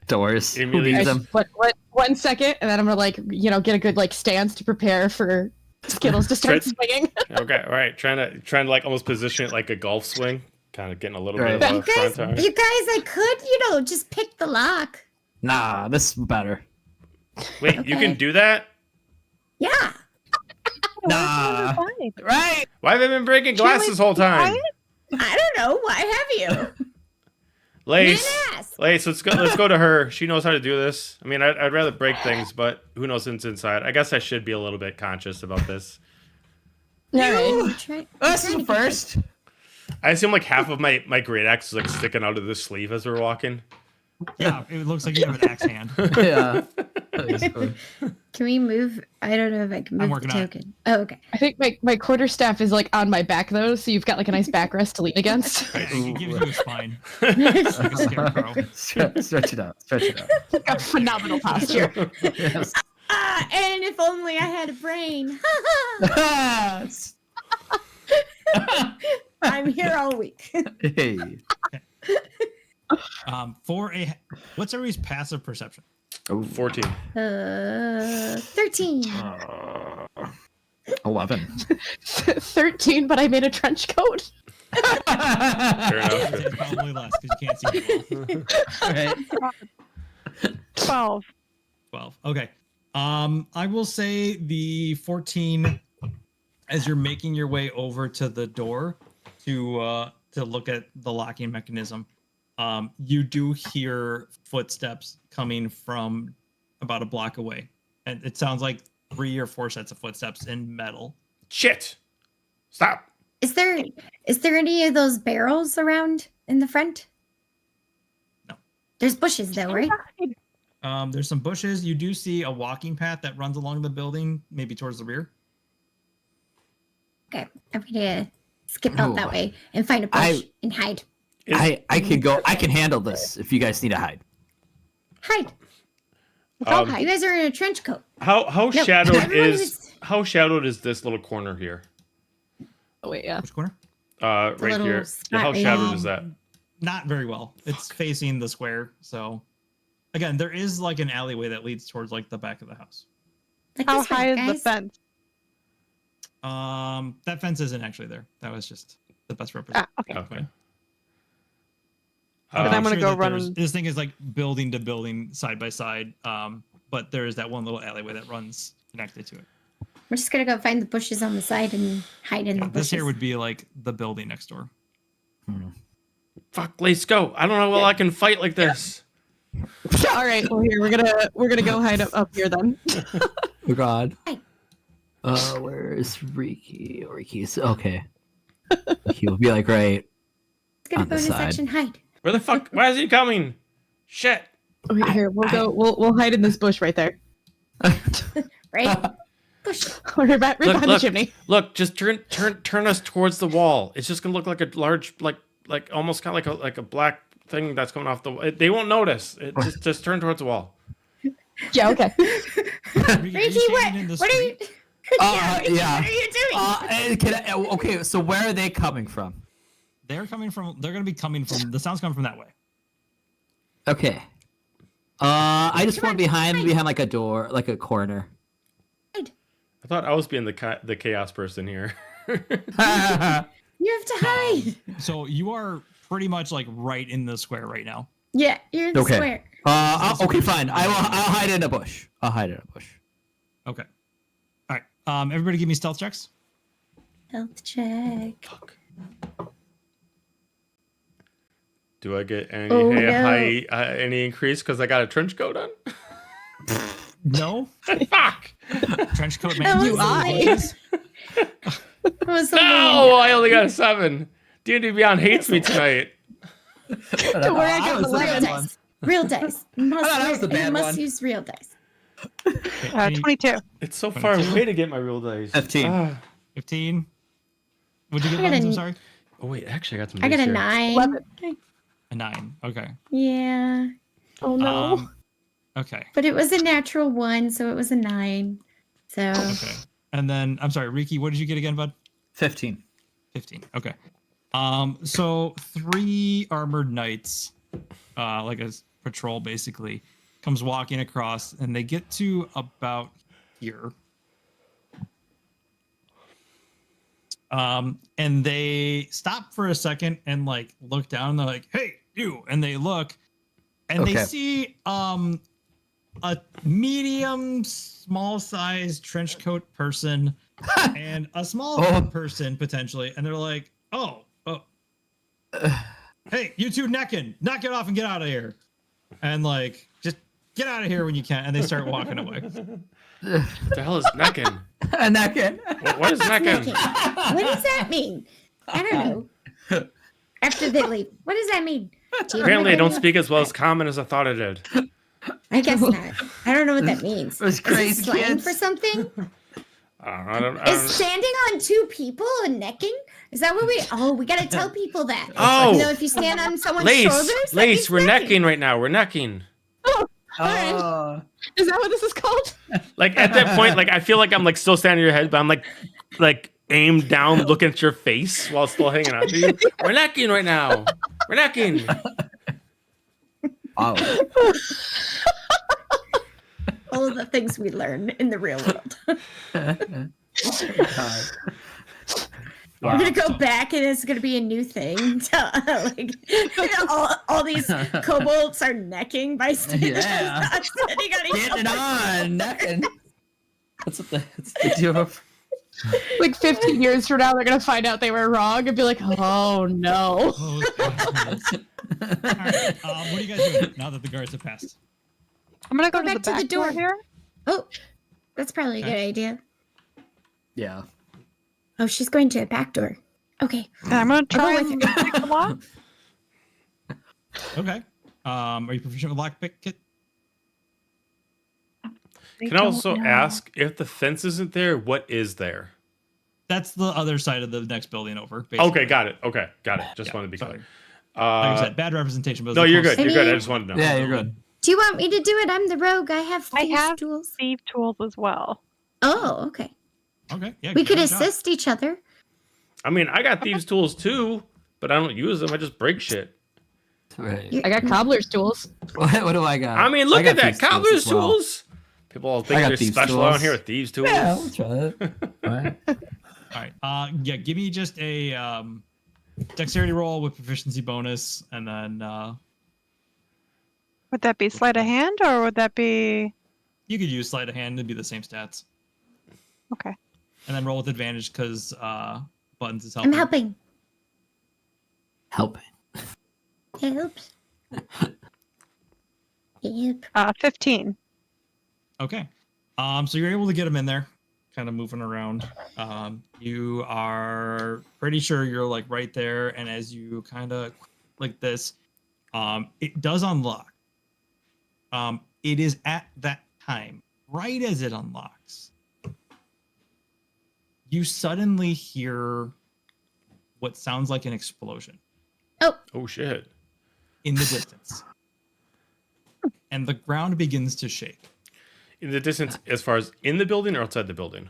Doors. Who Immediately- needs I them? just- what, 1 second, and then I'm gonna like, get a good like stance to prepare for Skittles to start swinging. Okay. All right. Trying to like almost position it like a golf swing. Kind of getting a little bit Right. of You a guys, front arm. you guys, I could, just pick the lock. Nah, this is better. Wait, you can do that? Yeah. Nah. Fine. Right. Why have I been breaking glass this whole time? I don't know. Why have you? Lace, Ask. Lace, let's go to her. She knows how to do this. I mean, I'd rather break things, but who knows what's inside? I guess I should be a little bit conscious about this. All right. This is the first. I assume like half of my great axe is like sticking out of the sleeve as we're walking. Yeah, it looks like you have an axe hand. Yeah. Can we move? I don't know if I can I'm move the working on it. token. Oh, okay. I think my quarterstaff is like on my back though, so you've got like a nice backrest to lean against. It gives you a spine. Like a scarecrow. Stretch it out. Stretch it out. Got phenomenal posture. Yes. And if only I had a brain. I'm here all week. Hey. What's everybody's passive perception? 14. 13. 11. 13, but I made a trench coat. Fair enough. It's probably less because you can't see it well. Right. 12. 12. Okay. I will say the 14 as you're making your way over to the door to look at the locking mechanism. You do hear footsteps coming from about a block away. And it sounds like 3 or 4 sets of footsteps in metal. Shit. Stop. Is there any of those barrels around in the front? There's bushes though, right? There's some bushes. You do see a walking path that runs along the building, maybe towards the rear. Okay, I'm gonna skip out that Ooh. way and find a bush and hide. I can go. I can handle this if you guys need to hide. Hide. Um, You guys are in a trench coat. How No, shadowed everyone is is- how shadowed is this little corner here? Oh wait, yeah. Which corner? Right little here. spot How right shadowed here. is that? Not very well. It's facing the square. So, again, there is like an alleyway that leads towards like the back of the house. Like How this way, high is the guys. fence? That fence isn't actually there. That was just the best representation. Okay. Okay. But I'm gonna go that run there's- and- This thing is like building to building, side by side. But there is that one little alleyway that runs connected to it. We're just gonna go find the bushes on the side and hide in the bushes. This here would be like the building next door. Fuck, let's go. I don't know well I can fight like this. All right. Well, here we're gonna go hide up here then. Oh God. Hi. Where is Riki? Riki's okay. He will be like right. Let's get a on the bonus side. action hide. Where the fuck? Why is he coming? Shit. Okay, here we'll go. We'll hide in this bush right there. Right? Bush. We're right behind the look, chimney. Look, just turn us towards the wall. It's just gonna look like a large, like almost kind of like a black thing that's coming off the wall. They won't notice. Just turn towards the wall. Yeah. Okay. Ricky, what are you? Yeah, Ricky, yeah. what are you doing? Okay, so where are they coming from? They're coming from. They're going to be coming from. The sound's coming from that way. Okay. I just Come went on, behind hide. like a door, like a corner. Hide. I thought I was being the chaos person here. You have to hide. So you are pretty much like right in the square right now. Yeah, you're in the Okay. square. Okay, fine. I'll hide in a bush. I'll hide in a bush. Okay. All right. Everybody, give me stealth checks. Health check. Fuck. Do I get any Oh, no. any increase because I got a trench coat on? No. Fuck. Trench coat That man. was You nice. That was so No, mean. I only got a 7. D&D Beyond hates me tonight. Don't worry, I got was the Real bad dice. one. Real dice. Must, thought that was the you bad must one. use real dice. 22. It's so far away to get my real dice. 15. 15. What'd you get, I got Lens? a- I'm sorry. Oh wait, actually I got some. I got dice a here. 9. 11. A 9. Okay. Yeah. Oh no. Okay. But it was a natural 1, so it was a 9. So Okay. And then I'm sorry, Riki, what did you get again, bud? 15. 15. Okay. So 3 armored knights, like a patrol basically, comes walking across, and they get to about here. And they stop for a second and like look down. And they're like, "Hey, you!" And they look, and they Okay. see a medium, small size trench coat person and a small Oh. person potentially, and they're like, "Oh, hey, you two necking, knock it off and get out of here," and like just get out of here when you can. And they start walking away. What the hell is necking? And that can. What is necking? what does that mean? I don't know. After they leave, what does that mean? Do you know Apparently, I what don't that speak as well as common as I thought I did. means? I guess not. I don't know what that means. Those Is it crazy slang kids. for something? I don't Is know. standing on 2 people and necking? Is that what we? Oh, we gotta tell people that. Oh. You know, if you stand on someone's shoulders, that Lace, means we're necking right now. We're necking. Oh. Is that what this is called? Like at that point, like I feel like I'm like still standing in your head, but I'm like aimed down, looking at your face while still hanging on to you. We're necking right now. We're necking. Oh. all of the things we learn in the real world. God. We're gonna go back, and it's gonna be a new thing. Like all these kobolds are necking by standing Yeah. on each Getting it other. on. Necking. That's what the deal. Like 15 years from now, they're gonna find out they were wrong and be like, "Oh no." Oh, goodness. All right. What are you guys doing now that the guards have passed? I'm gonna go Go to the back to the back door door. here. Oh, that's probably a good idea. Yeah. Oh, she's going to a back door. Okay. And I'm gonna try I'll go and with pick the lock. Okay. Are you proficient with lockpick, Kit? Can I also ask if the fence isn't there, what is there? That's the other side of the next building over. Basically. Okay, got it. Okay, got it. Just Yeah, wanted to be sorry. clear. Like I said, bad representation. But it was No, the you're good. closest- You're good. I mean- just wanted to know. Yeah, you're good. Do you want me to do it? I'm the rogue. I have I thieves' have tools. thief tools as well. Oh, okay. Okay, yeah. We could good job. assist each other. I mean, I got thieves' tools too, but I don't use them. I just break shit. Right. You- I got cobbler's tools. What do I got? I mean, look got at that. thieves' tools Cobbler's as well. tools. People all think I got they're thieves' special around tools. here with thieves' tools. Yeah, we'll try it. Right. All right. Yeah. Give me just a dexterity roll with proficiency bonus, and then Would that be sleight of hand or would that be you could use sleight of hand. It'd be the same stats, okay? and then roll with advantage because buttons is I'm helping. helping. Help. Help. Help. 15. Okay. So you're able to get them in there, kind of moving around. You are pretty sure you're like right there, and as you kind of like this, it does unlock. It is at that time, right as it unlocks, you suddenly hear what sounds like an explosion Oh shit! in the distance, and the ground begins to shake In the distance, as far as in the building or outside the building?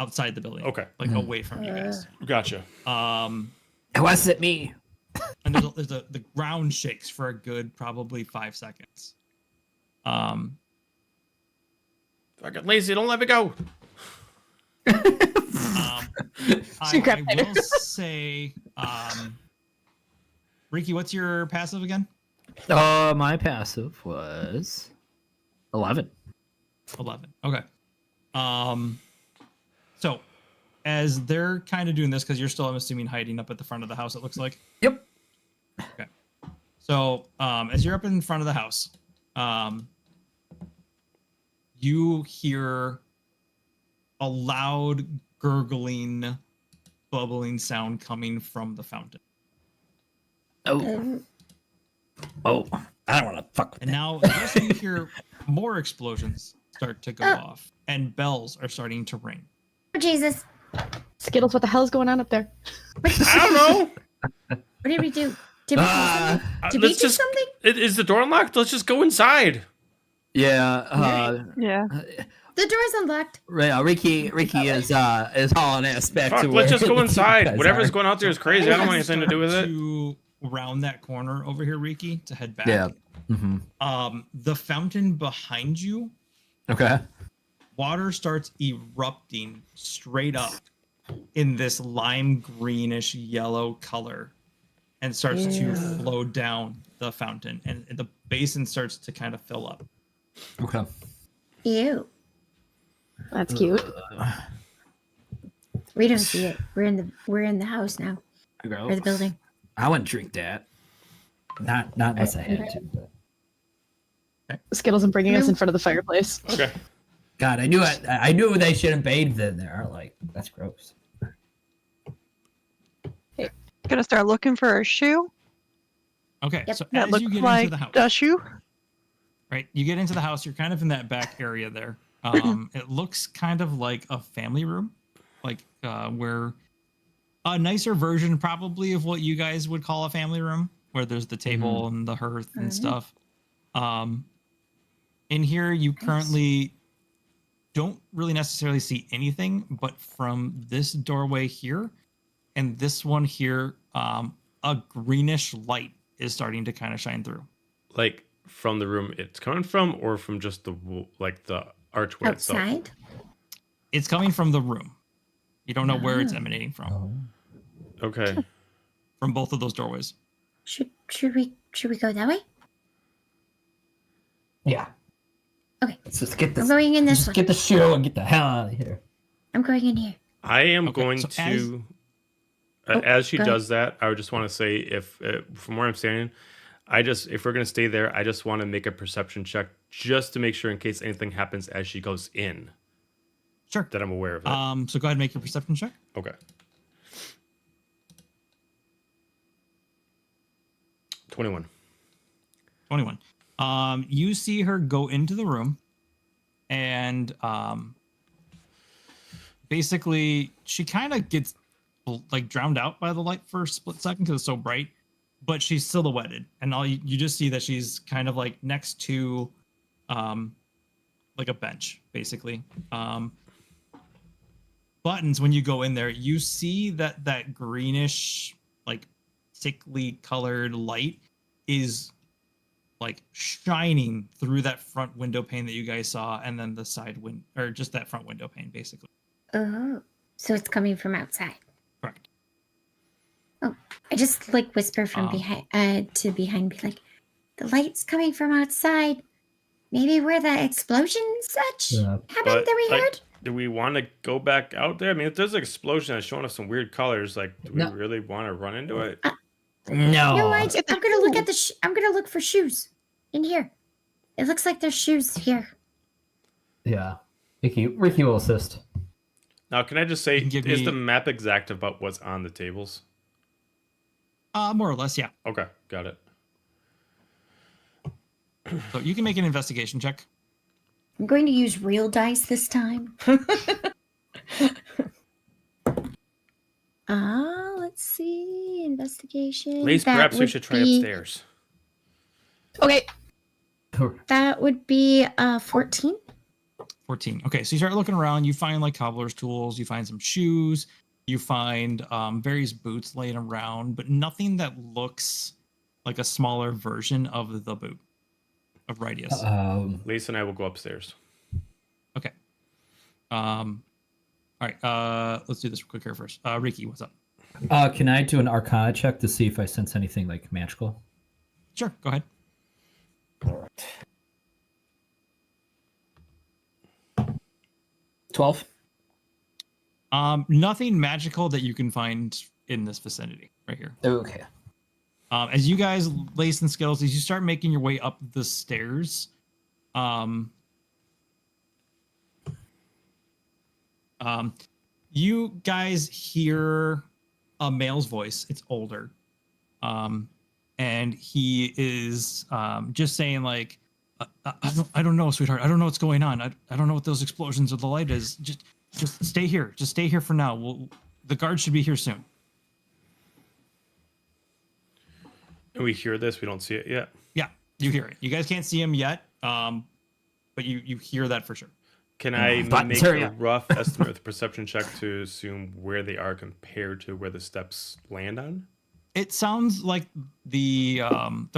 outside the building. Okay. Like away from you guys. Gotcha. It wasn't me. And the ground shakes for a good probably 5 seconds. I got lazy. Don't let me go. I grabbed it. will say, Ricky, what's your passive again? My passive was 11. 11. Okay. So as they're kind of doing this, because you're still, I'm assuming, hiding up at the front of the house, it looks like. Yep. Okay. So as you're up in front of the house, you hear a loud gurgling, bubbling sound coming from the fountain. Oh. Oh. I don't want to fuck with And that. now as you hear more explosions start to go off, and bells are starting to ring. Oh, Jesus. Skittles, what the hell's going on up there? I don't know. What did we do? Did we do something? Did we Let's do just. something? Is the door unlocked? Let's just go inside. Yeah. Yeah. The door's unlocked. Ricky is hauling ass back Fuck, to let's where just go the inside. guys Whatever's are. going out there is crazy. I don't want anything to do with it. To round that corner over here, Ricky, to head back. Yeah. Mm-hmm. The fountain behind you, Okay. water starts erupting straight up in this lime greenish yellow color and starts to flow down the fountain, and the basin starts to kind of fill up. Okay. Ew. That's cute. We don't see it. We're in the house now. Or the building. I wouldn't drink that. Not unless I had to. But. Skittles, I'm bringing us in front of the fireplace. Okay. God, I knew they shouldn't bathe in there. Like, that's gross. Gonna start looking for a shoe Okay, Yep. so that as looks you get like into the house, a shoe. right? You get into the house. You're kind of in that back area there. It looks kind of like a family room, like where a nicer version probably of what you guys would call a family room, where there's the table and the hearth and stuff. In here, you currently don't really necessarily see anything, but from this doorway here and this one here, a greenish light is starting to kind of shine through. Like from the room it's coming from, or from just the the archway itself? Outside? It's coming from the room. You don't know where it's emanating from. Okay. From both of those doorways. Should we go that way? Yeah. Okay. Let's just get I'm this. going in this Just one. get the shoe and get the hell out of here. I'm going in here. I am Okay, going so to. Oh, As she go ahead. does that, I would just want to say, if from where I'm standing, if we're gonna stay there, I just want to make a perception check just to make sure in case anything happens as she goes in, Sure. that I'm aware of it. So go ahead and make your perception check. Okay. 21. 21. You see her go into the room, and basically she kind of gets like drowned out by the light for a split second because it's so bright, but she's silhouetted, and all you just see that she's kind of like next to like a bench, basically. Buttons, when you go in there, you see that greenish, like sickly colored light is like shining through that front window pane that you guys saw, and then the side window, or just that front window pane, basically. Oh, so it's coming from outside. Correct. Oh, I just like whisper from behind to behind, be like, the light's coming from outside. Maybe where the explosion and such happened that we heard. Do we want to go back out there? I mean, if there's an explosion that's showing us some weird colors, like, do we really want to run into it? No. No, I'm gonna look at the. I'm gonna look for shoes in here. It looks like there's shoes here. Yeah. Ricky will assist. Now, can I just say, Give is me- the map exact about what's on the tables? More or less, yeah. Okay, got it. So you can make an investigation check. I'm going to use real dice this time. Let's see. Investigation. Lace, That perhaps we would should try be- upstairs. Okay. That would be 14. 14. Okay, so you start looking around. You find like cobbler's tools. You find some shoes. You find various boots laying around, but nothing that looks like a smaller version of the boot of Rydius. Lace and I will go upstairs. Okay. All right. Let's do this quick here first. Ricky, what's up? Can I do an Arcana check to see if I sense anything like magical? Sure. Go ahead. 12. Nothing magical that you can find in this vicinity right here. Okay. As you guys, Lace and Skittles, as you start making your way up the stairs, you guys hear a male's voice. It's older. And he is just saying like, I don't know, sweetheart. I don't know what's going on. I don't know what those explosions or the light is. Just stay here. Just stay here for now. The guards should be here soon. And we hear this. We don't see it yet. Yeah, you hear it. You guys can't see him yet, but you hear that for sure. Can I Buttons, make hurry a up. rough estimate with a perception check to assume where they are compared to where the steps land on? It sounds like they're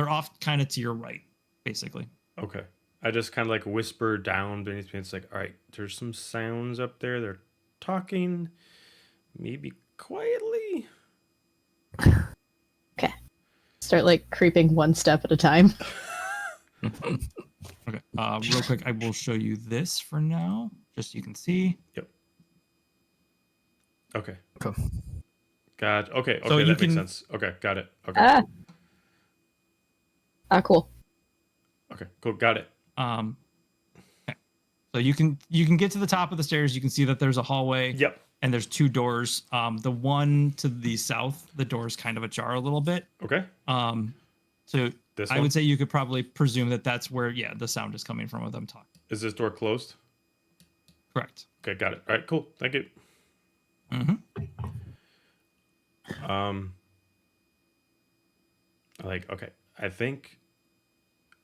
off kind of to your right, basically. Okay. I just kind of like whisper down beneath me. It's like, all right, there's some sounds up there. They're talking, maybe quietly. Okay. Start like creeping one step at a time. Okay. Real quick, I will show you this for now, just so you can see. Yep. Okay. Cool. Got. Okay. Okay. So you that makes can- sense. Okay. Got it. Okay. Cool. Okay. Cool. Got it. Okay. So you can get to the top of the stairs. You can see that there's a hallway. Yep. And there's two doors. The one to the south, the door is kind of ajar a little bit. Okay. So This I one? would say you could probably presume that that's where, the sound is coming from with them talking. Is this door closed? Correct. Okay. Got it. All right. Cool. Thank you. Mm-hmm. Like, okay, I think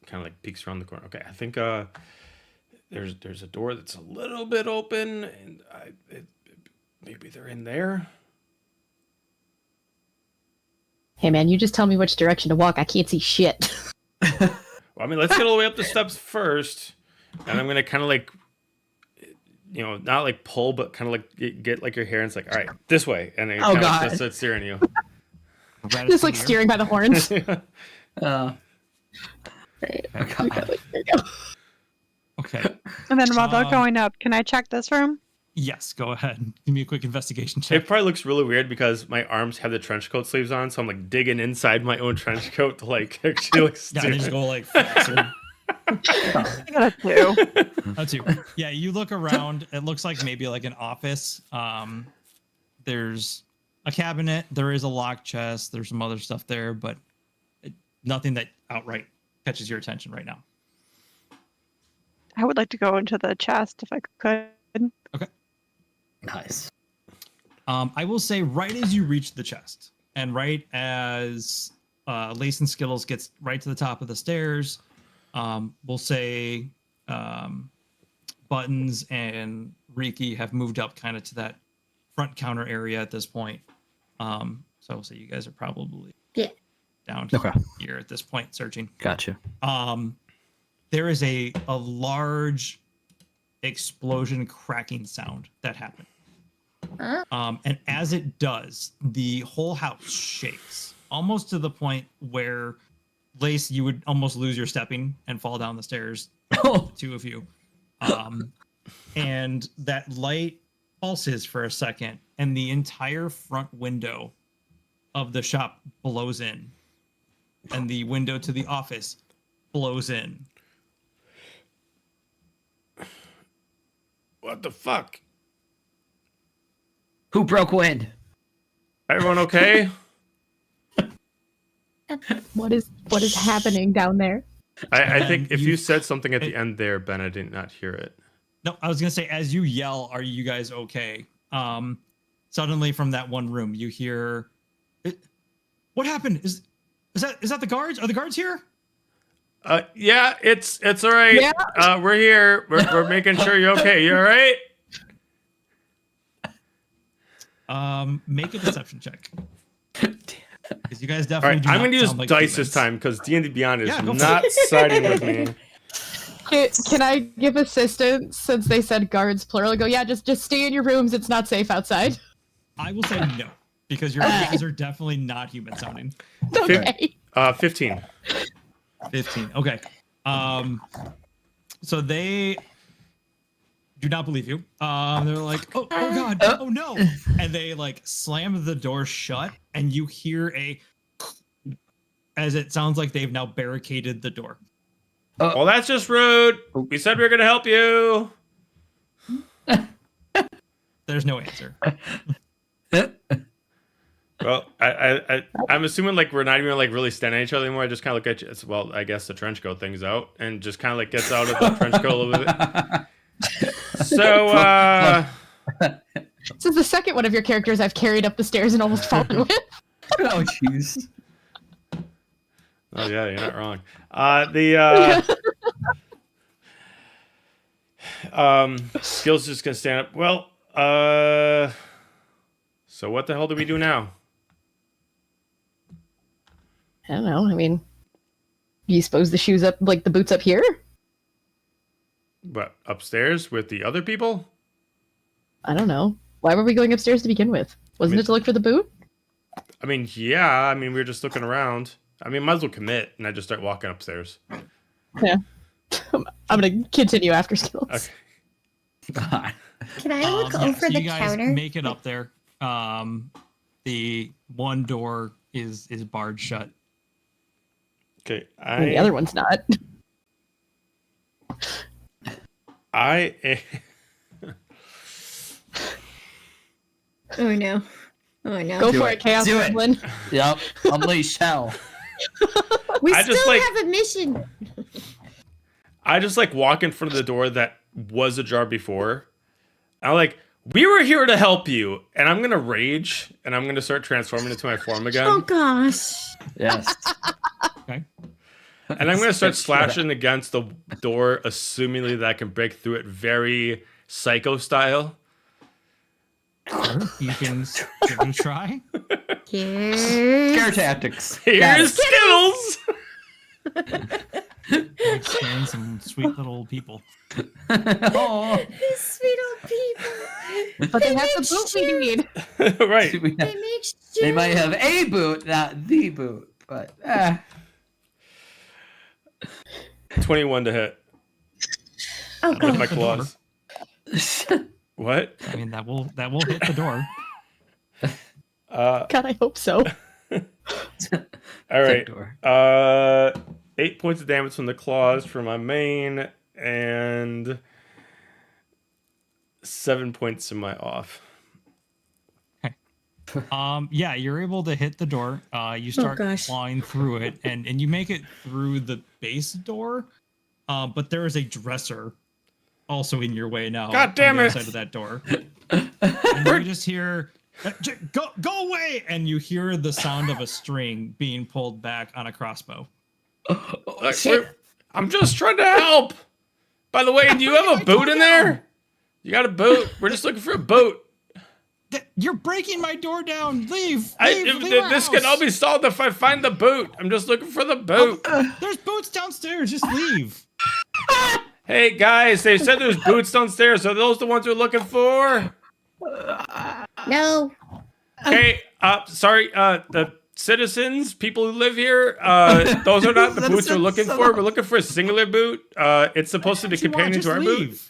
kind of like peeks around the corner. Okay, I think there's a door that's a little bit open, and maybe they're in there. Hey man, you just tell me which direction to walk. I can't see shit. Well, I mean, let's get all the way up the steps first, and I'm gonna kind of like, not like pull, but kind of like get like your hair, and it's like, all right, this way, and then Oh, kind of God. like start steering you. Just like steering by the horns. Okay. And then while they're Um, going up, can I check this room? Yes, go ahead. Give me a quick investigation check. It probably looks really weird because my arms have the trench coat sleeves on, so I'm like digging inside my own trench coat to like actually like Yeah, they steer. just go like faster. I got a 2. That's you. Yeah, you look around. It looks like maybe like an office. There's a cabinet. There is a lock chest. There's some other stuff there, but nothing that outright catches your attention right now. I would like to go into the chest if I could. Nice. I will say right as you reach the chest, and right as Lace and Skittles gets right to the top of the stairs, we'll say Buttons and Riki have moved up kind of to that front counter area at this point. So I'll say you guys are probably down here at this point searching. Gotcha. There is a large explosion cracking sound that happened. And as it does, the whole house shakes almost to the point where Lace, you would almost lose your stepping and fall down the stairs. The two of you. And that light pulses for a second, and the entire front window of the shop blows in, and the window to the office blows in. What the fuck? Who broke wind? Everyone okay? What is happening down there? I think if you said something at the end there, Ben, I did not hear it. No, I was gonna say, as you yell, "Are you guys okay?" Suddenly from that one room, you hear, "What happened? Is that the guards? Are the guards here?" Yeah, it's all right. Yeah. We're here. We're making sure you're okay. You all right? Make a deception check. Because you guys All definitely. right, Do I'm not gonna use sound like dice humans. this time because D&D Beyond is Yeah, go for not siding with me. Can I give assistance since they said guards plural? Go, yeah, just stay in your rooms. It's not safe outside. I will say no, because your guys are definitely not human sounding. Okay. 15. 15. Okay. So they do not believe you. They're like, oh god, oh no. And they like slam the door shut, and you hear as it sounds like they've now barricaded the door. Well, that's just rude. We said we were gonna help you. There's no answer. Well, I'm assuming like we're not even like really standing at each other anymore. I just kind of look at you. It's, well, I guess the trench coat thing's out, and just kind of like gets out of the trench coat a little bit. So, This is the second one of your characters I've carried up the stairs and almost fallen with. Oh, jeez. oh yeah, you're not wrong. Skill's just gonna stand up. Well, so what the hell do we do now? I don't know. I mean, you suppose the shoes up, like the boots up here? What, upstairs with the other people? I don't know. Why were we going upstairs to begin with? Wasn't it to look for the boot? I mean, yeah. I mean, we were just looking around. I mean, might as well commit, and I just start walking upstairs. Yeah. I'm gonna continue after skills. Okay. God. Can I look Yeah, over so the you guys counter? make it up there. The one door is barred shut. Okay. And the other one's not. Oh no. Oh no. Go Do for it. it, Chaos Do it. Gremlin. Yep. Unleash hell. We I still just, like- have a mission. I just like walk in front of the door that was ajar before. I'm like, we were here to help you, and I'm gonna rage, and I'm gonna start transforming into my form again, Oh gosh. Yes. Okay. and I'm gonna start slashing against the door, assumingly that I can break through it, very psycho style. You can give it a try. Yes. Scare tactics. Here's Skittles. Like scaring some sweet little people. Oh. These sweet old people. But they have make the boot we sure- need. Right. We They have- make sure. they might have a boot, not the boot, but 21 to hit Oh with god. my claws. What? I mean, that will hit the door. God, I hope so. All right. Door. 8 points of damage from the claws for my main, and 7 points to my off. Yeah, you're able to hit the door. You start gosh. clawing through it, and you make it through the base door. But there is a dresser also in your way now. God damn on the it. other side of that door. And you just hear, go away! And you hear the sound of a string being pulled back on a crossbow. I'm just trying to help. By the way, do you have a boot in there? You got a boot? We're just looking for a boot. You're breaking my door down. Leave. This can all be solved if I find the boot. I'm just looking for the boot. There's boots downstairs. Just leave. Hey guys, they said there's boots downstairs. Are those the ones we're looking for? No. Okay, sorry, the citizens, people who live here, those are not the boots we're looking for. We're looking for a singular boot. It's supposed to be companion to our boot.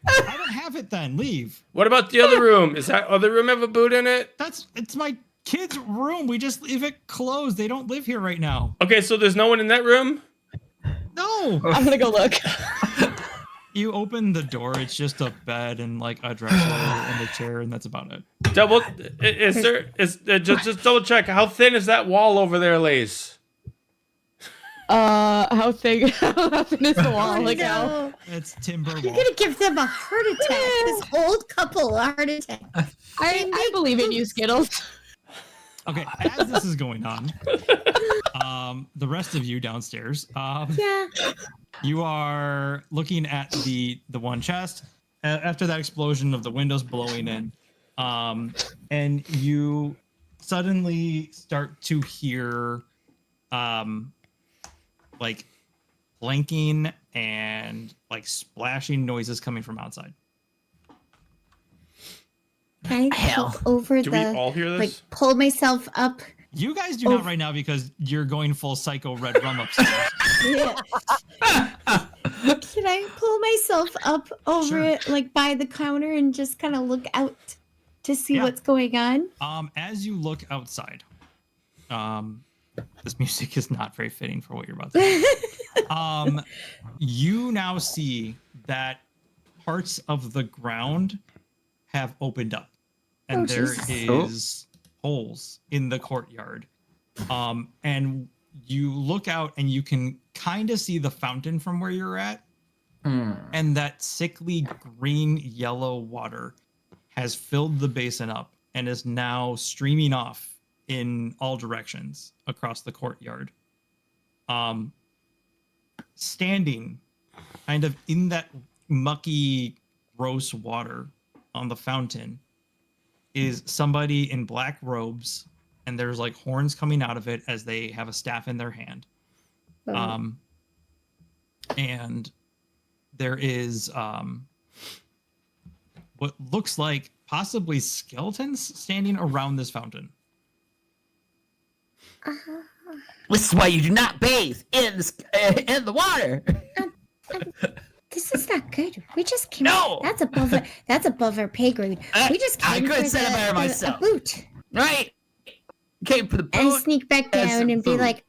I don't have it then. Leave. What about the other room? Is that other room have a boot in it? It's my kid's room. We just leave it closed. They don't live here right now. Okay, so there's no one in that room? No. I'm gonna go look. You open the door. It's just a bed and like a dresser and a chair, and that's about it. Just double check. How thin is that wall over there, Lace? How thin is the wall? Like how? No. It's timber wall. You're gonna give them a heart attack. This old couple a heart attack. I believe in you, Skittles. Okay, as this is going on, the rest of you downstairs, Yeah. you are looking at the one chest after that explosion of the windows blowing in, and you suddenly start to hear like clanking and like splashing noises coming from outside. Can I look over Do we the all hear this? like pull myself up? You guys do not right now because you're going full psycho red rum upstairs. Yeah. Can I pull myself up over Sure. it, like by the counter, and just kind of look out to see Yeah. what's going on? As you look outside, this music is not very fitting for what you're about to do. You now see that parts of the ground have opened up, and Oh, there Jesus. is holes in the courtyard. And you look out, and you can kind of see the fountain from where you're at, and that sickly green yellow water has filled the basin up and is now streaming off in all directions across the courtyard. Standing kind of in that mucky, gross water on the fountain is somebody in black robes, and there's like horns coming out of it as they have a staff in their hand. Oh. And there is what looks like possibly skeletons standing around this fountain. This is why you do not bathe in the water. This is not good. We just came. No! That's above our pay grade. We just I came couldn't for say it better a myself. boot Right? Came for the and boot. sneak back and down some and be food. like,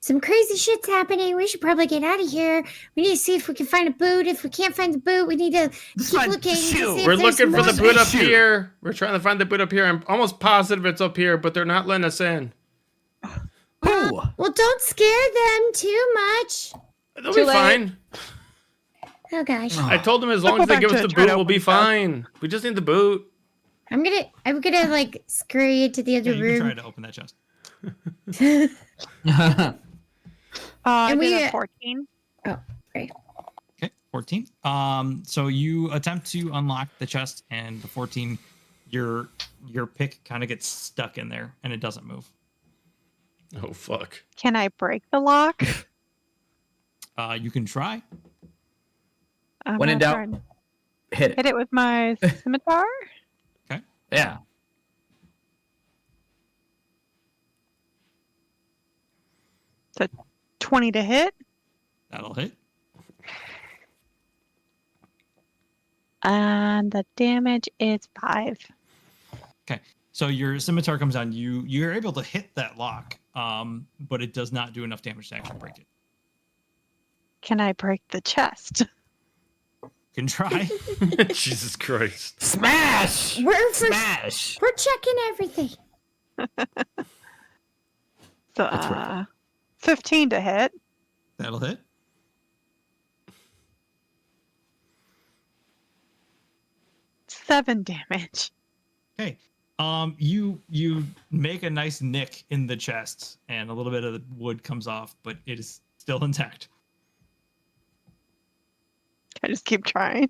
some crazy shit's happening. We should probably get out of here. We need to see if we can find a boot. If we can't find the boot, we need to Let's keep find looking. the to shoe. see if We're there's looking for the more. boot up Shoot. here. We're trying to find the boot up here. I'm almost positive it's up here, but they're not letting us in. Ooh. Well, don't scare them too much. They'll Too be late. fine. Oh gosh, I told them as long go as they back give to us the it, try boot, to we'll be open it up. fine. We just need the boot. I'm gonna like scurry into the Yeah, other you can try room. to open that chest. I And did we- a 14. Okay, 14. So you attempt to unlock the chest, and the 14, your pick kind of gets stuck in there, and it doesn't move. Oh, fuck. Can I break the lock? You can try. I'm When in gonna doubt, try and hit it. hit it with my scimitar. Yeah. It's a 20 to hit. That'll hit. And the damage is 5. So your scimitar comes down. You're able to hit that lock, but it does not do enough damage to actually break it. Can I break the chest? Can try. Jesus Christ. Smash! Smash! We're checking everything. So, That's right. 15 to hit. That'll hit. 7 damage. Okay. You make a nice nick in the chest, and a little bit of the wood comes off, but it is still intact. I just keep trying.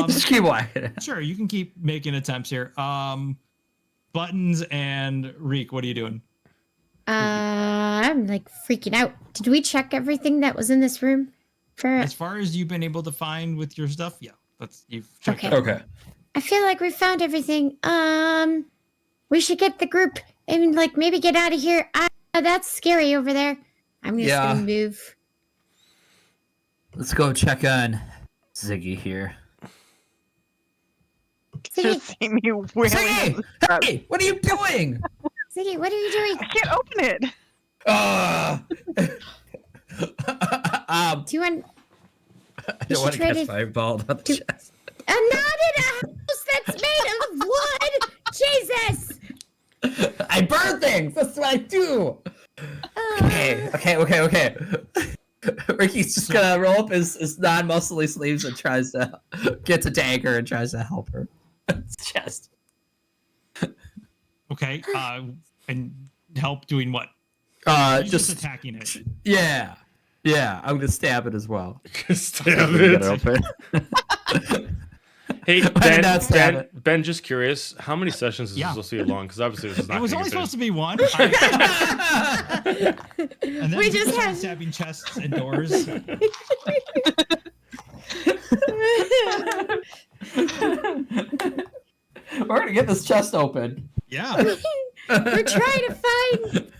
Just keep walking. Sure, you can keep making attempts here. Buttons and Reek, what are you doing? I'm like freaking out. Did we check everything that was in this room? As far as you've been able to find with your stuff, yeah, you've checked Okay. out. Okay. I feel like we found everything. We should get the group and like maybe get out of here. That's scary over there. I'm just gonna move. Let's go check on Ziggy here. Just Ziggy, see me wailing. Ziggy! Hey! What are you doing? Ziggy, what are you doing? I can't open it. Do you want? I don't want to try catch to- fireballed on the chest. Not in a house that's made of wood. Jesus. I burn things. That's what I do. Okay. Ricky's just gonna roll up his non-muscly sleeves and tries to gets a dagger and tries to help her. Chest. Okay. And help doing what? You're Just attacking it. yeah. I'm gonna stab it as well. Stab Get it. it open. Hey, I did not stab Ben, it. Ben, just curious, how many sessions is Yeah. this supposed to be long? Because obviously this is not It was gonna only get supposed finished. to be one. And then We just started have- stabbing chests and doors. We're gonna get this chest open. Yeah. We're trying to find the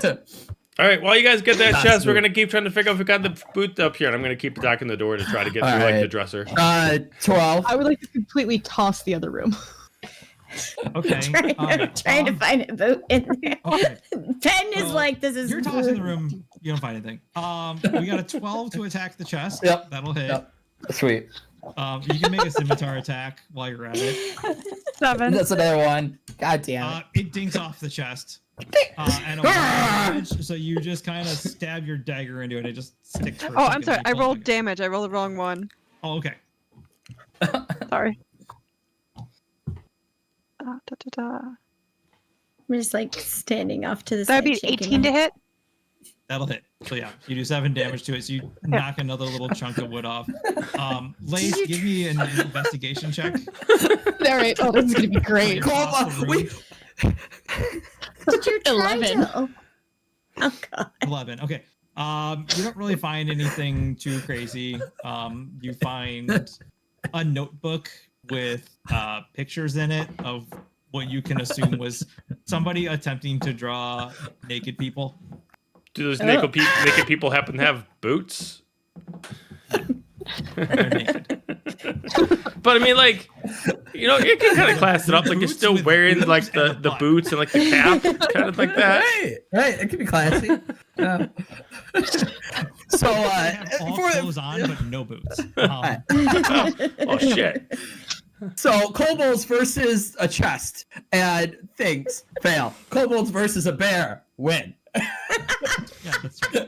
boot. All right, while you guys get that That's chest, we're good. gonna keep trying to figure out if we got the boot up here, and I'm gonna keep attacking the door to try to get All through like right. the dresser. 12. I would like to completely toss the other room. Okay. Trying to find a boot in there. Okay. Pen is So, like, this is. You're tossing the room. You don't find anything. We got a 12 to attack the chest. Yep. That'll hit. Yep. Sweet. You can make a scimitar attack while you're at it. 7. That's another one. God damn it. It dinks off the chest. And a one damage, so you just kind of stab your dagger into it. It just sticks. For a Oh, I'm second, sorry. and I you pull rolled it back. damage. I rolled the wrong one. Oh, okay. Sorry. Da. I'm just like standing off to the That'd side. be shaking 18 to my- hit. That'll hit. So yeah, you do 7 damage to it. So you knock another little chunk of wood off. Lace, give me an investigation check. All right. Oh, this is gonna be great. Across the room. Did you try 11. to? Oh God. 11. Okay. You don't really find anything too crazy. You find a notebook with pictures in it of what you can assume was somebody attempting to draw naked people. Do those naked people happen to have boots? They're naked. But I mean, like, you know, you can kind of class it up. Like you're Boots still with wearing boots like and the a butt. boots and like the cap, kind of like that. Right. It could be classy. So, They have all clothes on, but no boots. Oh shit! So kobolds versus a chest and things fail. Kobolds versus a bear win. Yeah, that's true.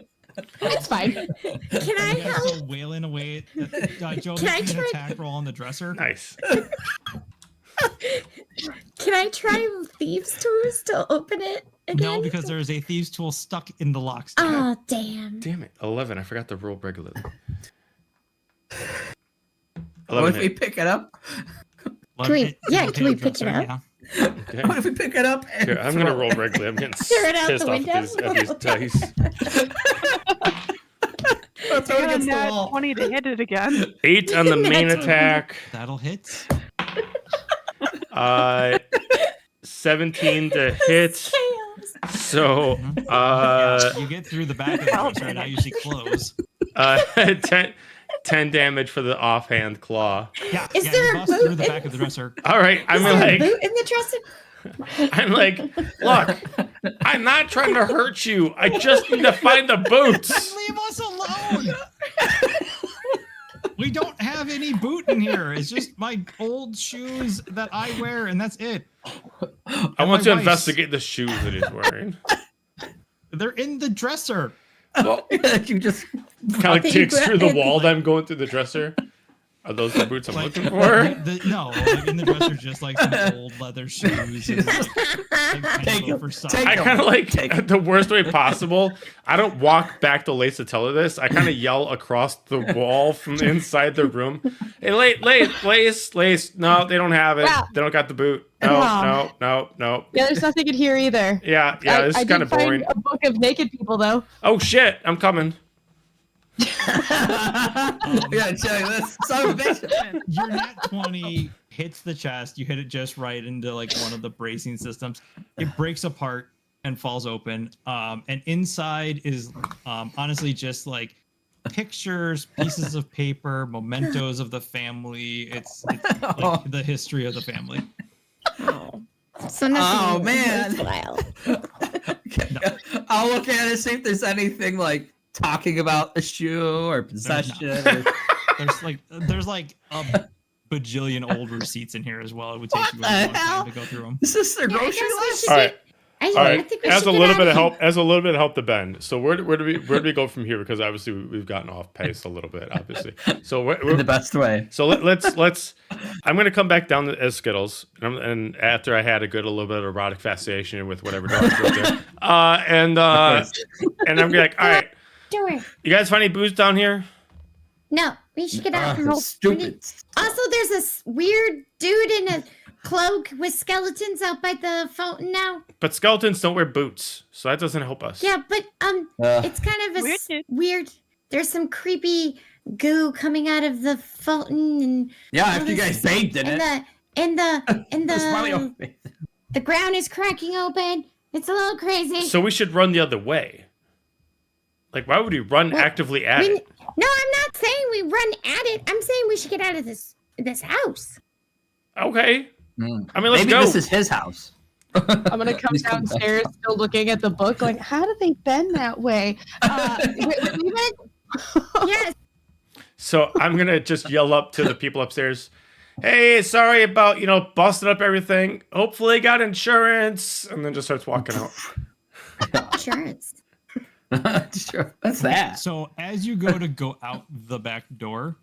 It's fine. Can You I guys help? still wailing away. Joe, Can I make me an try- attack roll on the dresser. Nice. Can I try thieves' tools to open it again? No, because there's a thieves' tool stuck in the lock. stick. Oh damn. Damn it! 11. I forgot to roll regularly. What 11 if we hit. pick it up? Love Can we- it. yeah, It'll can we hit the pick it dresser, up? yeah. Okay. What if we pick it up? And Here, I'm gonna throw roll it? regularly. I'm getting Throw it out pissed the off at these dice. Throw it I got a against the nat wall. 20 to hit it again. 8 on the main That's attack. That'll hit. 17 to hit. Chaos. So, Yeah, you get through the back of the dresser, and now you see clothes. 10 damage for the offhand claw. Yeah, Is yeah, there you a bust boot through the in- back of the dresser. All right, I'm Is there a like, boot in the dresser? I'm like, look, I'm not trying to hurt you. I just need to find the boots. Leave us alone. We don't have any boot in here. It's just my old shoes that I wear, and that's it. I want to my wife's. investigate the shoes that he's wearing. They're in the dresser. Well, You just kind of like digs through the wall that I'm going through the dresser. Are those the boots I'm looking for? No, like in the dresser, just like some old leather shoes. And, Take 'em. oversized. Take I 'em. kind of like Take 'em. the worst way possible. I don't walk back to Lace to tell her this. I kind of yell across the wall from inside the room. Hey, Lace. No, they don't have it. Wow. They don't got the boot. Wow. No. Yeah, there's nothing in here either. Yeah, this I is kind of did find boring. a book of naked people though. Oh shit, I'm coming. Yeah, check this. Son of a bitch. Your nat 20 hits the chest. You hit it just right into like one of the bracing systems. It breaks apart and falls open. And inside is honestly just like pictures, pieces of paper, mementos of the family. It's like the history of the family. Oh. So nothing. Oh, man. worthwhile. I'll look at it, see if there's anything like talking about the shoe or possession. Or... There's like a bajillion old receipts in here as well. It would take What you a the long hell? time to go through them. Is this their Yeah, I grocery guess we list? should All get- right. I All right. think we As should a get little out bit of here. help, as a little bit of help to Ben. So where do we go from here? Because obviously we've gotten off pace a little bit, obviously. So we're In the best way. So let's. I'm gonna come back down as Skittles, and after I had a little bit of erotic fascination with whatever dog was there, and I'm gonna be like, all right, Door. you guys find any booze down here? No, we should get out. We Stupid. need- Also, there's this weird dude in a cloak with skeletons out by the fountain now. But skeletons don't wear boots, so that doesn't help us. Yeah, but it's kind of a Weird dude. weird. There's some creepy goo coming out of the fountain, and Yeah, after you guys bathed in it. the the ground is cracking open. It's a little crazy. So we should run the other way. Like, why would we run Well, actively at We- it? No, I'm not saying we run at it. I'm saying we should get out of this house. Okay. I mean, let's Maybe go. this is his house. I'm gonna come Please come back. downstairs, still looking at the book, like, how did they bend that way? We went. Yes. So I'm gonna just yell up to the people upstairs. Hey, sorry about busting up everything. Hopefully, got insurance, and then just starts walking out. Insurance. Sure. What's that? So as you go out the back door,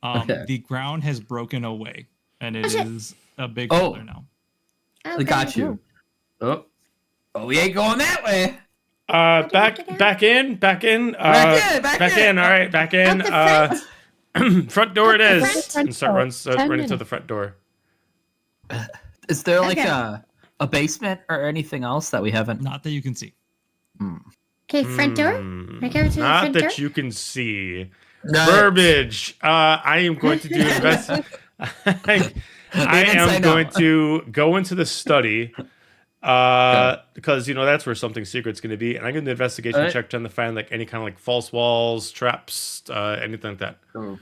Okay. the ground has broken away, and it shit. is a big Oh. hole there now. Oh, We got you. Oh, we ain't going that way. Back in. Back in. Back in. All right, back in. Out the front. Front door it Out the is. front. And start running to minutes. the front door. Is there like Okay. a basement or anything else that we haven't? Not that you can see. Okay, front door. I go to the Not front that door. you can see. No. Verbiage. I am going to do I didn't say am no. going to go into the study. Because that's where something secret's going to be, and I'm going to investigation Alright. check trying to find like any kind of like false walls, traps, anything like that. Oh.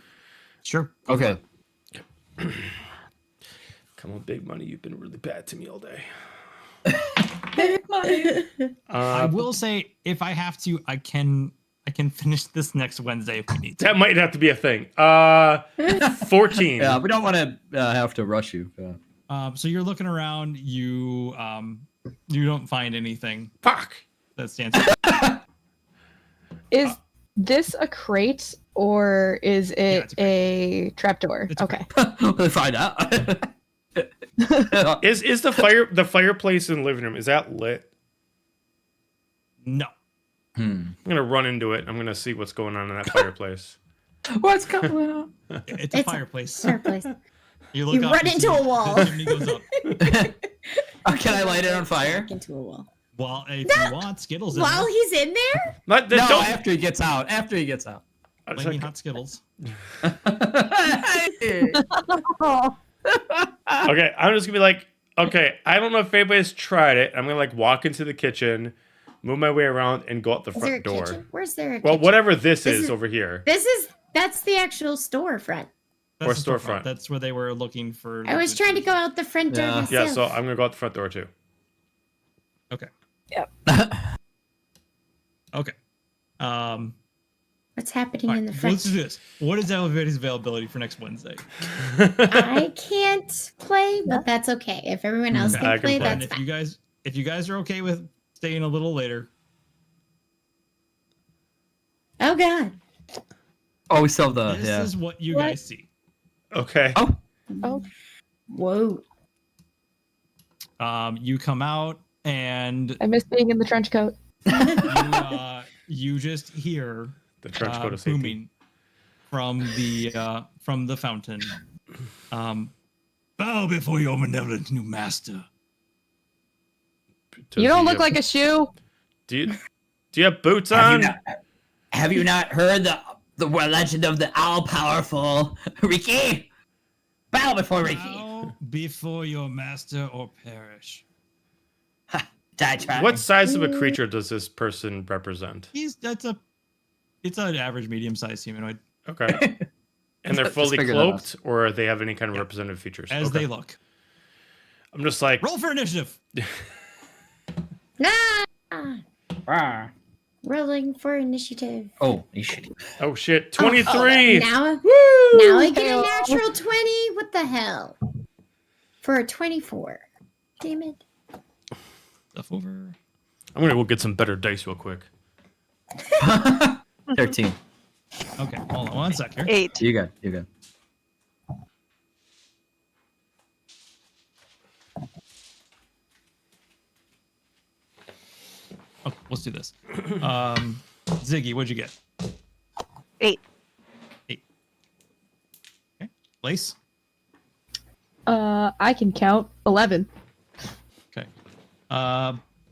Sure. Okay. Come on, big money, you've been really bad to me all day. I will say, if I have to, I can finish this next Wednesday if we need to. That might have to be a thing. 14. Yeah, we don't want to have to rush you. So you're looking around. You don't find anything Fuck. that stands out. Is this a crate or is it's it a trapdoor? It's a Okay. We'll find out. Is the fireplace in the living room, is that lit? No. I'm gonna run into it. I'm gonna see what's going on in that fireplace. What's going on? It's a It's a fireplace. Fireplace. You look You up run and into see a wall. the chimney goes up. Can I light it on fire? Into a wall. Well, if you want, Skittles in While there. he's in there? Not, No, don't, after he gets out. After he gets out. Flaming hot Skittles. Okay, I'm just gonna be like, okay, I don't know if anybody's tried it. I'm gonna like walk into the kitchen, move my way around, and go out the Is there a front door. kitchen? Where's there a Well, kitchen? whatever this This is is- over here. That's the actual storefront. That's Or the storefront. That's where they were looking for. I was trying to go out the front door Yeah. myself. Yeah, so I'm gonna go out the front door too. Okay. Yep. Okay. What's happening All in right, the so let's front? do this. What is Elevator's availability for next Wednesday? I can't play, but that's okay. If everyone else I can can play, play. And that's if fine. you guys are okay with staying a little later, Oh God. Oh, we still have the this is what you What? guys see. Okay. Oh, Oh. Whoa. You come out and I miss being in the trench coat. you just hear The trench coat of safety. booming from the fountain. Bow before your benevolent new master. Does You don't he look have- like a shoe. Do you have boots have on? you not heard the legend of the all-powerful Ricky? Bow before Ricky. Bow before your master or perish. Die try. What size of a creature does this person represent? It's an average medium-sized humanoid Okay. And they're Just fully figure that out. cloaked, or they have any kind of representative features? as Okay. they look. I'm just like, Roll for initiative. Ah! Ah. Rolling for initiative. Oh, you should. oh shit, 23. Now, Woo! now I get a Hell. natural 20. What the hell? For a 24. Damn it. Stuff over. I'm gonna go get some better dice real quick. 13. Okay, hold on one sec here. 8. You good. You good. Oh, let's do this. Ziggy, what'd you get? 8. 8. Okay. Lace? I can count 11. Okay.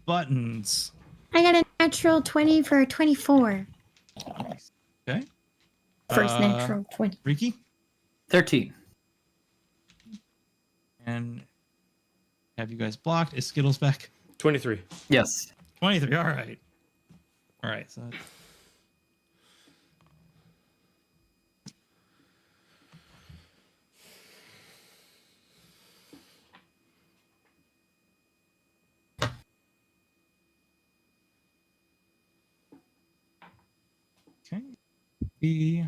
Buttons. I got a natural 20 for a 24. Okay. First natural 20. Riki? 13. And have you guys blocked? Is Skittles back? 23. Yes. 23. All right. All right. So okay. The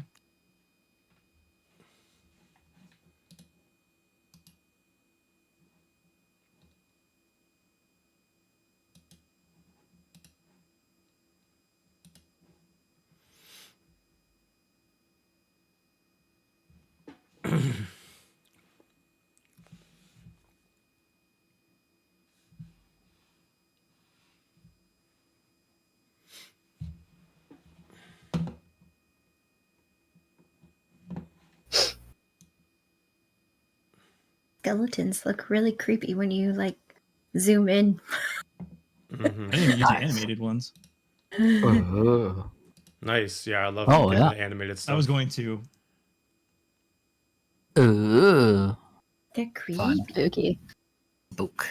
Skeletons look really creepy when you like zoom in. Mhm. I didn't even use the Nice. animated ones. Ooh. Nice. Yeah, I love Oh, getting yeah. the animated I stuff. was going to. Ooh. They're creepy. Fun. Spooky. Book.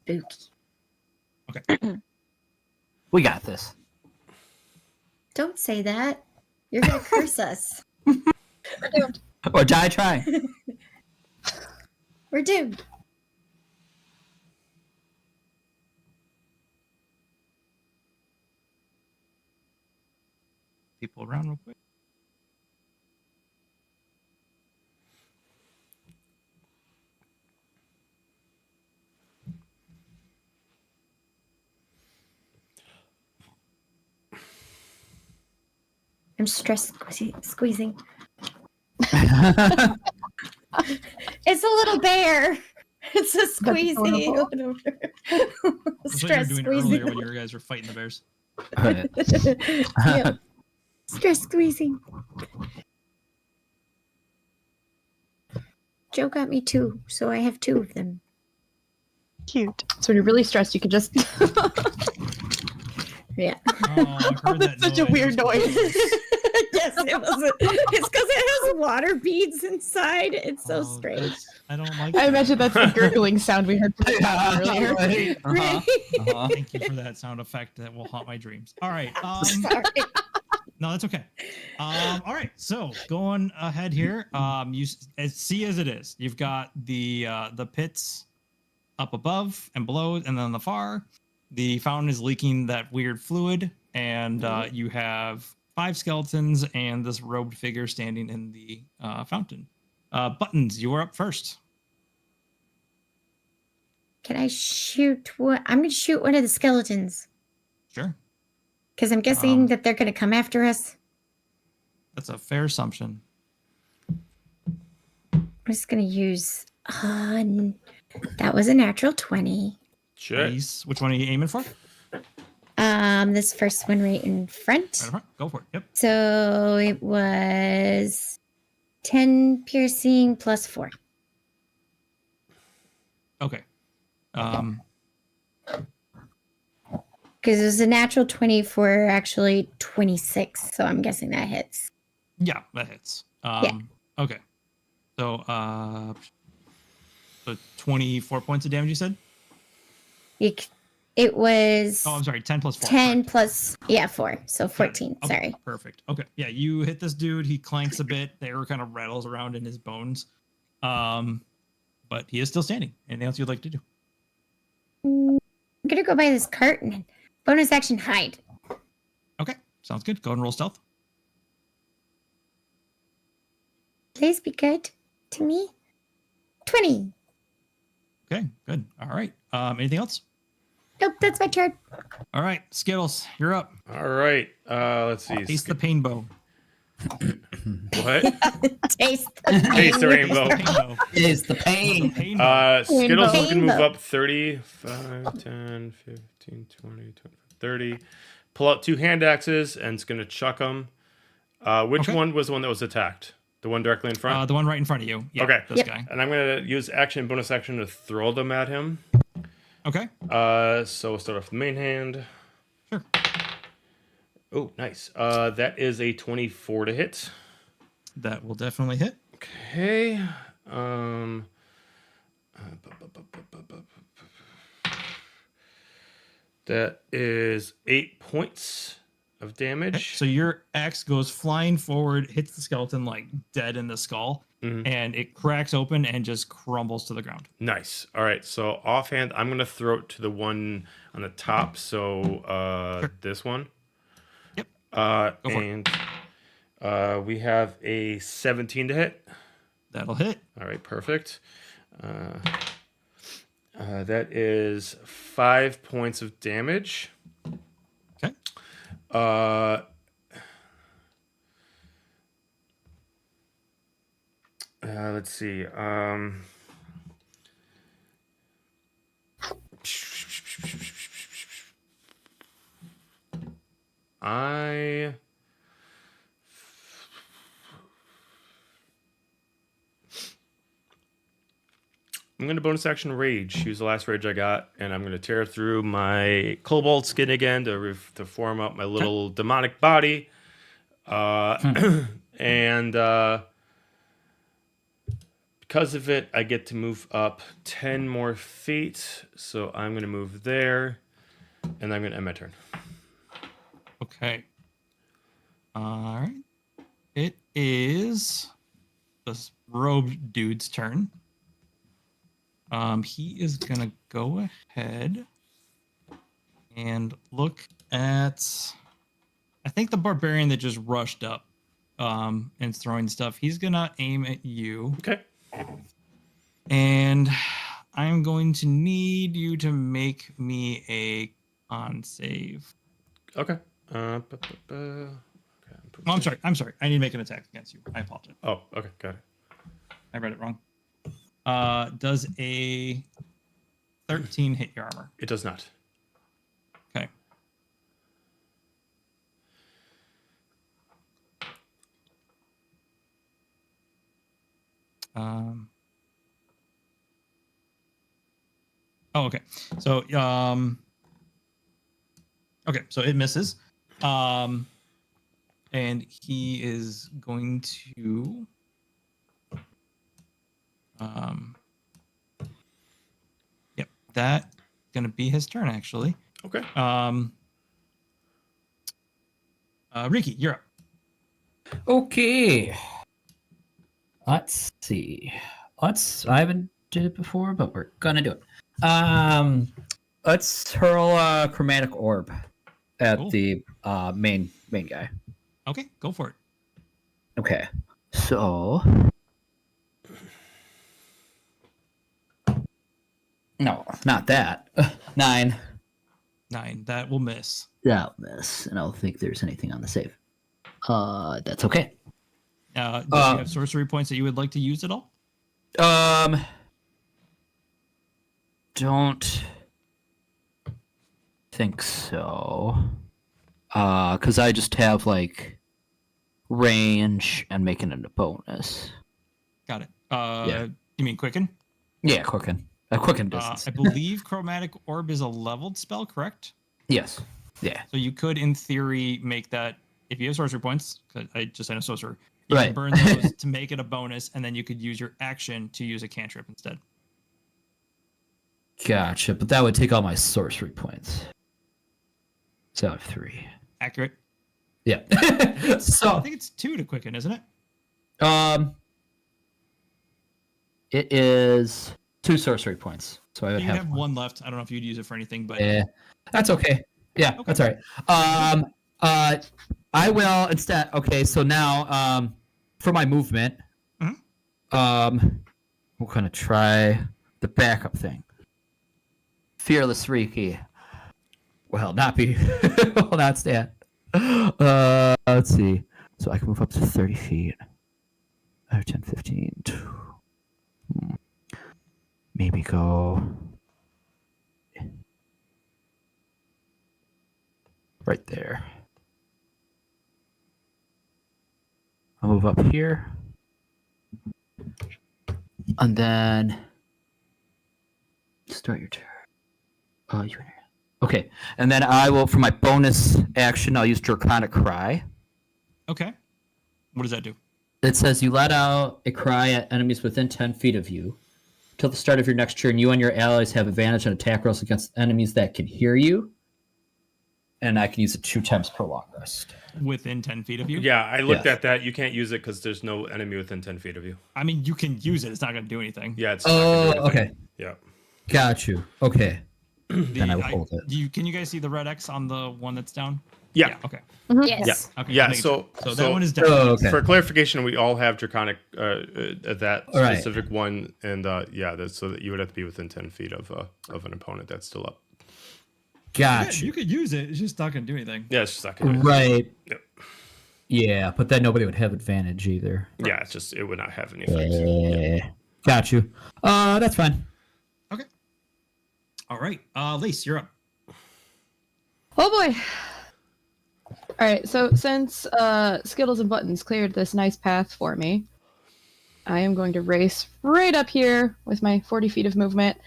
Spooky. We got this. Don't say that. You're gonna curse us. Or die try. We're doomed. People around real quick. I'm stress squeezing. It's a little bear. It's a squeezy. adorable. That's what you were Stress doing earlier squeezing. when you guys were fighting the bears. Yep. Stress squeezing. Joe got me 2, so I have 2 of them. Cute. So when you're really stressed, you can just. Yeah. Oh, I've heard that Such a noise. weird noise. Yes, it was. It's because it has water beads inside. It's so Oh, strange. that's- I don't like I that. imagine that's the gurgling sound we heard from the top earlier. Right. Uh-huh. Uh-huh. Thank you for that sound effect that will haunt my dreams. All right. Sorry. No, that's okay. All right. So going ahead here, see as it is. You've got the pits up above and below, and then on the far, the fountain is leaking that weird fluid, and you have 5 skeletons and this robed figure standing in the fountain. Buttons, you are up first. Can I shoot what? I'm going to shoot one of the skeletons Sure. because I'm guessing Um, that they're going to come after us. That's a fair assumption. I'm just going to use. That was a natural 20. Sure. Nice. Which one are you aiming for? This first one right in Right in front. front. Go for it. Yep. So it was 10 piercing plus 4. Okay. Because it was a natural 20 for actually 26. So I'm guessing that hits. Yeah, that hits. Yeah. Okay. So 24 points of damage, you said? It was Oh, I'm sorry. 10 plus 4. 10 correct. plus, 4. So 14. Okay, Sorry. perfect. Okay. Yeah, you hit this dude. He clanks a bit. The air kind of rattles around in his bones. But he is still standing. Anything else you'd like to do? I'm going to go by this cart and bonus action hide. Okay. Sounds good. Go ahead and roll stealth. Please be good to me. 20. Okay, good. All right. Anything else? Nope, that's my turn. All right, Skittles, you're up. All right. Let's see. Taste the pain bow. What? Taste Taste the rainbow. Taste the pain bow. Is the pain. Pain bow. Skittles is going to move Rainbow. up 30, 5, 10, 15, 20, 25, 30. Pull out 2 hand axes and it's going to chuck them. Which Okay. one was the one that was attacked? The one directly in front? The one right in front of you. Yeah, Okay. This Yep. guy. And I'm going to use action, bonus action to throw them at him. Okay. So we'll start off with the main hand. Sure. Oh, nice. That is a 24 to hit. That will definitely hit. Okay. That is 8 points of damage. Okay, so your axe goes flying forward, hits the skeleton like dead in the skull, and it cracks open and just crumbles to the ground. Nice. All right. So offhand, I'm gonna throw it to the one on the top. So Sure. this one. Yep. Go for and we have a 17 to hit. That'll hit. All right. Perfect. That is 5 points of damage. Okay. Let's see. I'm going to bonus action rage. Use the last rage I got, and I'm going to tear through my kobold skin again to form up my little demonic body. And because of it, I get to move up 10 more feet. So I'm going to move there, and I'm going to end my turn. Okay. All right. It is this robed dude's turn. He is gonna go ahead and look at, I think, the barbarian that just rushed up and is throwing stuff. He's gonna aim at you. Okay. And I'm going to need you to make me a con save. Okay. Oh, I'm sorry. I need to make an attack against you. I apologize. Oh, okay. Got it. I read it wrong. Does a 13 hit your armor? It does not. Okay. Oh, okay. So, okay, so it misses. And he is going to yep, that's gonna be his turn actually. Okay. Ricky, you're up. Okay. Let's see. I haven't did it before, but we're gonna do it. Let's hurl a chromatic orb at Cool. the main guy. Okay, go for it. Okay. So. No, not that. 9. 9. That will miss. That'll miss, and I don't think there's anything on the save. That's okay. Do you have sorcery points that you would like to use at all? Don't think so. Because I just have like range and making it a bonus. Got it. Yeah. You mean Quicken? Yeah, quicken. A quicken distance. I believe Chromatic Orb is a leveled spell, correct? Yes. Yeah. So you could, in theory, make that, if you have sorcery points, 'cause I just had a sorcerer, you Right. can burn those to make it a bonus, and then you could use your action to use a cantrip instead. Gotcha, but that would take all my sorcery points. So I have 3. Accurate. Yeah. I So think it's 2 to Quicken, isn't it? it is 2 sorcery points. So I would You have have 1 left. I don't know if you'd use it for anything, but Yeah, that's okay. Yeah, Okay. that's all right. I will instead. Okay, so now, for my movement, we're gonna try the backup thing. Fearless Riki. Well, not be. Will not stand. Let's see. So I can move up to 30 feet. 10, 15. Maybe go right there. I'll move up here. And then start your turn. Okay. And then I will, for my bonus action, I'll use Draconic Cry. okay. What does that do? It says you let out a cry at enemies within 10 feet of you. Till the start of your next turn, you and your allies have advantage on attack rolls against enemies that can hear you. And I can use it 2 times per long rest. Within 10 feet of you? Yeah, I looked Yes. at that. You can't use it because there's no enemy within 10 feet of you. I mean, you can use it. It's not going to do anything. Yeah, it's not gonna do anything. Okay. Yeah. Got you. Okay. Then I will hold it. Can you guys see the red X on the one that's down? Yeah. Okay. Yes. Okay. Yeah, making so- sure. so- that one is down. Oh, okay. For clarification, we all have Draconic, that All right. specific one, and that's so that you would have to be within 10 feet of an opponent that's still up. Yeah, Got you you. could use it. It's just not going to do anything. Yeah, it's just not gonna do Right. Yep. Yeah, but then nobody would have advantage either. Yeah, it's just it would not have any effect. Yeah. Got you. That's fine. Okay. All right. Lace, you're up. Oh boy. All right, so since Skittles and Buttons cleared this nice path for me, I am going to race right up here with my 40 feet of movement,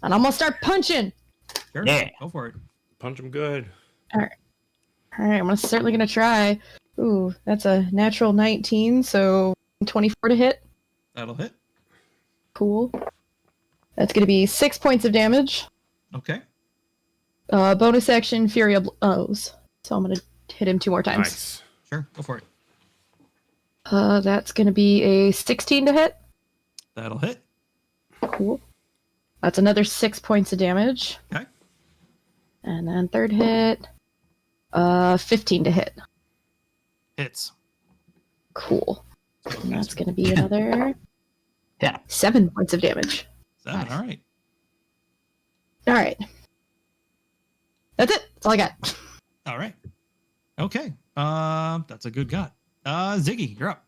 and I'm gonna start punching. Sure. Yeah. Go for it. Punch him good. All right, I'm certainly gonna try. Ooh, that's a natural 19, so 24 to hit. That'll hit. Cool. That's gonna be 6 points of damage. Okay. Bonus action, Fury of Blows. So I'm gonna hit him 2 more times. Nice. Sure. Go for it. That's gonna be a 16 to hit. That'll hit. Cool. That's another 6 points of damage. Okay. And then third hit, 15 to hit. Hits. Cool. And that's gonna be another Yeah. 7 points of damage. 7. Nice. All right. All right. That's it. That's all I got. All right. Okay. That's a good gut. Ziggy, you're up.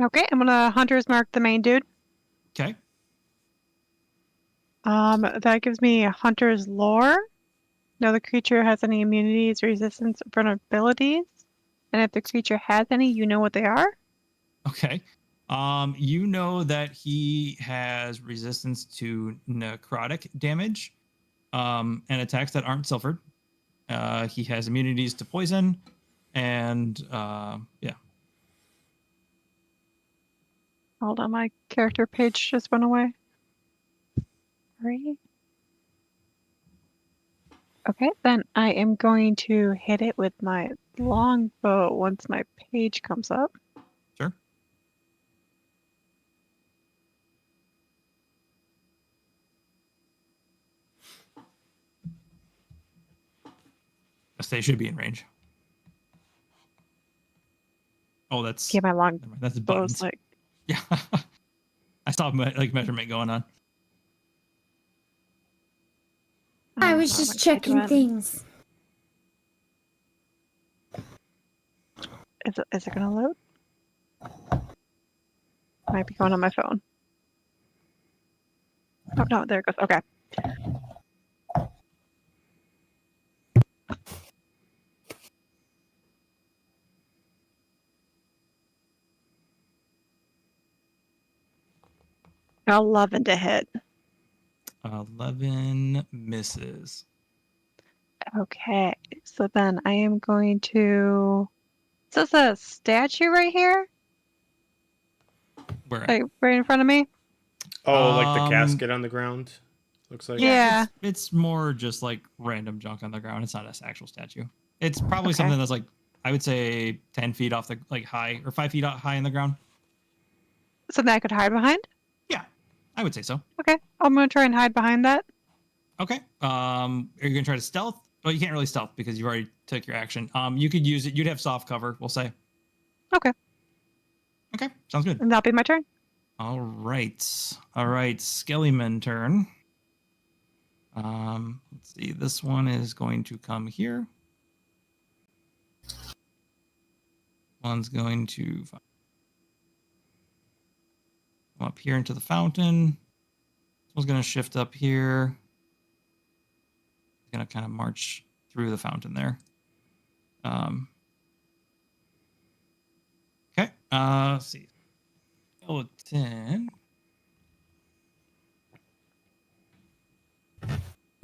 Okay, I'm gonna Hunter's Mark the main dude. Okay. That gives me Hunter's Lore. No, the creature has any immunities, resistance, or vulnerabilities. And if the creature has any, you know what they are. Okay. You know that he has resistance to necrotic damage, and attacks that aren't silvered. He has immunities to poison, and yeah. Hold on, my character page just went away. Right. Okay, then I am going to hit it with my longbow once my page comes up. Sure. They should be in range. Oh, that's Get my long never mind, that's bows. buttons. Like, Yeah. I saw measurement going on. I was what just am I checking doing? things. Is it gonna load? Might be going on my phone. Oh no, there it goes. Okay. $11 to hit. 11 misses. Okay, so then I am going to. Is this a statue right here? Where? Like right in front of me? Oh, like the Um, casket on the ground. Looks like. Yeah. It's more just like random junk on the ground. It's not an actual statue. It's probably Okay. something that's like, I would say 10 feet off the like high or 5 feet high in the ground. Something I could hide behind? Yeah, I would say so. Okay, I'm gonna try and hide behind that. Okay. Are you gonna try to stealth? Well, you can't really stealth because you already took your action. You could use it. You'd have soft cover, we'll say. Okay, Okay, sounds good. and that'll be my turn. All right. Skellyman turn. Let's see. This one is going to come here. One's going to come up here into the fountain. This one's going to shift up here. Going to kind of march through the fountain there. Okay. Let's see. Skeleton.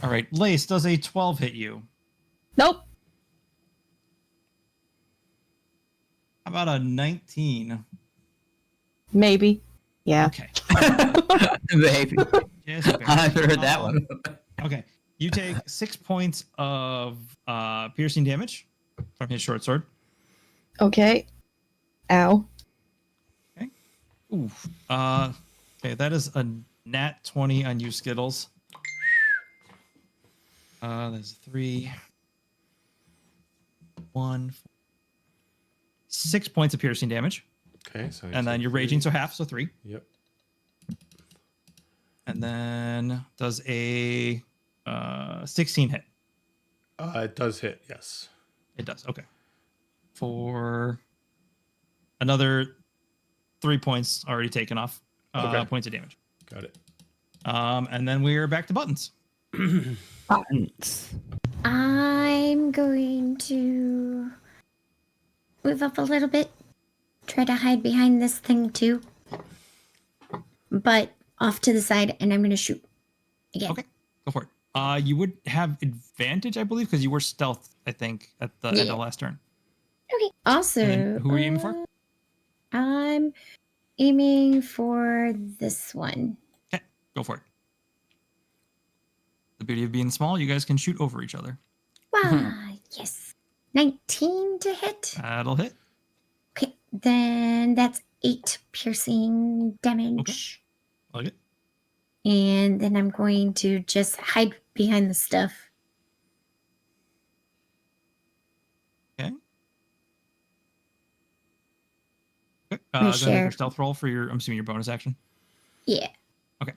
All right. Lace, does a 12 hit you? Nope. How about a 19? Maybe. Yeah. Okay. Maybe. Just barely. I've heard that one. Okay. You take 6 points of piercing damage from his short sword. Okay. Ow. Oof. Okay, that is a nat 20 on you, Skittles. There's 3, 1, 6 points of piercing damage. Okay, so I And then take you're 3. raging, so half, so 3. Yep. And then does a 16 hit. It does hit. Yes. It does. Okay. For another 3 points already taken off. Okay. Points of damage. Got it. And then we're back to buttons. Buttons. I'm going to move up a little bit. Try to hide behind this thing too. But off to the side, and I'm going to shoot again. Okay. Go for it. You would have advantage, I believe, because you were stealth, I think, at the end of the last turn. Okay. Also, And then who are you aiming for? I'm aiming for this one. Okay. Go for it. The beauty of being small, you guys can shoot over each other. Wow, yes. 19 to hit. That'll hit. Okay, then that's 8 piercing damage. Like it. And then I'm going to just hide behind the stuff. Okay. Okay. My Go ahead and make share. your stealth roll for your, I'm assuming your bonus action. Yeah. Okay.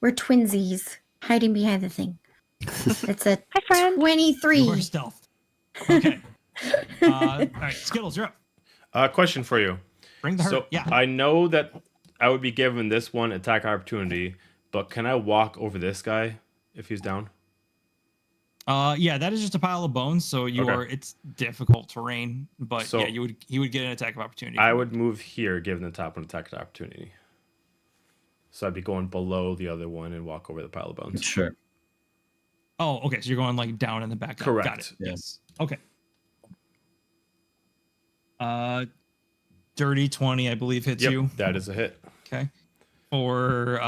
We're twinsies hiding behind the thing. That's a Hi, friend. 23. You are stealth. Okay. All right, Skittles, you're up. Question for you. Bring the hurt. So Yeah. I know that I would be given this one attack opportunity, but can I walk over this guy if he's down? Yeah, that is just a pile of bones, so you Okay. are, it's difficult terrain, but So- yeah, he would get an attack of opportunity. I would move here, given the top one attack opportunity. So I'd be going below the other one and walk over the pile of bones. Sure. Oh, okay. So you're going like down and then back up. Got Correct. it. Yeah. Yes. Okay. Dirty 20, I believe, hits Yep, you. that is a hit. Okay. For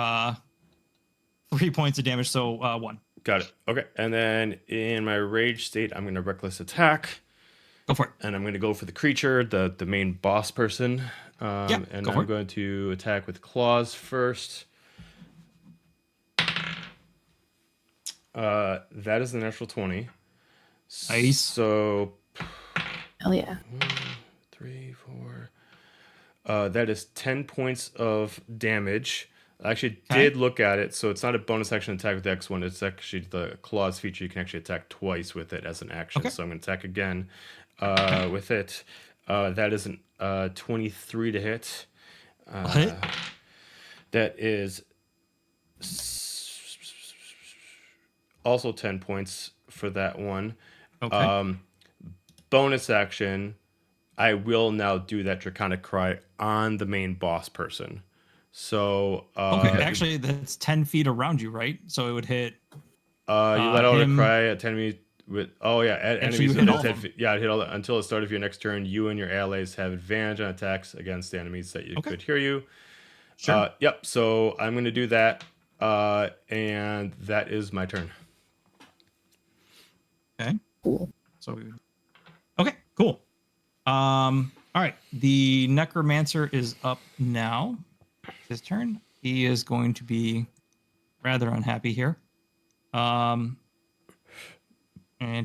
3 points of damage, so 1. Got it. Okay. And then in my rage state, I'm going to reckless attack. Go for it. And I'm going to go for the creature, the main boss person. And go for I'm it. going to attack with claws first. That is the natural 20. Nice. So Hell yeah. 3, 4, That is 10 points of damage. I actually Okay. did look at it, so it's not a bonus action attack with the X1. It's actually the claws feature. You can actually attack twice with it as an action. Okay. So I'm going to attack again with it. That is an 23 to hit. Hit. That is also 10 points for that one. Okay. Bonus action, I will now do that Draconic Cry on the main boss person. So Okay. Actually, that's 10 feet around you, right? So it would hit. you let out a him- cry at 10 enemies with at so you enemies hit within all of 10 them. feet. Yeah, it hit all until the start of your next turn. You and your allies have advantage on attacks against the enemies that you could hear you. Sure. Yep. So I'm going to do that, and that is my turn. Okay. Cool. So okay, cool. All right. The necromancer is up now. It's his turn. He is going to be rather unhappy here. And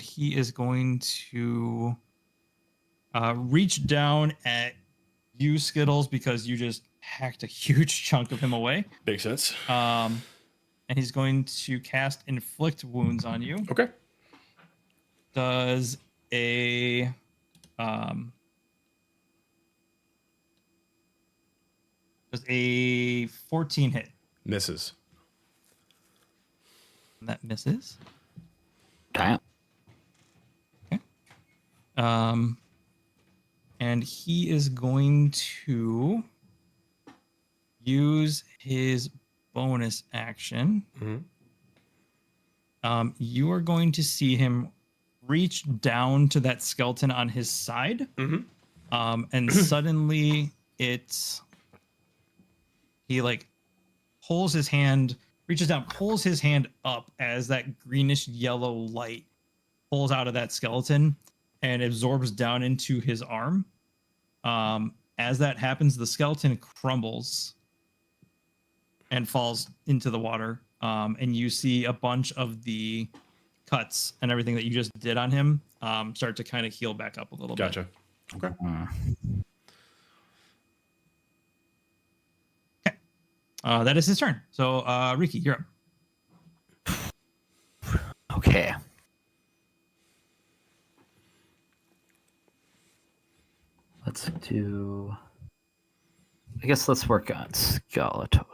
he is going to reach down at you, Skittles, because you just hacked a huge chunk of him away. Makes sense. And he's going to cast Inflict Wounds on you. Okay. Does a does a 14 hit? Misses. That misses. Damn. And he is going to use his bonus action. Mhm. You are going to see him reach down to that skeleton on his side. Mhm. And suddenly he like pulls his hand, reaches down, pulls his hand up as that greenish yellow light pulls out of that skeleton and absorbs down into his arm. As that happens, the skeleton crumbles and falls into the water. And you see a bunch of the cuts and everything that you just did on him start to kind of heal back up a little bit. Gotcha. Okay. That is his turn. So, Riki, you're up. Okay. Let's do. I guess let's work on Skeletor.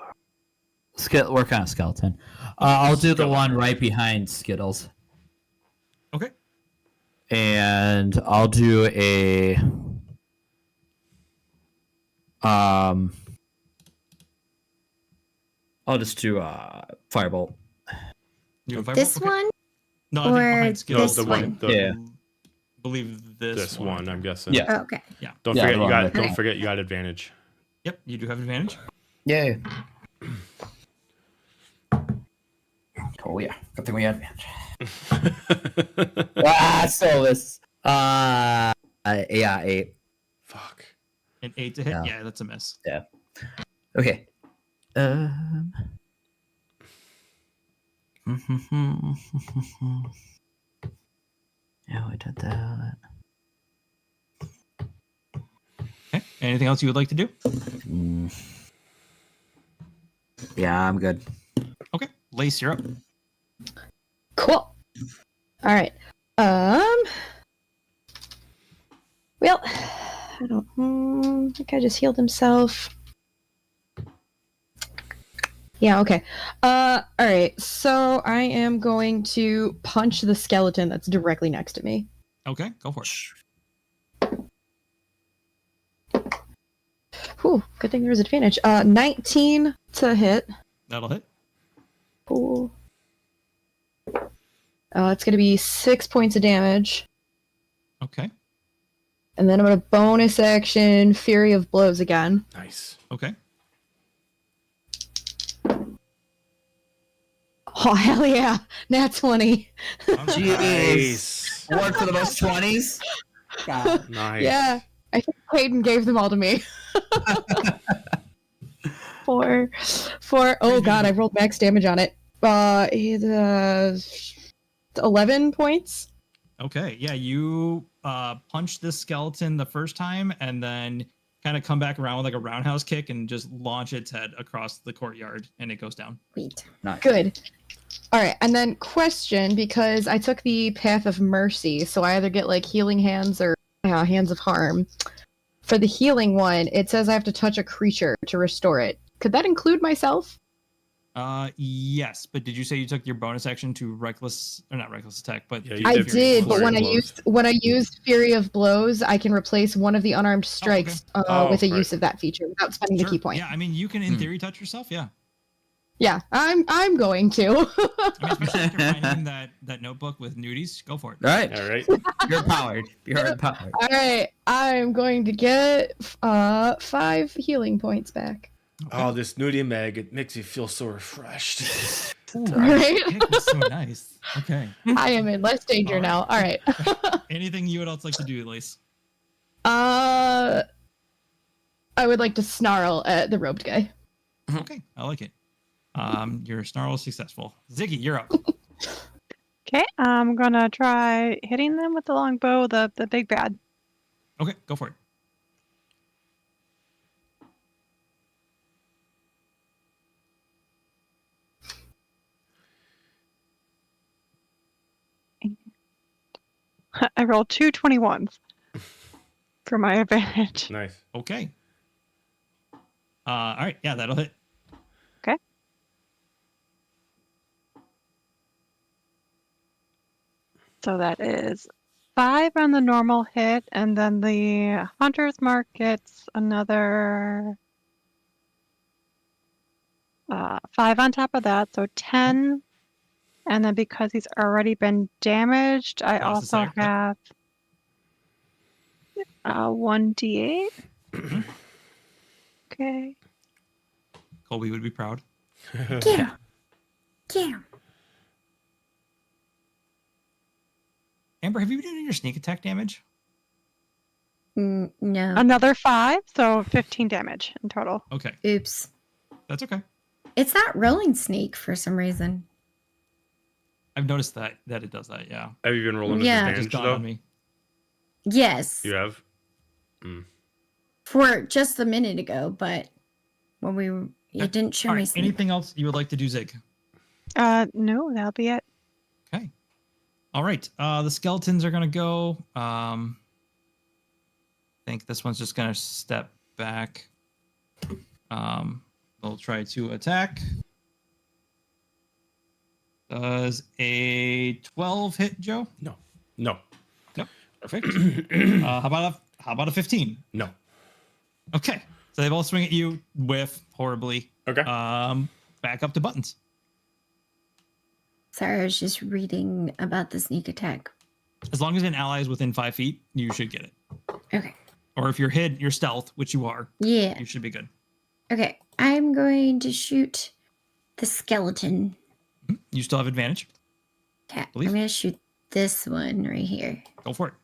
Work on a skeleton. I'll do the one right behind Skittles. Okay. And I'll do a. I'll just do Firebolt. You have This okay. one? No, I think or behind Skittles. this one? Yeah. Believe this one, I'm guessing. Yeah. Oh, okay. Don't Yeah, forget the you one got. with Don't the- forget you got advantage. Yep, you do have advantage. Yay. Oh yeah, good thing we had advantage. So this. Yeah, 8. Fuck. An 8 to hit. Yeah. Yeah, that's a miss. Okay. Yeah, I did that. Okay. Anything else you would like to do? Yeah, I'm good. Okay. Lace, you're up. Cool. All right. Well, I don't. I think I just healed himself. Yeah. Okay. All right. So I am going to punch the skeleton that's directly next to me. Okay, go for it. Whew, good thing there was advantage. 19 to hit. That'll hit. Cool. It's going to be 6 points of damage. Okay. And then I'm going to bonus action Fury of Blows again. Nice. Okay. Oh, hell yeah. Nat 20. Nice. Award for the most 20s. God. Nice. Yeah. I think Clayton gave them all to me. Four. Oh, God, I rolled max damage on it. 11 points. Okay. Yeah, you punch this skeleton the first time and then kind of come back around with like a roundhouse kick and just launch its head across the courtyard, and it goes down. Sweet. Nice. Good. All right, and then question, because I took the path of mercy, so I either get like healing hands or hands of harm. For the healing one, it says I have to touch a creature to restore it. Could that include myself? Yes, but did you say you took your bonus action to reckless or not reckless attack? But Yeah, you I did did, but flurry when of I blows. used Fury of Blows, I can replace one of the unarmed strikes Oh, with a right. use of that feature without spending the key point. Yeah, I mean, you can in theory touch yourself. Yeah, Yeah, I'm going to. I mean, especially after finding that notebook with nudies, go for it. All right. All right. You're empowered. You're empowered. All right, I'm going to get 5 healing points back. Oh, this nudie mag, it makes you feel so refreshed. Right? It was so nice. Okay. I am in less danger All right. now. All right. Anything you would else like to do, Elise? I would like to snarl at the robed guy. Okay, I like it. Your snarl is successful. Ziggy, you're up. Okay, I'm gonna try hitting them with the longbow, the big bad. Okay, go for it. I rolled 2 21s for my advantage. Nice. Okay. All right, yeah, that'll hit. Okay. So that is 5 on the normal hit, and then the hunter's mark gets another 5 on top of that, so 10. And then because he's already been damaged, I Plus the also sack, yep. have 1d8. Okay. Colby would be proud. Get him. Get him. Amber, have you been doing your sneak attack damage? No. Another 5, so 15 damage in total. Okay, Oops. that's okay. It's not rolling sneak for some reason. I've noticed that it does that. Yeah, Have you been rolling Yeah. it just advantage dawned though? on me. Yes. You have? For just a minute ago, but when it didn't show All me right. sneak. Anything else you would like to do, Zig? No, that'll be it. Okay. All right. The skeletons are gonna go. I think this one's just gonna step back. They'll try to attack. Does a 12 hit, Joe? No. Nope. Perfect. How about a 15? No. Okay. So they both swing at you, whiff horribly. Okay. Back up to buttons. Sorry, I was just reading about the sneak attack. As long as an ally is within 5 feet, you should get it. Okay. Or if you're hid, you're stealth, which you are, Yeah. you should be good. Okay. I'm going to shoot the skeleton. You still have advantage. Okay. I'm Believe. going to shoot this one right here. Go for it.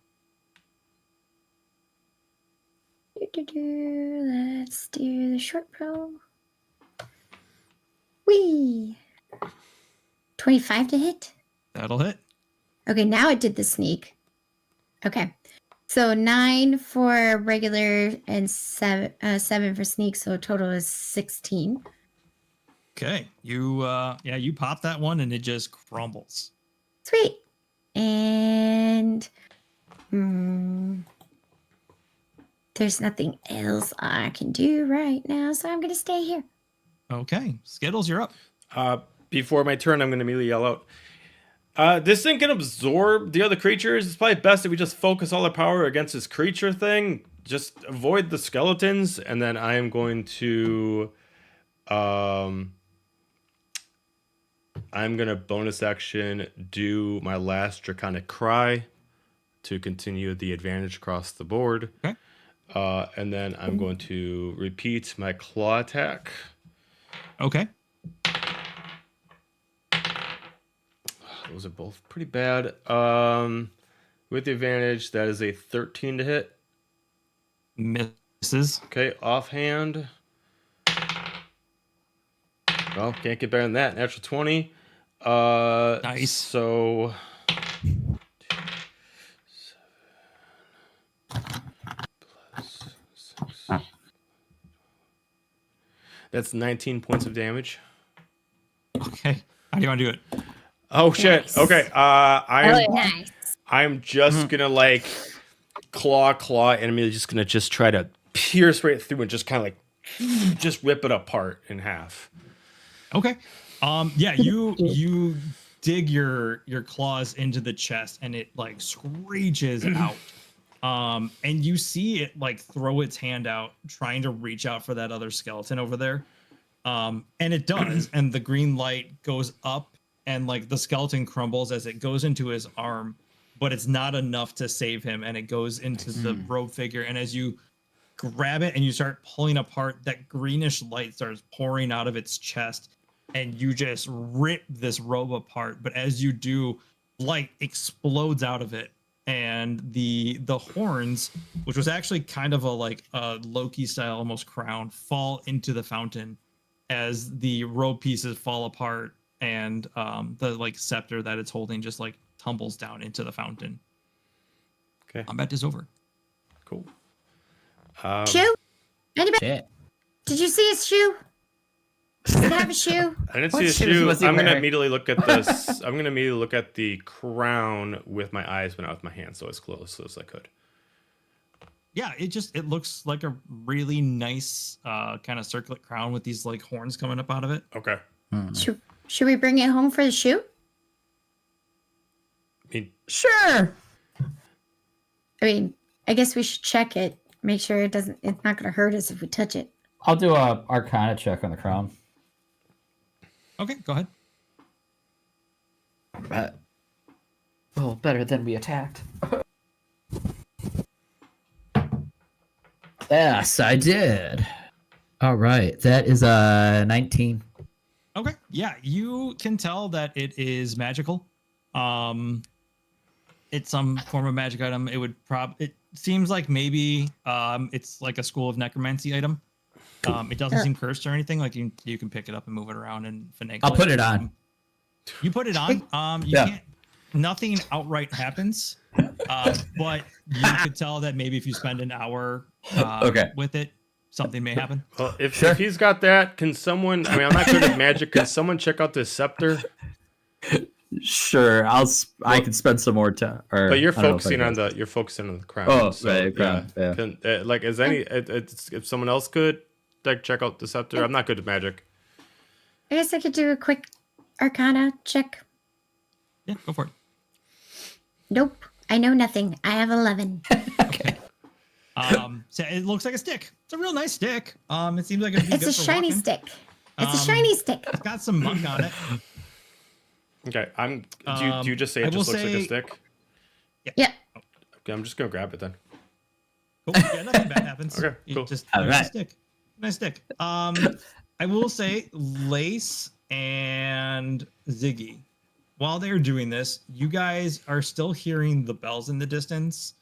Let's do the short bow. Whee! 25 to hit. That'll hit. Okay, now it did the sneak. Okay. So 9 for regular and 7 for sneak, so total is 16. Okay. You you pop that one and it just crumbles. Sweet. And there's nothing else I can do right now, so I'm gonna stay here. Okay. Skittles, you're up. Before my turn, I'm going to immediately yell out. This thing can absorb the other creatures. It's probably best if we just focus all our power against this creature thing. Just avoid the skeletons, and then I am going to, I'm gonna bonus action do my last Draconic Cry to continue the advantage across the board. Okay. And then I'm going to repeat my claw attack. Okay. Those are both pretty bad. With the advantage, that is a 13 to hit. Misses. Okay, offhand. Well, can't get better than that. Natural 20. Nice. So 7 plus 6. That's 19 points of damage. Okay. How do you want to do it? Oh shit. Nice. Okay. Nice. I'm just gonna like claw, and I'm just gonna try to pierce right through and just kind of like just rip it apart in half. Okay. Yeah, you dig your claws into the chest and it like screeches out. And you see it like throw its hand out, trying to reach out for that other skeleton over there. And it does, and the green light goes up and like the skeleton crumbles as it goes into his arm, but it's not enough to save him, and it goes into the robe figure. And as you grab it and you start pulling apart, that greenish light starts pouring out of its chest, and you just rip this robe apart. But as you do, light explodes out of it, and the horns, which was actually kind of a like a Loki style almost crown, fall into the fountain as the robe pieces fall apart, and the like scepter that it's holding just like tumbles down into the fountain. Okay. Combat is over. Cool. Shoe? Anybody? Shit. Did you see his shoe? Does it have a shoe? I didn't What see a shoes shoe. was he I'm gonna wearing? immediately look at this. I'm gonna immediately look at the crown with my eyes, but not with my hands, so as close as I could. Yeah, it looks like a really nice kind of circlet crown with these like horns coming up out of it. Okay. Should we bring it home for the shoe? I mean, Sure. I mean, I guess we should check it. Make sure it's not going to hurt us if we touch it. I'll do a Arcana check on the crown. Okay, go ahead. Well, better than we attacked. Yes, I did. All right, that is 19. Okay, yeah, you can tell that it is magical. It's some form of magic item. It seems like maybe it's like a school of necromancy item. It doesn't seem cursed or anything. Like you can pick it up and move it around and finagle I'll put it on. You put it on. You Yeah. can't. Nothing outright happens. But you could tell that maybe if you spend an hour with it, something may happen. well, if Sure. he's got that, can someone? I mean, I'm not good at magic. Can someone check out this scepter? Sure, I can spend some more time. But you're focusing on the crown. Oh, so, right, crown, yeah. Can, like, is any? If someone else could like check out the scepter, I'm not good at magic. I guess I could do a quick Arcana check. Yeah, go for it. Nope. I know nothing. I have 11. Okay. So it looks like a stick. It's a real nice stick. It seems like it'd be It's good a for shiny walking. stick. It's a shiny stick. It's got some muck on it. Okay, do you just say I it just will looks like a say- stick? Yeah. Okay, I'm just gonna grab it then. Cool. Yeah, nothing bad happens. Okay, You cool. Just All nice right. stick. Nice stick. I will say Lace and Ziggy, while they're doing this, you guys are still hearing the bells in the distance.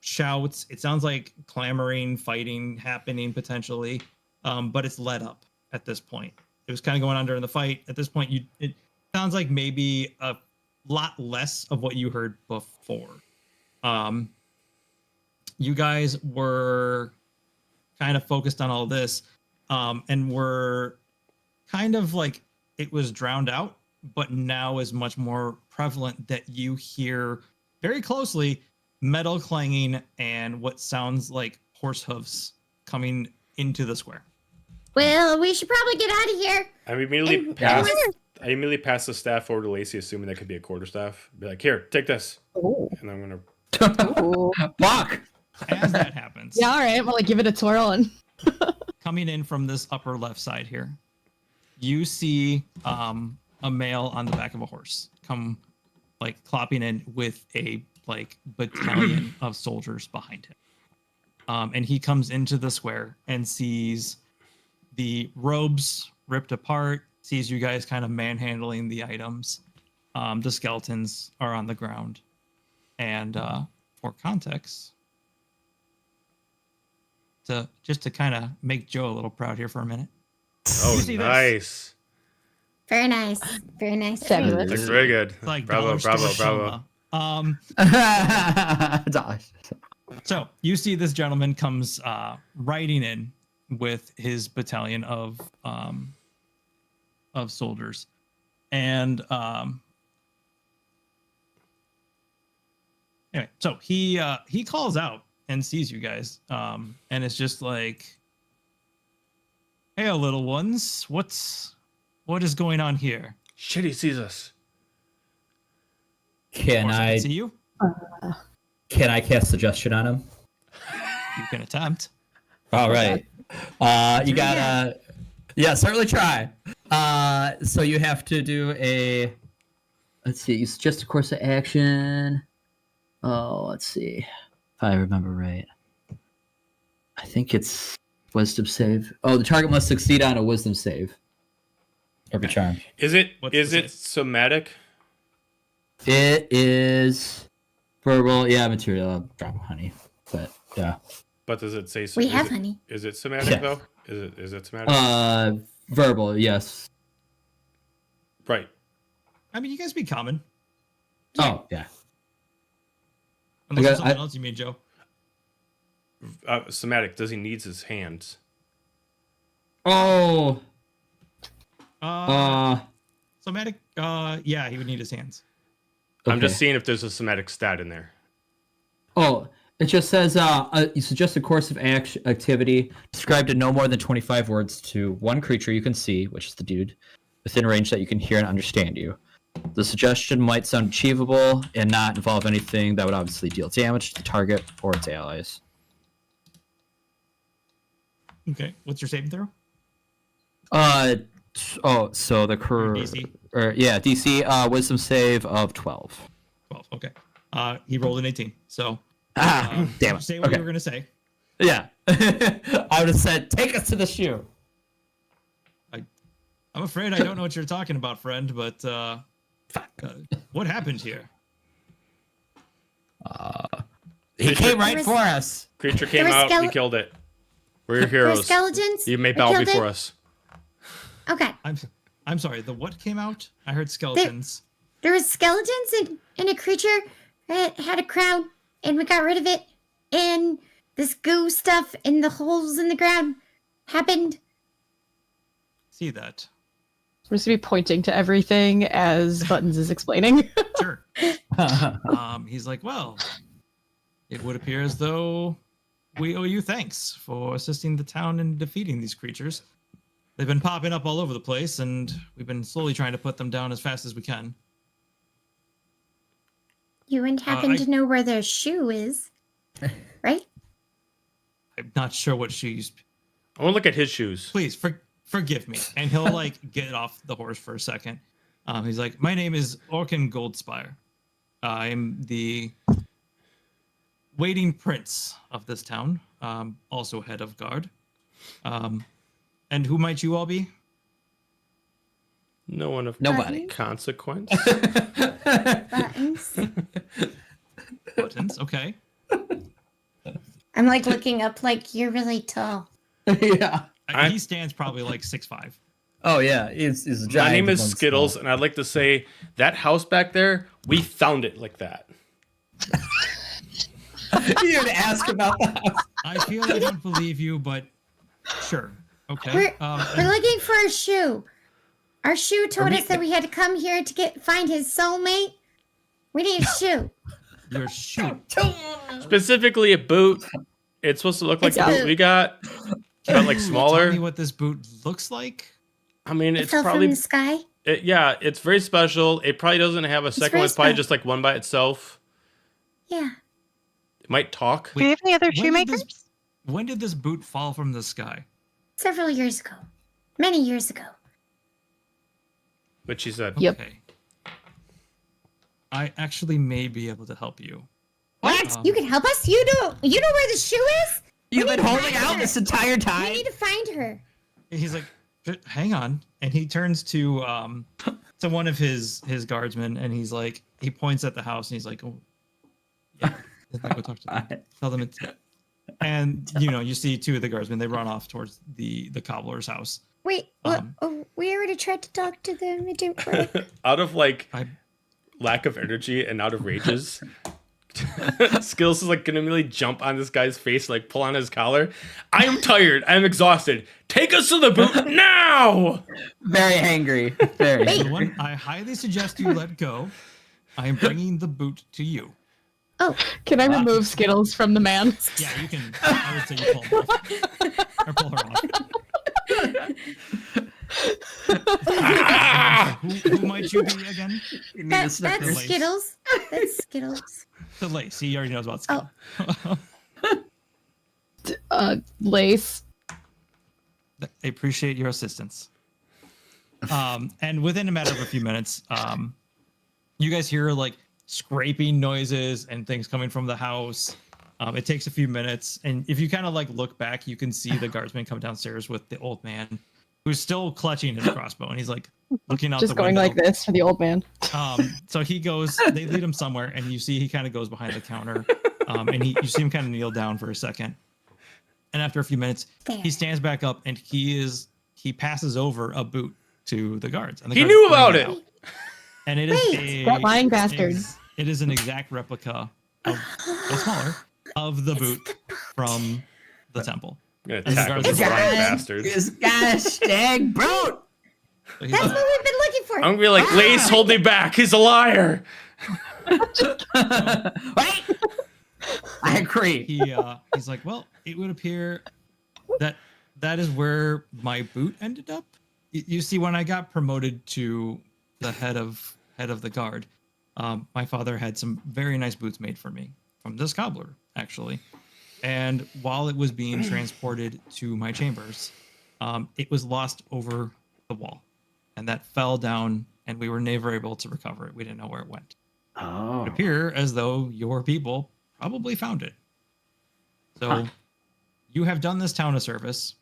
Shouts. It sounds like clamoring, fighting happening potentially. But it's let up at this point. It was kind of going on during the fight. At this point, it sounds like maybe a lot less of what you heard before. You guys were kind of focused on all this, and were kind of like it was drowned out, but now is much more prevalent that you hear very closely metal clanging and what sounds like horse hooves coming into the square. Well, we should probably get out of here. I immediately And- pass. I immediately pass the staff over to Lacey, assuming that could be a quarterstaff. Be like, "Here, take this," and I'm gonna. Ooh. Fuck. As that happens, Yeah, all right. Well, like, give it a twirl and. coming in from this upper left side here, you see a male on the back of a horse come like clopping in with a like battalion of soldiers behind him. And he comes into the square and sees the robes ripped apart, sees you guys kind of manhandling the items. The skeletons are on the ground. And for context, just to kind of make Joe a little proud here for a minute. Oh, You see this? nice! Very nice. Very nice. Fabulous. Looks very good. It's like Bravo, dollar bravo, store bravo. Shoma. So you see this gentleman comes riding in with his battalion of soldiers, and anyway, so he calls out and sees you guys, and it's just like, "Hey, little ones, what is going on here?" Shit, he sees us. Can Of course, I see you? cast suggestion on him? You can attempt. All right. You gotta. Yeah, certainly try. So you have to do a. Let's see. You suggest a course of action. Oh, let's see. If I remember right. I think it's wisdom save. Oh, the target must succeed on a wisdom save. Every charm. Is it What's is the it somatic? It is verbal. Yeah, material. Drop of honey. But yeah. But does it say? We is have it- honey. Is it somatic Yeah. though? Is it somatic? Verbal. Yes. Right. I mean, you guys be common. Oh yeah. Unless Okay, there's something I- else you mean, Joe. Somatic. Does he needs his hands? Oh. Somatic. Yeah, he would need his hands. I'm just Okay. seeing if there's a somatic stat in there. Oh, it just says you suggest a course of activity described in no more than 25 words to one creature you can see, which is the dude, within range that you can hear and understand you. The suggestion might sound achievable and not involve anything that would obviously deal damage to the target or its allies. Okay. What's your saving throw? So the Your DC? DC wisdom save of 12. 12. Okay. He rolled an 18. So Damn it. say what Okay. you were gonna say. Yeah. I would have said, take us to the shoe. I'm afraid I don't know what you're talking about, friend, but what happened here? He came There right was- for us. Creature came were out. We skele- killed it. We're your There were heroes. skeletons. You may We bow killed before it? us. Okay. I'm sorry. The what came out? I heard skeletons. There was skeletons and a creature that had a crown, and we got rid of it. And this goo stuff and the holes in the ground happened. See that? We're supposed to be pointing to everything as Buttons is explaining. Sure. He's like, well, it would appear as though we owe you thanks for assisting the town in defeating these creatures. They've been popping up all over the place, and we've been slowly trying to put them down as fast as we can. You wouldn't happen I- to know where their shoe is, right? I'm not sure what she's. I want to look at his shoes. Please forgive me. And he'll like get off the horse for a second. He's like, my name is Orkin Goldspire. I'm the waiting prince of this town, also head of guard. And who might you all be? No one of Nobody. consequence. Buttons. Buttons. Okay. I'm like looking up, like you're really tall. Yeah. He stands probably like 6'5". Oh yeah, it's a My giant. name is amongst Skittles, them. and I'd like to say that house back there, we found it like that. You didn't ask about that. I feel I don't believe you, but sure. Okay. We're looking for a shoe. Our shoe told us that we had to come here to find his soulmate. We need a shoe. Your shoe. Specifically a boot. It's supposed to look like It's the a boot boot. we got, but like Tell smaller. me what this boot looks like. I mean, It it's fell probably from the sky. yeah, it's very special. It probably doesn't have a second very one. It's probably special. just like one by itself. Yeah. It might talk. Do you have any other when did shoemakers? this- When did this boot fall from the sky? Several years ago. Many years ago. But she said, Yep. Okay. I actually may be able to help you. What? Um, You can help us? You know where the shoe is? You've We been need to holding find out her. this entire We time. need to find her. He's like, hang on, and he turns to one of his guardsmen, and he's like, he points at the house, and he's like, oh, yeah, go talk to them. Tell them it's. And you see two of the guardsmen. They run off towards the cobbler's house. Wait, what? Um, Oh, we already tried to talk to them. It didn't work. out of like I lack of energy and out of rages, Skills is like gonna immediately jump on this guy's face, like pull on his collar. I am tired. I am exhausted. Take us to the boot now. Very angry. Very. Wait. Everyone, I highly suggest you let go. I am bringing the boot to you. Oh, Can I remove Skittles from the man? Yeah, you can. I would say you pull him off. Or pull her off. Who might you be again? You need to that's snip this. lace. Skittles. That's Skittles. The lace. He already knows about skill. Lace. They appreciate your assistance. And within a matter of a few minutes, you guys hear like scraping noises and things coming from the house. It takes a few minutes, and if you kind of like look back, you can see the guardsman come downstairs with the old man, who's still clutching his crossbow, and he's like looking out Just the going window. like this for the old man. So he goes. They lead him somewhere, and you see he kind of goes behind the counter, and you see him kind of kneel down for a second, and after a few minutes, he stands back up, and he passes over a boot to the guards. And the He guards knew bring about it it. out. And it is Wait. That lying bastard. It is an exact replica of, but smaller, of the boot from the temple. I'm gonna And the attack guards this are blind like, bastard. This guy stag brute. So he's That's like, what we've been looking for. I'm gonna be like, Lace, hold me back. He's a liar. Wait. I agree. he's like, well, it would appear that is where my boot ended up. You see, when I got promoted to the head of the guard, my father had some very nice boots made for me from this cobbler, actually. And while it was being transported to my chambers, it was lost over the wall, and that fell down, and we were never able to recover it. We didn't know where it went. Oh. It appear as though your people probably found it. So you have done this town a service,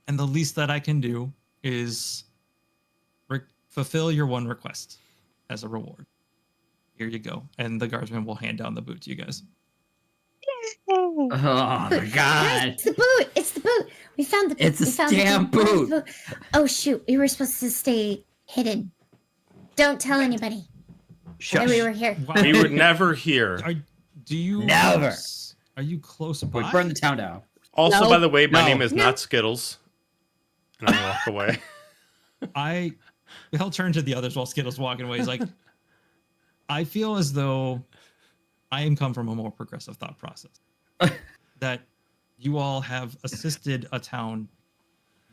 and the least that I can do is fulfill your one request as a reward. Here you go. And the guardsman will hand down the boot to you guys. Oh my god. It's the boot. It's the boot. We found the boot. It's a We found the damn boot. Oh shoot! We were supposed to stay hidden. Don't tell anybody that we were here. Wow. We would never hear. Do you Never. Are you close We by? burn the town down. Also, No. by the way, my No. name is not Skittles. And I walk away. He'll turn to the others while Skittles walking away. He's like, I feel as though I am come from a more progressive thought process. That you all have assisted a town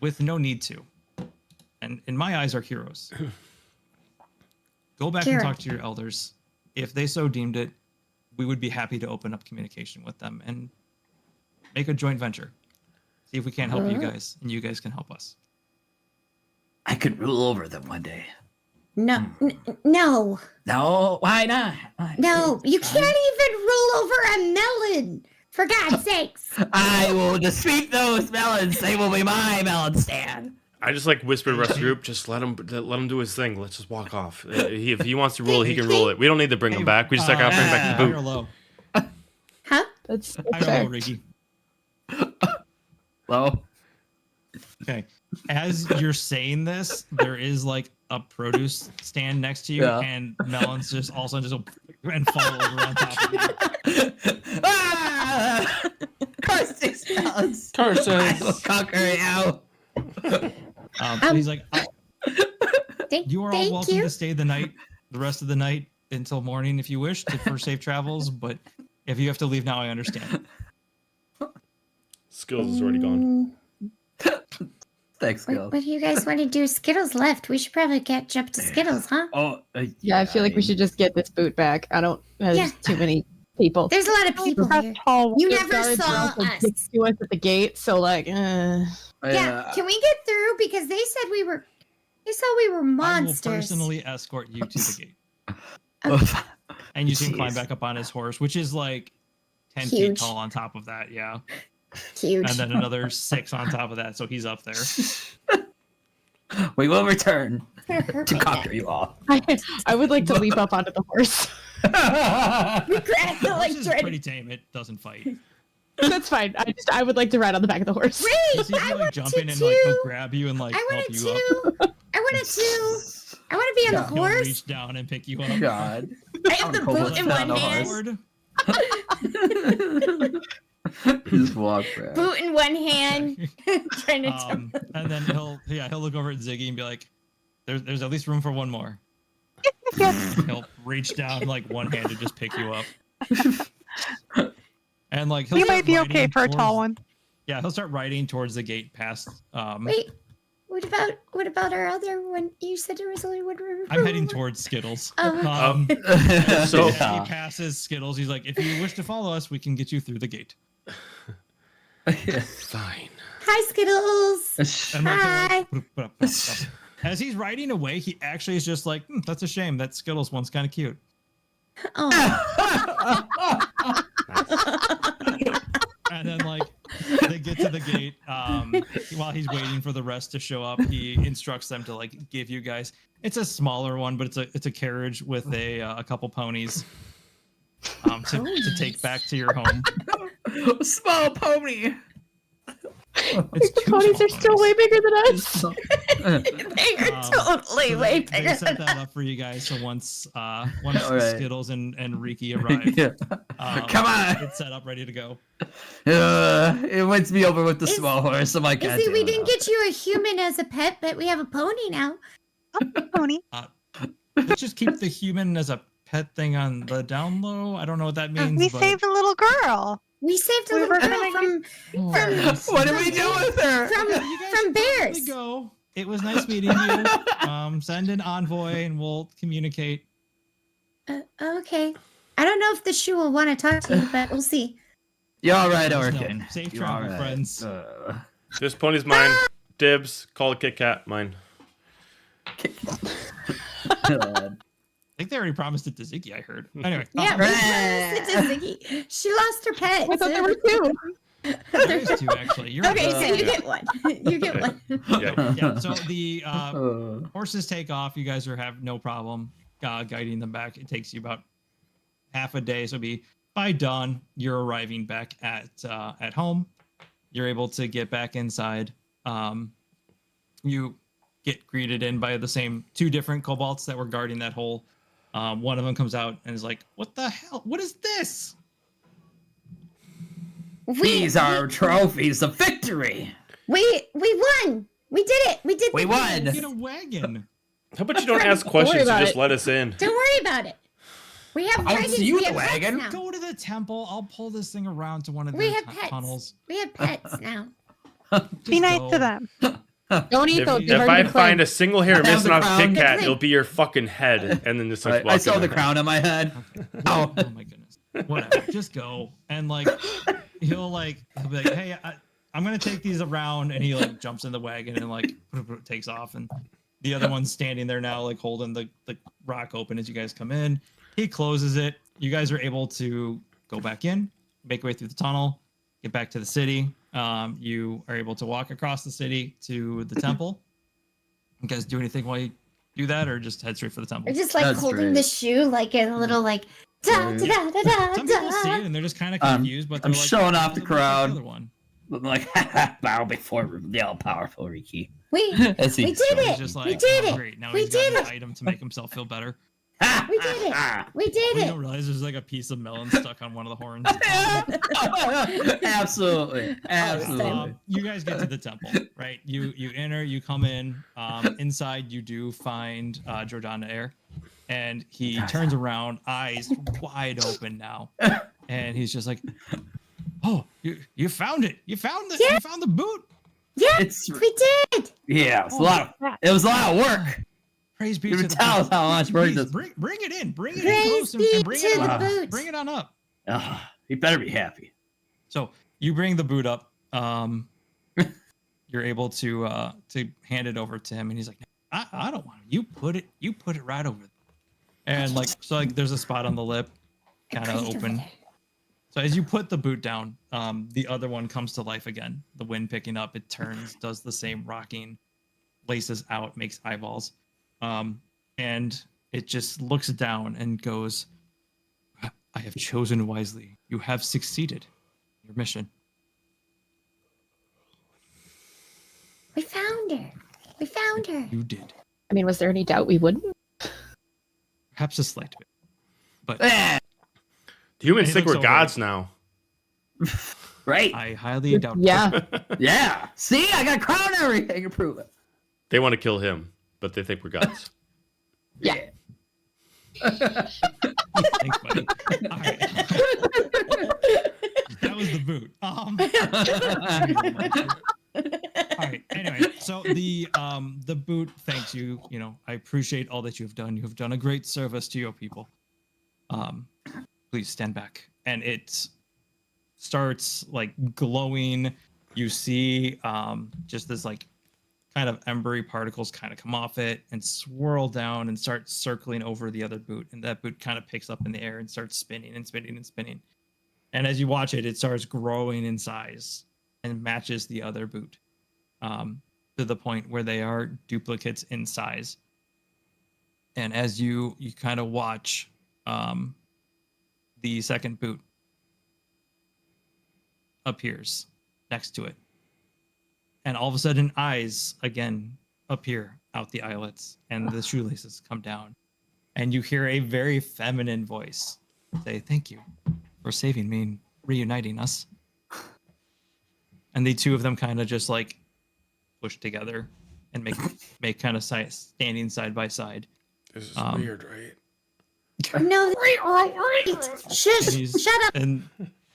with no need to. And in my eyes are heroes. Go back and Hero. talk to your elders. If they so deemed it, we would be happy to open up communication with them and make a joint venture. See if we can't help you guys, and you guys can help us. I could rule over them one day. No, no, No, why not? no! You can't even rule over a melon. For God's sakes! I will defeat those melons. They will be my melon stand. I just like whispered to the rest of the group, just let him do his thing. Let's just walk off. If he wants to rule it, he can rule it. We don't need to bring him back. We just gotta bring back the High or boot. low? Huh? That's High or fair. low, Ricky? Low. Okay. As you're saying this, there is like a produce stand next to you, Yeah. and melons just all of a sudden just go and fall over on top of you. Ah! Curse these melons. I will Curses. conquer you. So he's like, you are all Thank welcome you. to stay the rest of the night until morning if you wish, for safe travels. But if you have to leave now, I understand. Skills is already gone. Thanks, What, Gil. what do you guys want to do? Skittles left. We should probably catch up to Skittles, huh? Oh, Yeah, I feel like we should just get this boot back. I don't. There's Yeah. too many people. There's a lot of people Press here. tall. You The never guards are saw also us. dicks to us at the gate, so like, Yeah, can we get through? Because they said we were. They said we were I will monsters. personally escort you to the gate. Okay. And you see him climb Jeez. back up on his horse, which is like 10 feet Huge. tall on top of that. Yeah. Huge. And then another 6 on top of that. So he's up there. We will return to conquer you all. I would like to leap up onto the horse. We grabbed the Horse is like pretty tame. It doesn't fight. That's fine. I would like to ride on the back of the horse. You Wait, see him I like want jumping to and like he'll too. grab you and like I help wanted you up. to. I wanted to. I want to be on the He'll horse. reach down and pick you up. God. I have the Kobold boot in fell one on the hand. horse. Just walk back. Boot in one hand, trying to jump. And then he'll look over at Ziggy and be like, "There's at least room for one more." He'll reach down like one hand and just pick you up. And like We might be okay for a tall one. Yeah, he'll start riding towards the gate past. Wait, what about our other one? You said there was only one river. I'm heading towards Skittles. Oh. So As he passes Skittles, he's like, "If you wish to follow us, we can get you through the gate." fine. Hi, Skittles. And Hi. as he's riding away, he actually is just like, "That's a shame. That Skittles one's kind of cute." Oh. And then like they get to the gate. While he's waiting for the rest to show up, he instructs them to like give you guys. It's a smaller one, but it's a carriage with a couple ponies. To take back to your home. Small pony. It's The two ponies small are still way bigger than us. They are totally so way they bigger set than that up for you guys. So once All right. Skittles and Riki arrive, Yeah. Come on. it's set up, ready to go. It wins me over with the Is- small horse. I'm like, You God see, damn we it. didn't get you a human as a pet, but we have a pony now. Pony. Let's just keep the human as a pet thing on the down low. I don't know what that means. We but saved a little girl. We saved a We little were girl gonna from What did we do with her? from You guys from should probably bears. go. It was nice meeting you. Send an envoy and we'll communicate. Okay. I don't know if the shoe will want to talk to you, but we'll see. You're all right, Just know, Orkin. safe You're travel, all right. friends. This pony's mine. Dibs. Call a Kit Kat. Mine. I think they already promised it to Ziggy, I heard. Anyway. Yeah, we promised it to Ziggy. She lost her pet. I thought there were two. There is two, actually. You're Okay, right. so you Yeah. get one. You get one. Yeah, so the horses take off. You guys have no problem guiding them back. It takes you about half a day. So by dawn, you're arriving back at home. You're able to get back inside. You get greeted in by the same two different kobolds that were guarding that hole. One of them comes out and is like, "What the hell? What is this?" These are trophies of victory. We won. We did it. We did. We the won. things. Get a wagon. How about you don't ask questions? You about just it. let us in. Don't worry about it. We have I'll wagons. see you We in the have pets wagon. now. Go to the temple. I'll pull this thing around to one of We the have pets. tunnels. We have pets now. Be Just nice go. to them. Don't eat If, those. if They've I already been find a claimed. single hair I have missing the off Kit crown. Kat, it'll be your fucking head. And then just I saw the crown on my head. Oh my goodness. Whatever. Just go. And like he'll be like, "Hey, I'm gonna take these around," and he like jumps in the wagon and like takes off. And the other one's standing there now, like holding the rock open as you guys come in. He closes it. You guys are able to go back in, make your way through the tunnel, get back to the city. You are able to walk across the city to the temple. You guys do anything while you do that, or just head straight for the temple? We're just like That's holding great. the shoe like a little like da da da da da. Some people see it da. and they're just kind of confused, but they're I'm like, showing off the "Oh, crowd." other one. I'm like, bow before the all-powerful Riki. We As he we did So he's it. just We like, did "Oh, it. great. Now We he's got did an it. item to make himself feel better." We did it. We did We it. don't realize there's like a piece of melon stuck on one of the horns. Absolutely. Absolutely. You guys get to the temple, right? You enter, you come in. Inside, you do find Jordana Air, and he turns around, eyes wide open now, and he's just like, "Oh, you found it! You found the Yeah. you found the boot! Yeah, It's we did. yeah, it's a lot of, it was a lot of work. Praise be You to can the tell us people. how much work Please, this. bring it in, bring it in Praise close, be and bring to it the on. boot. Bring it on up." He better be happy. So you bring the boot up. You're able to hand it over to him, and he's like, I don't want it. You put it right over there. And like there's a spot on the lip, kind Put of it over open. there. So as you put the boot down, the other one comes to life again. The wind picking up, it turns, does the same rocking, laces out, makes eyeballs, and it just looks down and goes, "I have chosen wisely. You have succeeded in your mission." We found her. We found her. You did. I mean, was there any doubt we wouldn't? Perhaps a slight bit. But Eh, Humans He think looks we're over. gods now. Right. I highly doubt. Yeah. Yeah. See, I got a crown and everything to prove it. They want to kill him, but they think we're gods. Yeah. Thanks, buddy. All right. That was the boot. All right. Anyway, so the boot thanks you. You know, I appreciate all that you've done. You've done a great service to your people. Please stand back. And it starts like glowing. You see just this like kind of embery particles kind of come off it and swirl down and start circling over the other boot. And that boot kind of picks up in the air and starts spinning and spinning and spinning. And as you watch it, it starts growing in size and matches the other boot to the point where they are duplicates in size. And as you kind of watch the second boot appears next to it. And all of a sudden, eyes again appear out the eyelets and the shoelaces come down. And you hear a very feminine voice say, "Thank you for saving me and reuniting us." And the two of them kind of just like push together and make kind of standing side by side. This is weird, right? No, wait. Shush, And shut up.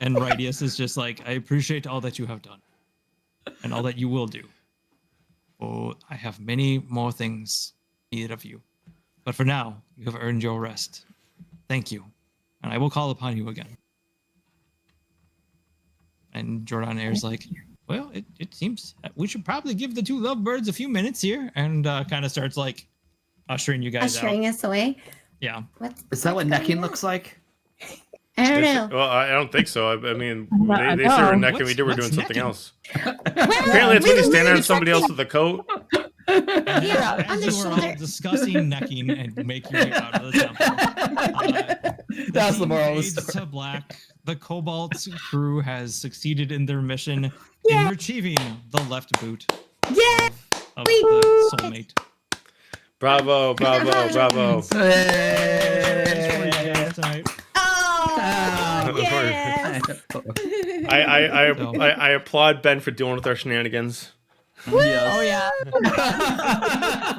And Rydius is just like, "I appreciate all that you have done and all that you will do. Oh, I have many more things needed of you. But for now, you have earned your rest. Thank you. And I will call upon you again." And Jordan Ayer's like, "Well, it seems we should probably give the two lovebirds a few minutes here," and kind of starts like ushering you guys Ushering out. us away. Yeah. Is that what necking looks like? I don't know. Well, I don't think so. I mean, I they said we're know. necking. We did. We're doing What's something necking? else. Apparently, it's when you stand on somebody else exactly. with a coat. And Yeah, as on the you are all shoulder. discussing necking and make your way out of the temple, That's the scene moral of the fades story. to black. The Kobold crew has succeeded in their mission Yeah. in retrieving the left boot Yeah. of the soulmate. Bravo, bravo, bravo. Thanks for you guys tonight. Oh, Ah. yes. I applaud Ben for dealing with our shenanigans. Yes. Oh yeah.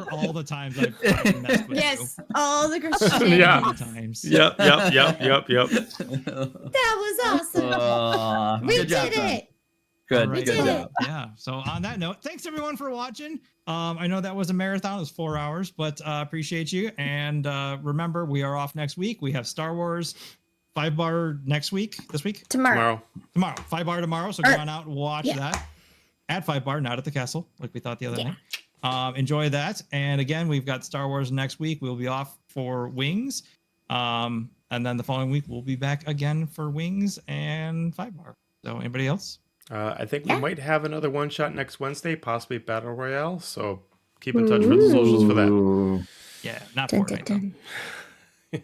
For all the times I've fucking messed with Yes, all the girls. Yeah. you. Times. Yep. That was awesome. We Good job, did John. it. Good, All right, good did job. Yeah. So on that note, thanks everyone for watching. I know that was a marathon; it was 4 hours, but appreciate you. And remember, we are off next week. We have Star Wars 5 bar next week. This week, Tomorrow. Tomorrow. 5 bar tomorrow. So go Or- on out and watch yeah. that at 5 bar, not at the castle, like we thought the other Yeah. night. Enjoy that. And again, we've got Star Wars next week. We'll be off for Wings. And then the following week, we'll be back again for Wings and 5 bar. So anybody else? I think we Yeah. might have another one shot next Wednesday, possibly Battle Royale. So keep in touch with the socials for that. Ooh. Yeah, not Dun, Fortnite. dun, though. dun.